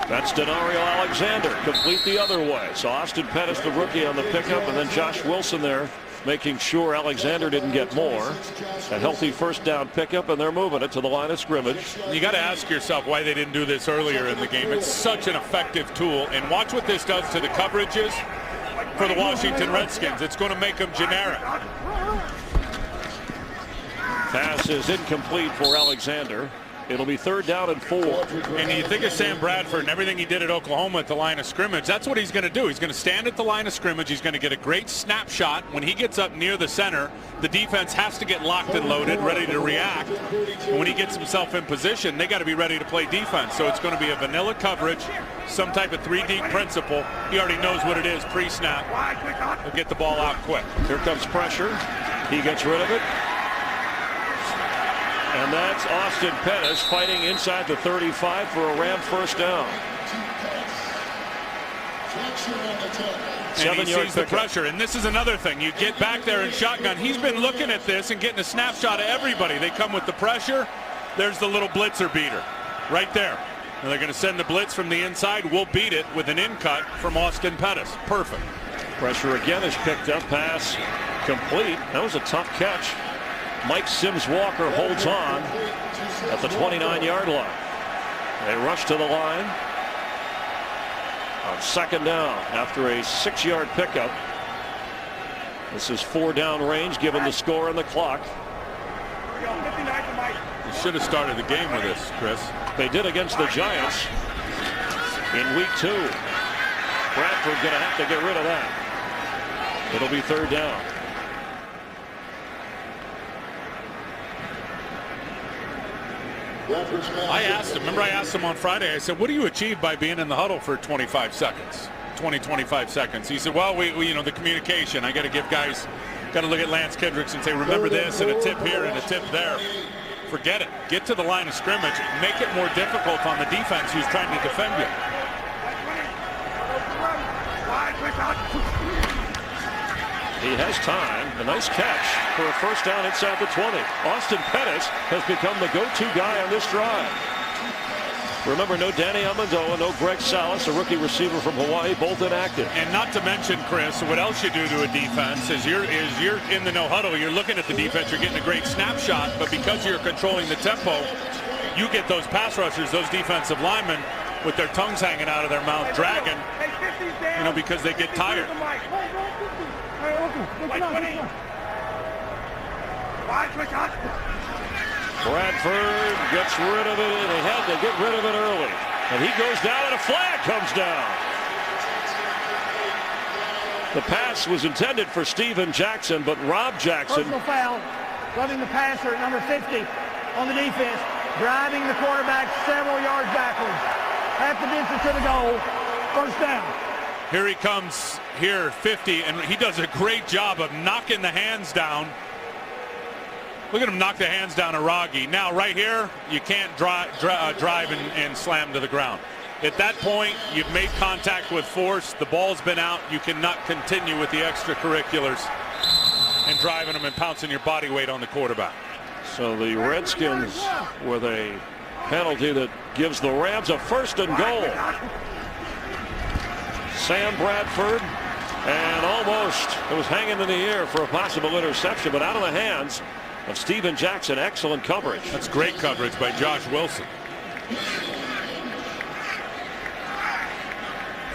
[SPEAKER 2] That's Denario Alexander, complete the other way. So Austin Pettis, the rookie, on the pickup, and then Josh Wilson there making sure Alexander didn't get more. A healthy 1st down pickup, and they're moving it to the line of scrimmage.
[SPEAKER 3] You got to ask yourself why they didn't do this earlier in the game. It's such an effective tool, and watch what this does to the coverages for the Washington Redskins. It's going to make them generic.
[SPEAKER 2] Pass is incomplete for Alexander. It'll be 3rd down and 4.
[SPEAKER 3] And you think of Sam Bradford and everything he did at Oklahoma at the line of scrimmage. That's what he's going to do. He's going to stand at the line of scrimmage. He's going to get a great snapshot. When he gets up near the center, the defense has to get locked and loaded, ready to react. And when he gets himself in position, they got to be ready to play defense. So it's going to be a vanilla coverage, some type of 3-deep principle. He already knows what it is pre-snap. He'll get the ball out quick.
[SPEAKER 2] Here comes pressure. He gets rid of it. And that's Austin Pettis fighting inside the 35 for a Ram 1st down.
[SPEAKER 3] And he sees the pressure. And this is another thing. You get back there in shotgun. He's been looking at this and getting a snapshot of everybody. They come with the pressure. There's the little blitzer beater right there. And they're going to send the blitz from the inside. We'll beat it with an in-cut from Austin Pettis. Perfect.
[SPEAKER 2] Pressure again is picked up. Pass complete. That was a tough catch. Mike Sims-Walker holds on at the 29-yard line. They rush to the line on 2nd down after a 6-yard pickup. This is 4-down range given the score and the clock.
[SPEAKER 3] You should have started the game with this, Chris.
[SPEAKER 2] They did against the Giants in week 2. Bradford going to have to get rid of that. It'll be 3rd down.
[SPEAKER 3] I asked him on Friday, I said, what do you achieve by being in the huddle for 25 seconds? 25 seconds. He said, well, we you know, the communication. I got to give guys, got to look at Lance Kendricks and say, remember this, and a tip here and a tip there. Forget it. Get to the line of scrimmage. Make it more difficult on the defense who's trying to defend you.
[SPEAKER 2] He has time. A nice catch for a 1st down inside the 20. Austin Pettis has become the go-to guy on this drive. Remember, no Danny Amendola, no Greg Salas, a rookie receiver from Hawaii, both inactive.
[SPEAKER 3] And not to mention, Chris, what else you do to a defense is you're in the no huddle. You're looking at the defense. You're getting a great snapshot, but because you're controlling the tempo, you get those pass rushers, those defensive linemen, with their tongues hanging out of their mouth, dragging, you know, because they get tired.
[SPEAKER 2] Bradford gets rid of it, and he had to get rid of it early. And he goes down, and a flag comes down. The pass was intended for Steven Jackson, but Rob Jackson.
[SPEAKER 4] Personal foul, rubbing the passer at number 50 on the defense, driving the quarterback several yards backwards. Half the distance to the goal, first down.
[SPEAKER 3] Here he comes, here, 50, and he does a great job of knocking the hands down. Look at him knock the hands down Aragi. Now, right here, you can't drive and slam to the ground. At that point, you've made contact with force. The ball's been out. You cannot continue with the extracurriculars and driving them and pouncing your body weight on the quarterback.
[SPEAKER 2] So the Redskins with a penalty that gives the Rams a first and goal. Sam Bradford, and almost it was hanging in the air for a possible interception, but out of the hands of Steven Jackson. Excellent coverage.
[SPEAKER 3] That's great coverage by Josh Wilson.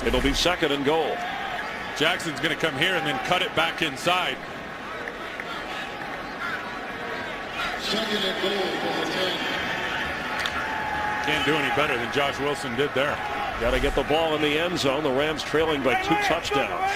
[SPEAKER 2] It'll be second and goal.
[SPEAKER 3] Jackson's going to come here and then cut it back inside.
[SPEAKER 7] Second and goal for the 10.
[SPEAKER 3] Can't do any better than Josh Wilson did there.
[SPEAKER 2] Got to get the ball in the end zone. The Rams trailing by 2 touchdowns.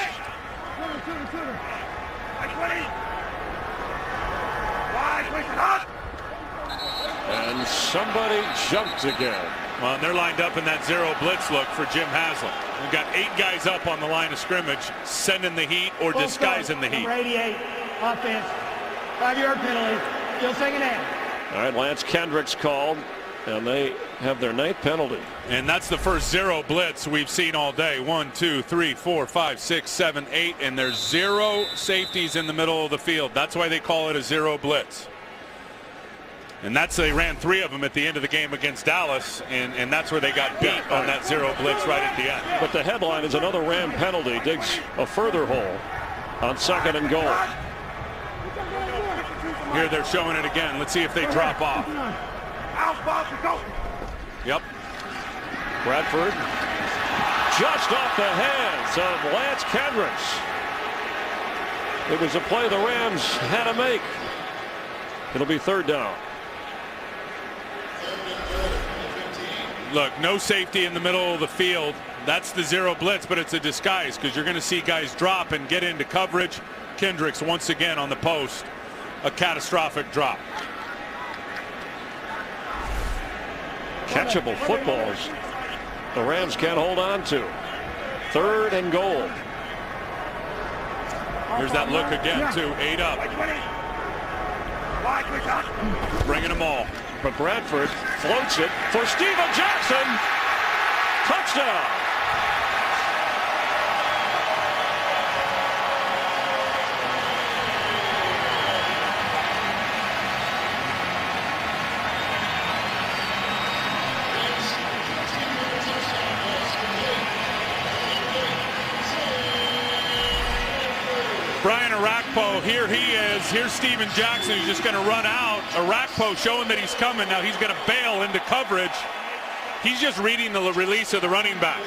[SPEAKER 2] And somebody jumped again.
[SPEAKER 3] Well, and they're lined up in that zero blitz look for Jim Haslam. We've got 8 guys up on the line of scrimmage, sending the heat or disguising the heat.
[SPEAKER 4] Number 88, offense, 5-yard penalty, still second down.
[SPEAKER 2] All right, Lance Kendrick's called, and they have their 9th penalty.
[SPEAKER 3] And that's the first zero blitz we've seen all day. 1, 2, 3, 4, 5, 6, 7, 8, and there's 0 safeties in the middle of the field. That's why they call it a zero blitz. And they ran 3 of them at the end of the game against Dallas, and that's where they got beat on that zero blitz right at the end.
[SPEAKER 2] But the headline is another Ram penalty digs a further hole on second and goal.
[SPEAKER 3] Here they're showing it again. Let's see if they drop off. Yep.
[SPEAKER 2] Bradford just off the hands of Lance Kendricks. It was a play the Rams had to make. It'll be third down.
[SPEAKER 3] Look, no safety in the middle of the field. That's the zero blitz, but it's a disguise because you're going to see guys drop and get into coverage. Kendricks once again on the post. A catastrophic drop.
[SPEAKER 2] Catchable footballs the Rams can't hold on to. Third and goal.
[SPEAKER 3] Here's that look again, too. 8 up. Bringing them all.
[SPEAKER 2] But Bradford floats it for Steven Jackson. Touchdown.
[SPEAKER 3] Brian Arakpo, here he is. Here's Steven Jackson. He's just going to run out. Arakpo showing that he's coming. Now he's going to bail into coverage. He's just reading the release of the running back.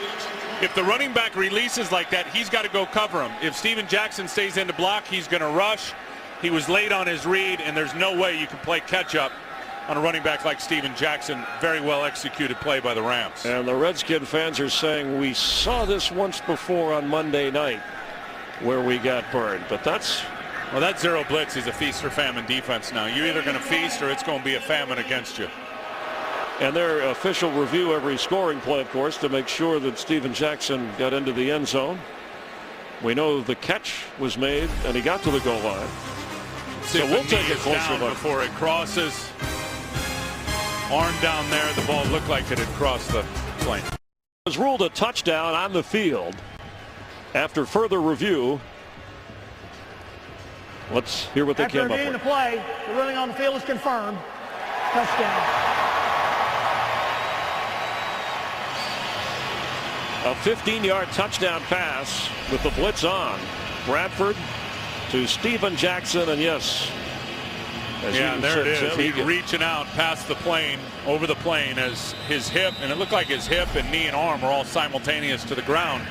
[SPEAKER 3] If the running back releases like that, he's got to go cover him. If Steven Jackson stays in the block, he's going to rush. He was late on his read, and there's no way you can play catch-up on a running back like Steven Jackson. Very well executed play by the Rams.
[SPEAKER 2] And the Redskin fans are saying we saw this once before on Monday night where we got burned. But
[SPEAKER 3] well, that zero blitz is a feast or famine defense now. You're either going to feast or it's going to be a famine against you.
[SPEAKER 2] And their official review every scoring play, of course, to make sure that Steven Jackson got into the end zone. We know the catch was made and he got to the goal line. So we'll take a closer look
[SPEAKER 3] before it crosses. Arm down there. The ball looked like it had crossed the plane.
[SPEAKER 2] It was ruled a touchdown on the field. After further review, let's hear what they came up with.
[SPEAKER 4] After reviewing the play, the ruling on the field is confirmed. Touchdown.
[SPEAKER 2] A 15-yard touchdown pass with the blitz on. Bradford to Steven Jackson, and yes.
[SPEAKER 3] There it is. He's reaching out past the plane, over the plane, as his hip, and it looked like his hip and knee and arm were all simultaneous to the ground.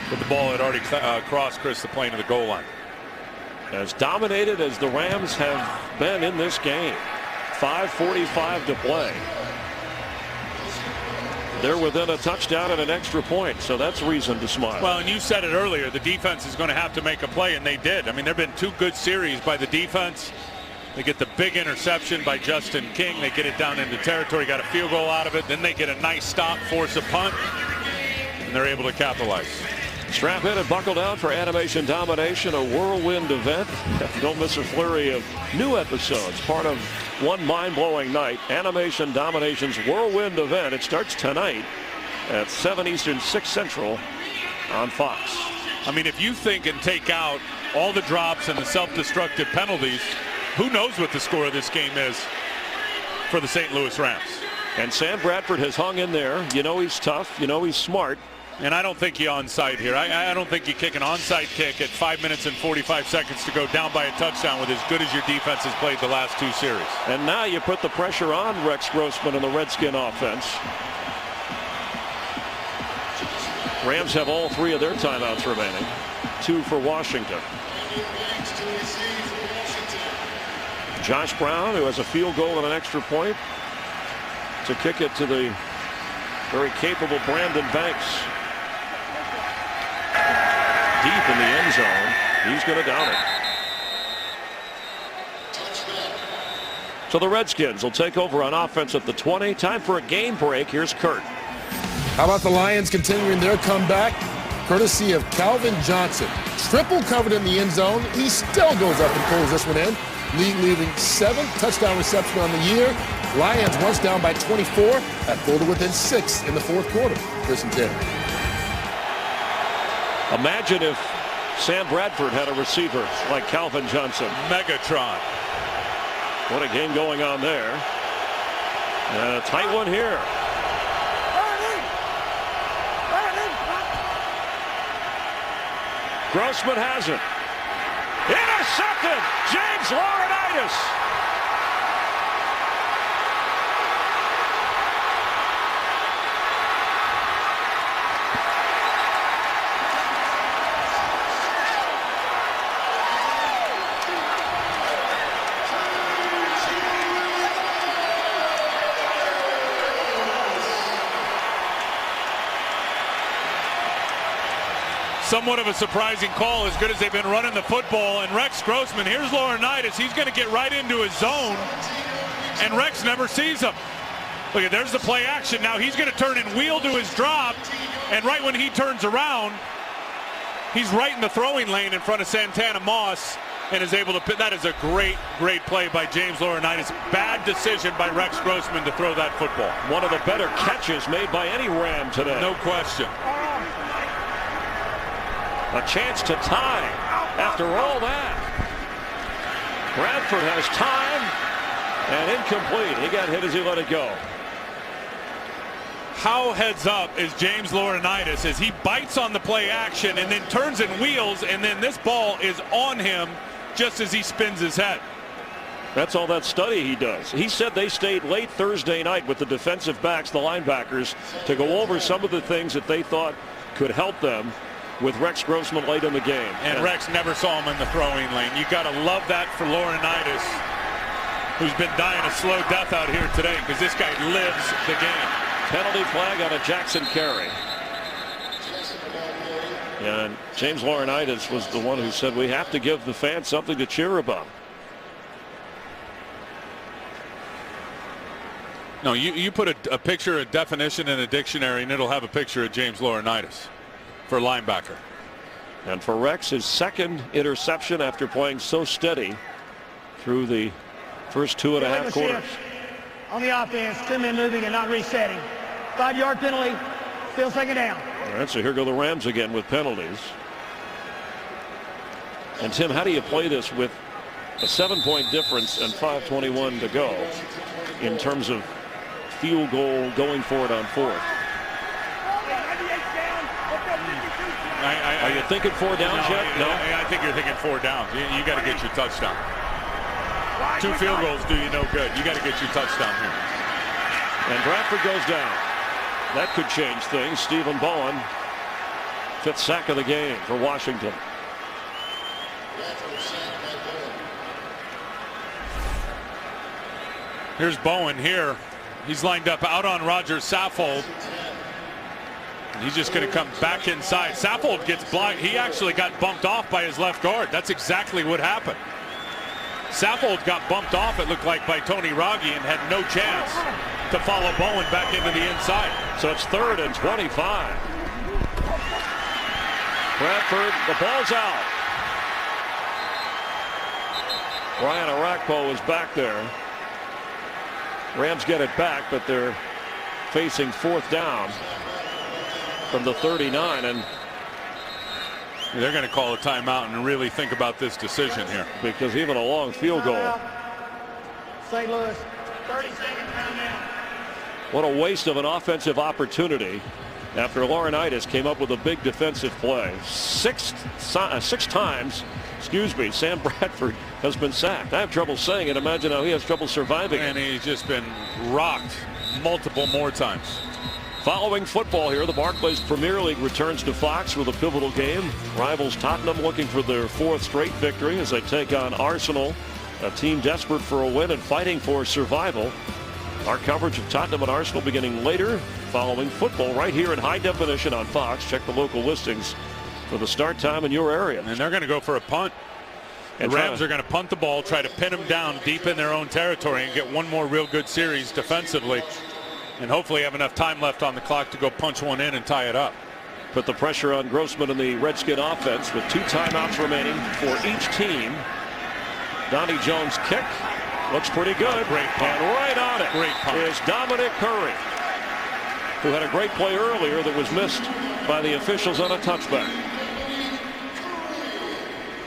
[SPEAKER 3] But the ball had already crossed the plane of the goal line.
[SPEAKER 2] As dominated as the Rams have been in this game. 5:45 to play. They're within a touchdown and an extra point, so that's reason to smile.
[SPEAKER 3] Well, and you said it earlier, the defense is going to have to make a play, and they did. I mean, there have been 2 good series by the defense. They get the big interception by Justin King. They get it down into territory, got a field goal out of it. Then they get a nice stop, force a punt, and they're able to capitalize.
[SPEAKER 2] Strap in and buckle down for Animation Domination, a whirlwind event. Don't miss a flurry of new episodes, part of one mind-blowing night. Animation Domination's whirlwind event. It starts tonight at 7 Eastern, 6 Central on Fox.
[SPEAKER 3] I mean, if you think and take out all the drops and the self-destructive penalties, who knows what the score of this game is for the St. Louis Rams.
[SPEAKER 2] And Sam Bradford has hung in there. You know he's tough. You know he's smart.
[SPEAKER 3] And I don't think you onside here. I don't think you kick an onside kick at 5 minutes and 45 seconds to go down by a touchdown with as good as your defense has played the last 2 series.
[SPEAKER 2] And now you put the pressure on Rex Grossman and the Redskin offense. Rams have all 3 of their timeouts remaining. 2 for Washington. Josh Brown, who has a field goal and an extra point to kick it to the very capable Brandon Banks. Deep in the end zone. He's going to down it. So the Redskins will take over on offense at the 20. Time for a game break. Here's Kurt.
[SPEAKER 5] How about the Lions continuing their comeback? Courtesy of Calvin Johnson. Triple covered in the end zone. He still goes up and pulls this one in. Leaving 7th touchdown reception on the year. Lions once down by 24. That pulled it within 6 in the 4th quarter. Chris and Tim.
[SPEAKER 2] Imagine if Sam Bradford had a receiver like Calvin Johnson.
[SPEAKER 3] Megatron.
[SPEAKER 2] What a game going on there. And a tight one here. Grossman has it. Intercepted. James Laurinaitis.
[SPEAKER 3] Somewhat of a surprising call, as good as they've been running the football. And Rex Grossman, here's Laurinaitis. He's going to get right into his zone, and Rex never sees him. Look at, there's the play action. Now he's going to turn and wheel to his drop, and right when he turns around, he's right in the throwing lane in front of Santana Moss and is able to pit. That is a great play by James Laurinaitis. Bad decision by Rex Grossman to throw that football.
[SPEAKER 2] One of the better catches made by any Ram today.
[SPEAKER 3] No question.
[SPEAKER 2] A chance to tie after all that. Bradford has time and incomplete. He got hit as he let it go.
[SPEAKER 3] How heads up is James Laurinaitis as he bites on the play action and then turns and wheels, and then this ball is on him just as he spins his head.
[SPEAKER 2] That's all that study he does. He said they stayed late Thursday night with the defensive backs, the linebackers, to go over some of the things that they thought could help them with Rex Grossman late in the game.
[SPEAKER 3] And Rex never saw him in the throwing lane. You got to love that for Laurinaitis, who's been dying a slow death out here today, because this guy lives the game.
[SPEAKER 2] Penalty flag on a Jackson carry. And James Laurinaitis was the one who said we have to give the fans something to cheer about.
[SPEAKER 3] No, you put a picture, a definition in a dictionary, and it'll have a picture of James Laurinaitis for linebacker.
[SPEAKER 2] And for Rex, his 2nd interception after playing so steady through the first 2.5 quarters.
[SPEAKER 4] On the offense, 2-man moving and not resetting. 5-yard penalty, still 2nd down.
[SPEAKER 2] All right, so here go the Rams again with penalties. And Tim, how do you play this with a 7-point difference and 5:21 to go in terms of field goal going for it on 4th? Are you thinking 4 downs yet? No.
[SPEAKER 3] I think you're thinking 4 downs. You got to get your touchdown. 2 field goals do you no good. You got to get your touchdown here.
[SPEAKER 2] And Bradford goes down. That could change things. Stephen Bowen, 5th sack of the game for Washington.
[SPEAKER 3] Here's Bowen here. He's lined up out on Roger Saffold. He's just going to come back inside. Saffold gets blocked. He actually got bumped off by his left guard. That's exactly what happened. Saffold got bumped off, it looked like, by Tony Raggi and had no chance to follow Bowen back into the inside.
[SPEAKER 2] So it's 3rd and 25. Bradford, the ball's out. Ryan Arakpo is back there. Rams get it back, but they're facing 4th down from the 39, and
[SPEAKER 3] they're going to call a timeout and really think about this decision here,
[SPEAKER 2] because even a long field goal.
[SPEAKER 4] St. Louis, 30 seconds down.
[SPEAKER 2] What a waste of an offensive opportunity after Laurinaitis came up with a big defensive play. Six times, Sam Bradford has been sacked. I have trouble saying it. Imagine how he has trouble surviving.
[SPEAKER 3] And he's just been rocked multiple more times.
[SPEAKER 2] Following football here, the Barclays Premier League returns to Fox with a pivotal game. Rivals Tottenham looking for their 4th straight victory as they take on Arsenal, a team desperate for a win and fighting for survival. Our coverage of Tottenham and Arsenal beginning later following football right here in high definition on Fox. Check the local listings for the start time in your area.
[SPEAKER 3] And they're going to go for a punt. The Rams are going to punt the ball, try to pin them down deep in their own territory and get one more real good series defensively, and hopefully have enough time left on the clock to go punch one in and tie it up.
[SPEAKER 2] Put the pressure on Grossman and the Redskin offense with 2 timeouts remaining for each team. Donnie Jones' kick looks pretty good.
[SPEAKER 3] Great punt.
[SPEAKER 2] And right on it
[SPEAKER 3] Great punt.
[SPEAKER 2] is Dominic Curry, who had a great play earlier that was missed by the officials on a touchback.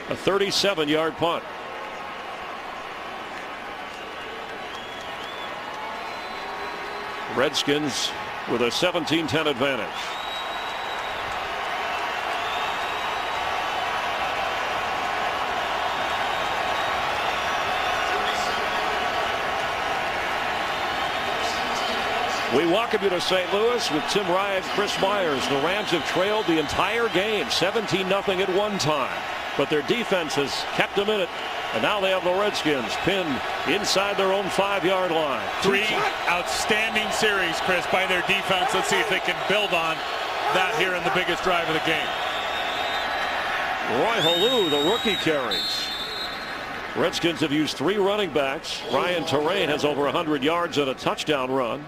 [SPEAKER 2] A 37-yard punt. Redskins with a 17-10 advantage. We welcome you to St. Louis with Tim Ryan, Chris Myers. The Rams have trailed the entire game, 17-0 at one time, but their defense has kept them in it. And now they have the Redskins pinned inside their own 5-yard line.
[SPEAKER 3] 3 outstanding series, Chris, by their defense. Let's see if they can build on that here in the biggest drive of the game.
[SPEAKER 2] Roy Halou, the rookie, carries. Redskins have used 3 running backs. Ryan Terrain has over 100 yards and a touchdown run.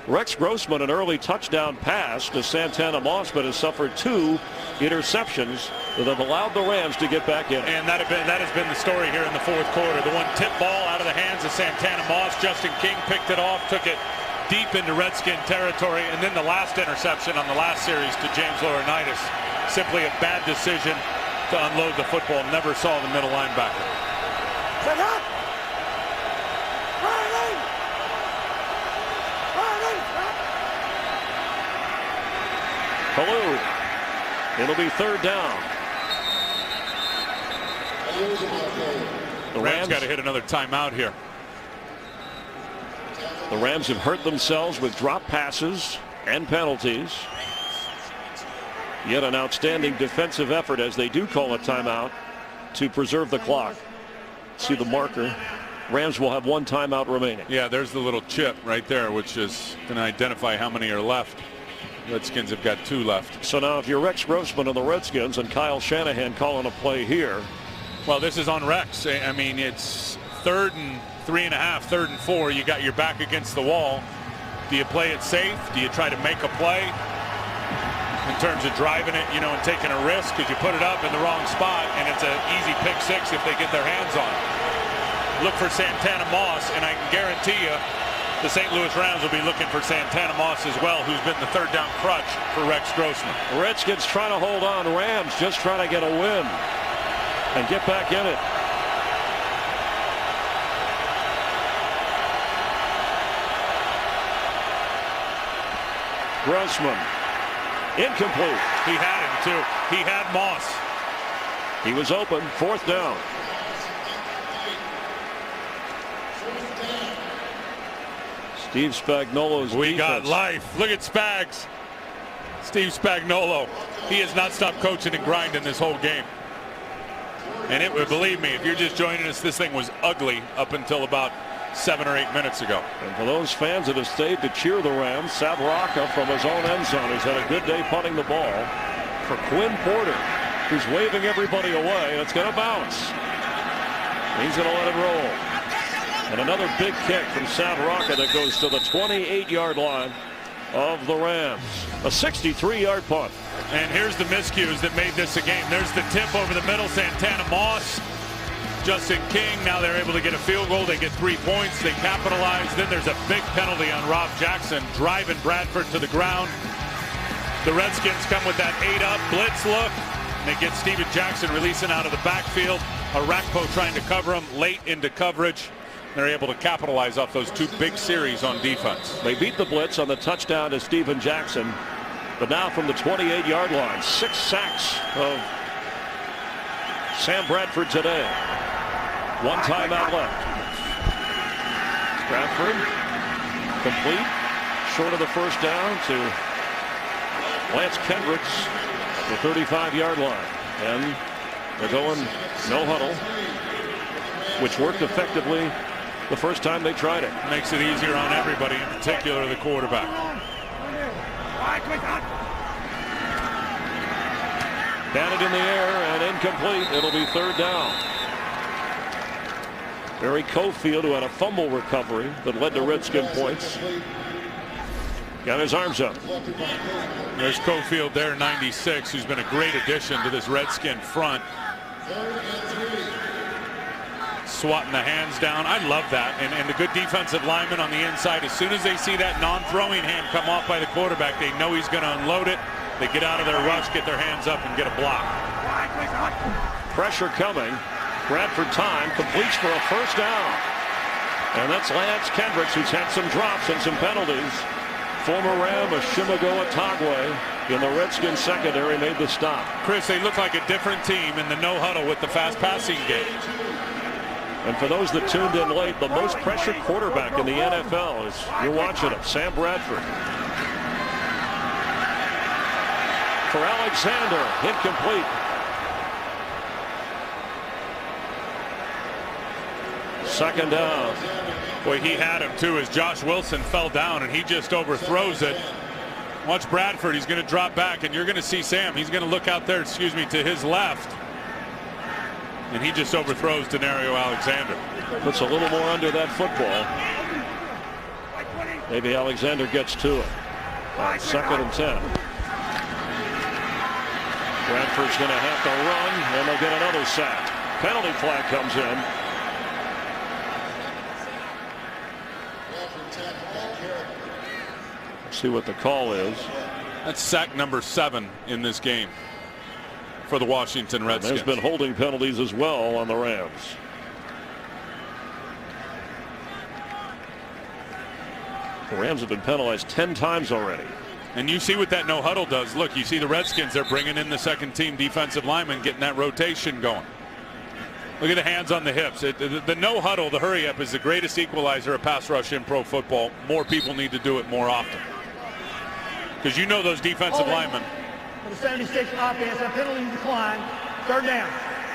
[SPEAKER 2] Rex Grossman, an early touchdown pass to Santana Moss, but has suffered 2 interceptions that have allowed the Rams to get back in.
[SPEAKER 3] And that has been the story here in the 4th quarter. The one tip ball out of the hands of Santana Moss. Justin King picked it off, took it deep into Redskin territory, and then the last interception on the last series to James Laurinaitis. Simply a bad decision to unload the football. Never saw the middle linebacker.
[SPEAKER 2] Halou. It'll be 3rd down. The
[SPEAKER 3] Rams got to hit another timeout here.
[SPEAKER 2] The Rams have hurt themselves with drop passes and penalties. Yet an outstanding defensive effort as they do call a timeout to preserve the clock. See the marker. Rams will have 1 timeout remaining.
[SPEAKER 3] Yeah, there's the little chip right there, which is going to identify how many are left. Redskins have got 2 left.
[SPEAKER 2] So now if you're Rex Grossman and the Redskins and Kyle Shanahan calling a play here.
[SPEAKER 3] Well, this is on Rex. I mean, it's 3rd and 3.5, 3rd and 4. You got your back against the wall. Do you play it safe? Do you try to make a play in terms of driving it, and taking a risk because you put it up in the wrong spot and it's an easy pick 6 if they get their hands on it? Look for Santana Moss, and I can guarantee you the St. Louis Rams will be looking for Santana Moss as well, who's been the 3rd down crutch for Rex Grossman.
[SPEAKER 2] Redskins trying to hold on. Rams just trying to get a win and get back in it. Grossman. Incomplete.
[SPEAKER 3] He had him too. He had Moss.
[SPEAKER 2] He was open. 4th down. Steve Spagnuolo's
[SPEAKER 3] We
[SPEAKER 2] defense.
[SPEAKER 3] got life. Look at Spags. Steve Spagnuolo. He has not stopped coaching and grinding this whole game. And believe me, if you're just joining us, this thing was ugly up until about 7 or 8 minutes ago.
[SPEAKER 2] And for those fans that have stayed to cheer the Rams, Sabraka from his own end zone has had a good day punting the ball for Quinn Porter, who's waving everybody away, and it's going to bounce. He's going to let it roll. And another big kick from Sabraka that goes to the 28-yard line of the Rams. A 63-yard punt.
[SPEAKER 3] And here's the miscues that made this a game. There's the tip over the middle. Santana Moss, Justin King. Now they're able to get a field goal. They get 3 points. They capitalize. Then there's a big penalty on Rob Jackson, driving Bradford to the ground. The Redskins come with that 8-up blitz look. And they get Steven Jackson releasing out of the backfield. Arakpo trying to cover him late into coverage. They're able to capitalize off those 2 big series on defense.
[SPEAKER 2] They beat the blitz on the touchdown to Steven Jackson. But now from the 28-yard line, 6 sacks of Sam Bradford today. 1 timeout left. Bradford complete, short of the first down to Lance Kendricks, the 35-yard line. And they're going no huddle, which worked effectively the first time they tried it.
[SPEAKER 3] Makes it easier on everybody, in particular the quarterback.
[SPEAKER 2] Batted in the air and incomplete. It'll be 3rd down. Barry Cofield, who had a fumble recovery that led to Redskin points, got his arms up.
[SPEAKER 3] There's Cofield there, 96, who's been a great addition to this Redskin front. Swatting the hands down. I love that. And the good defensive linemen on the inside, as soon as they see that non-throwing hand come off by the quarterback, they know he's going to unload it. They get out of their rush, get their hands up, and get a block.
[SPEAKER 2] Pressure coming. Bradford time completes for a 1st down. And that's Lance Kendricks, who's had some drops and some penalties. Former Ram Ashimago Atagwe in the Redskins secondary made the stop.
[SPEAKER 3] Chris, they look like a different team in the no huddle with the fast passing game.
[SPEAKER 2] And for those that tuned in late, the most pressured quarterback in the NFL is, you're watching him, Sam Bradford. For Alexander, incomplete. Second down.
[SPEAKER 3] Boy, he had him too as Josh Wilson fell down and he just overthrows it. Watch Bradford, he's going to drop back and you're going to see Sam. He's going to look out there, to his left. And he just overthrows Denario Alexander.
[SPEAKER 2] Puts a little more under that football. Maybe Alexander gets to it. 2nd and 10. Bradford's going to have to run, and they'll get another sack. Penalty flag comes in. Let's see what the call is.
[SPEAKER 3] That's sack number 7 in this game for the Washington Redskins.
[SPEAKER 2] There's been holding penalties as well on the Rams. The Rams have been penalized 10 times already.
[SPEAKER 3] And you see what that no huddle does. Look, you see the Redskins, they're bringing in the 2nd team defensive lineman, getting that rotation going. Look at the hands on the hips. The no huddle, the hurry up, is the greatest equalizer of pass rush in pro football. More people need to do it more often. Because you know those defensive linemen.
[SPEAKER 4] For the 76 offense, a penalty decline, 3rd down.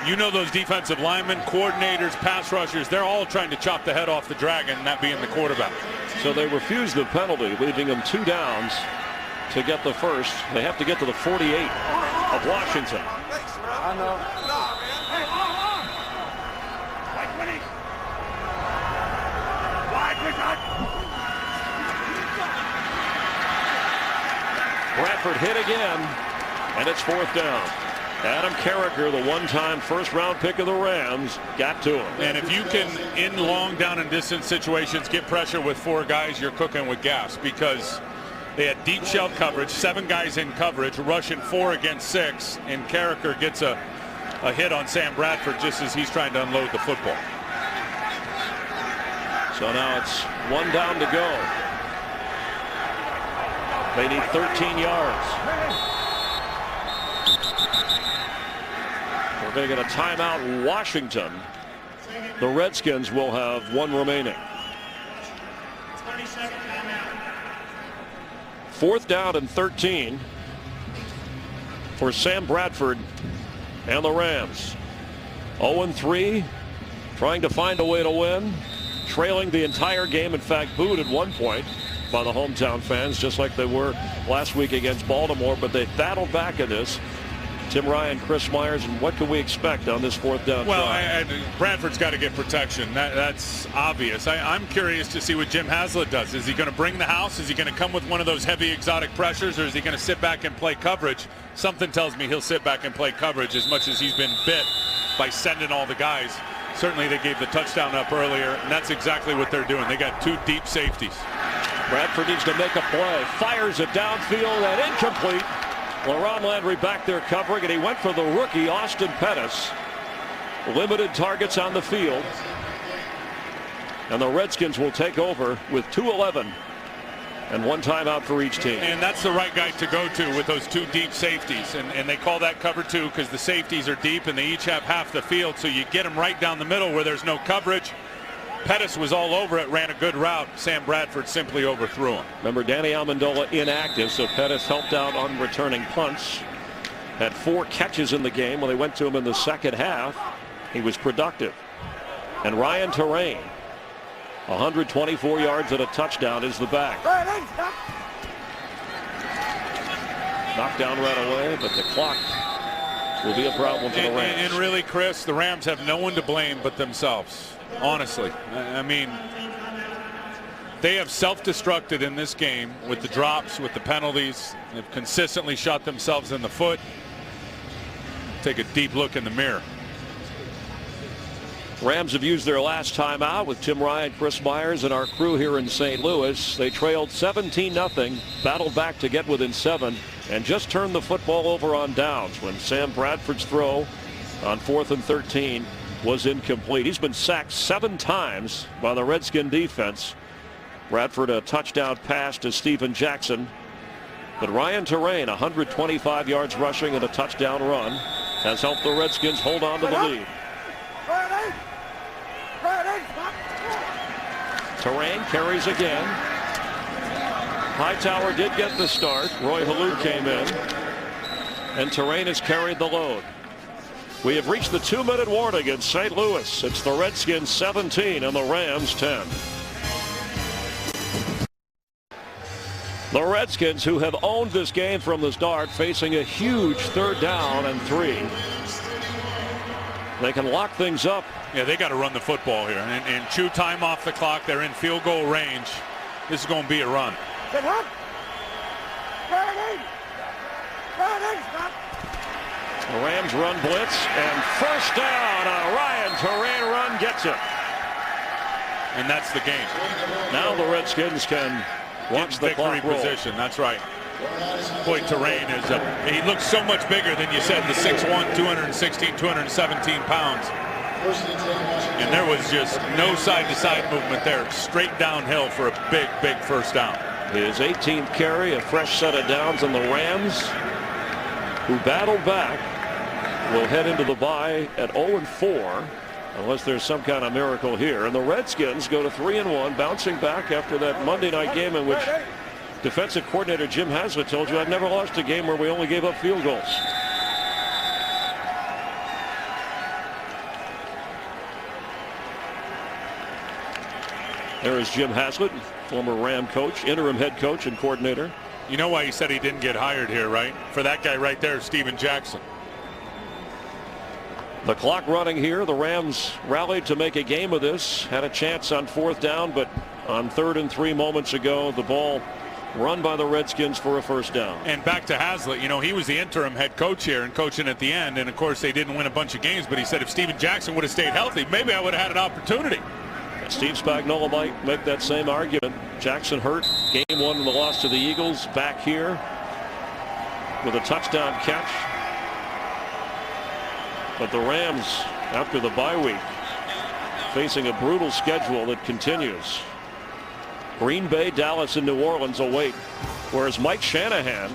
[SPEAKER 3] You know those defensive linemen, coordinators, pass rushers, they're all trying to chop the head off the dragon, that being the quarterback.
[SPEAKER 2] So they refuse the penalty, leaving them 2 downs to get the first. They have to get to the 48 of Washington.
[SPEAKER 4] I know.
[SPEAKER 2] Bradford hit again, and it's 4th down. Adam Carricker, the one-time first-round pick of the Rams, got to him.
[SPEAKER 3] And if you can, in long down and distance situations, get pressure with 4 guys, you're cooking with gas, because they had deep shell coverage, 7 guys in coverage, rushing 4 against 6, and Carricker gets a hit on Sam Bradford just as he's trying to unload the football.
[SPEAKER 2] So now it's 1 down to go. They need 13 yards. We're going to get a timeout in Washington. The Redskins will have 1 remaining. 4th down and 13 for Sam Bradford and the Rams. 0-3, trying to find a way to win. trailing the entire game. In fact, booed at one point by the hometown fans, just like they were last week against Baltimore. But they battled back in this. Tim Ryan, Chris Myers, and what can we expect on this 4th down drive?
[SPEAKER 3] Bradford's got to get protection. That's obvious. I'm curious to see what Jim Haslett does. Is he going to bring the house? Is he going to come with one of those heavy exotic pressures, or is he going to sit back and play coverage? Something tells me he'll sit back and play coverage as much as he's been bit by sending all the guys. Certainly they gave the touchdown up earlier, and that's exactly what they're doing. They got 2 deep safeties.
[SPEAKER 2] Bradford needs to make a play. Fires it downfield and incomplete. LaRon Landry back there covering, and he went for the rookie, Austin Pettis. Limited targets on the field. And the Redskins will take over with 2:11 and 1 timeout for each team.
[SPEAKER 3] And that's the right guy to go to with those 2 deep safeties. And they call that cover 2 because the safeties are deep and they each have half the field. So you get them right down the middle where there's no coverage. Pettis was all over it, ran a good route. Sam Bradford simply overthrew him.
[SPEAKER 2] Remember, Danny Amendola inactive, so Pettis helped out on returning punts. Had 4 catches in the game. When they went to him in the second half, he was productive. And Ryan Terrain, 124 yards and a touchdown, is the back. Knocked down right away, but the clock will be a problem for the Rams.
[SPEAKER 3] And really, Chris, the Rams have no one to blame but themselves. Honestly, I mean, they have self-destructed in this game with the drops, with the penalties. They've consistently shot themselves in the foot. Take a deep look in the mirror.
[SPEAKER 2] Rams have used their last timeout with Tim Ryan, Chris Myers, and our crew here in St. Louis. They trailed 17-0, battled back to get within 7, and just turned the football over on downs when Sam Bradford's throw on 4th and 13 was incomplete. He's been sacked 7 times by the Redskin defense. Bradford a touchdown pass to Steven Jackson. But Ryan Terrain, 125 yards rushing and a touchdown run, has helped the Redskins hold on to the lead. Terrain carries again. Hightower did get the start. Roy Halou came in. And Terrain has carried the load. We have reached the 2-minute warning in St. Louis. It's the Redskins 17 and the Rams 10. The Redskins, who have owned this game from the start, facing a huge 3rd down and 3. They can lock things up.
[SPEAKER 3] Yeah, they got to run the football here and chew time off the clock. They're in field goal range. This is going to be a run.
[SPEAKER 2] The Rams run blitz, and first down. A Ryan Terrain run gets it.
[SPEAKER 3] And that's the game.
[SPEAKER 2] Now the Redskins can watch the clock roll.
[SPEAKER 3] Position. That's right. Boy, Terrain is he looks so much bigger than you said. The 6'1", 216, 217 pounds. And there was just no side-to-side movement there. Straight downhill for a big, big first down.
[SPEAKER 2] His 18th carry, a fresh set of downs, and the Rams, who battled back, will head into the bye at 0-4 unless there's some kind of miracle here. And the Redskins go to 3-1, bouncing back after that Monday night game in which defensive coordinator Jim Haslett told you, I've never lost a game where we only gave up field goals. There is Jim Haslett, former Ram coach, interim head coach and coordinator.
[SPEAKER 3] You know why he said he didn't get hired here, right? For that guy right there, Steven Jackson.
[SPEAKER 2] The clock running here. The Rams rallied to make a game of this. Had a chance on 4th down, but on 3rd and 3 moments ago, the ball run by the Redskins for a first down.
[SPEAKER 3] And back to Haslett, you know, he was the interim head coach here and coaching at the end. And of course, they didn't win a bunch of games, but he said if Steven Jackson would have stayed healthy, maybe I would have had an opportunity.
[SPEAKER 2] Steve Spagnuolo might make that same argument. Jackson hurt game 1 in the loss to the Eagles. Back here with a touchdown catch. But the Rams, after the bye week, facing a brutal schedule that continues. Green Bay, Dallas, and New Orleans await. Whereas Mike Shanahan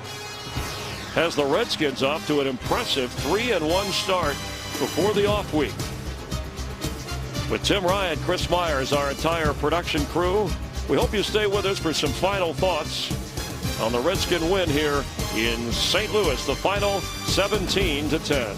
[SPEAKER 2] has the Redskins off to an impressive 3-1 start before the off week. With Tim Ryan, Chris Myers, our entire production crew, we hope you stay with us for some final thoughts on the Redskin win here in St. Louis, the final 17-10.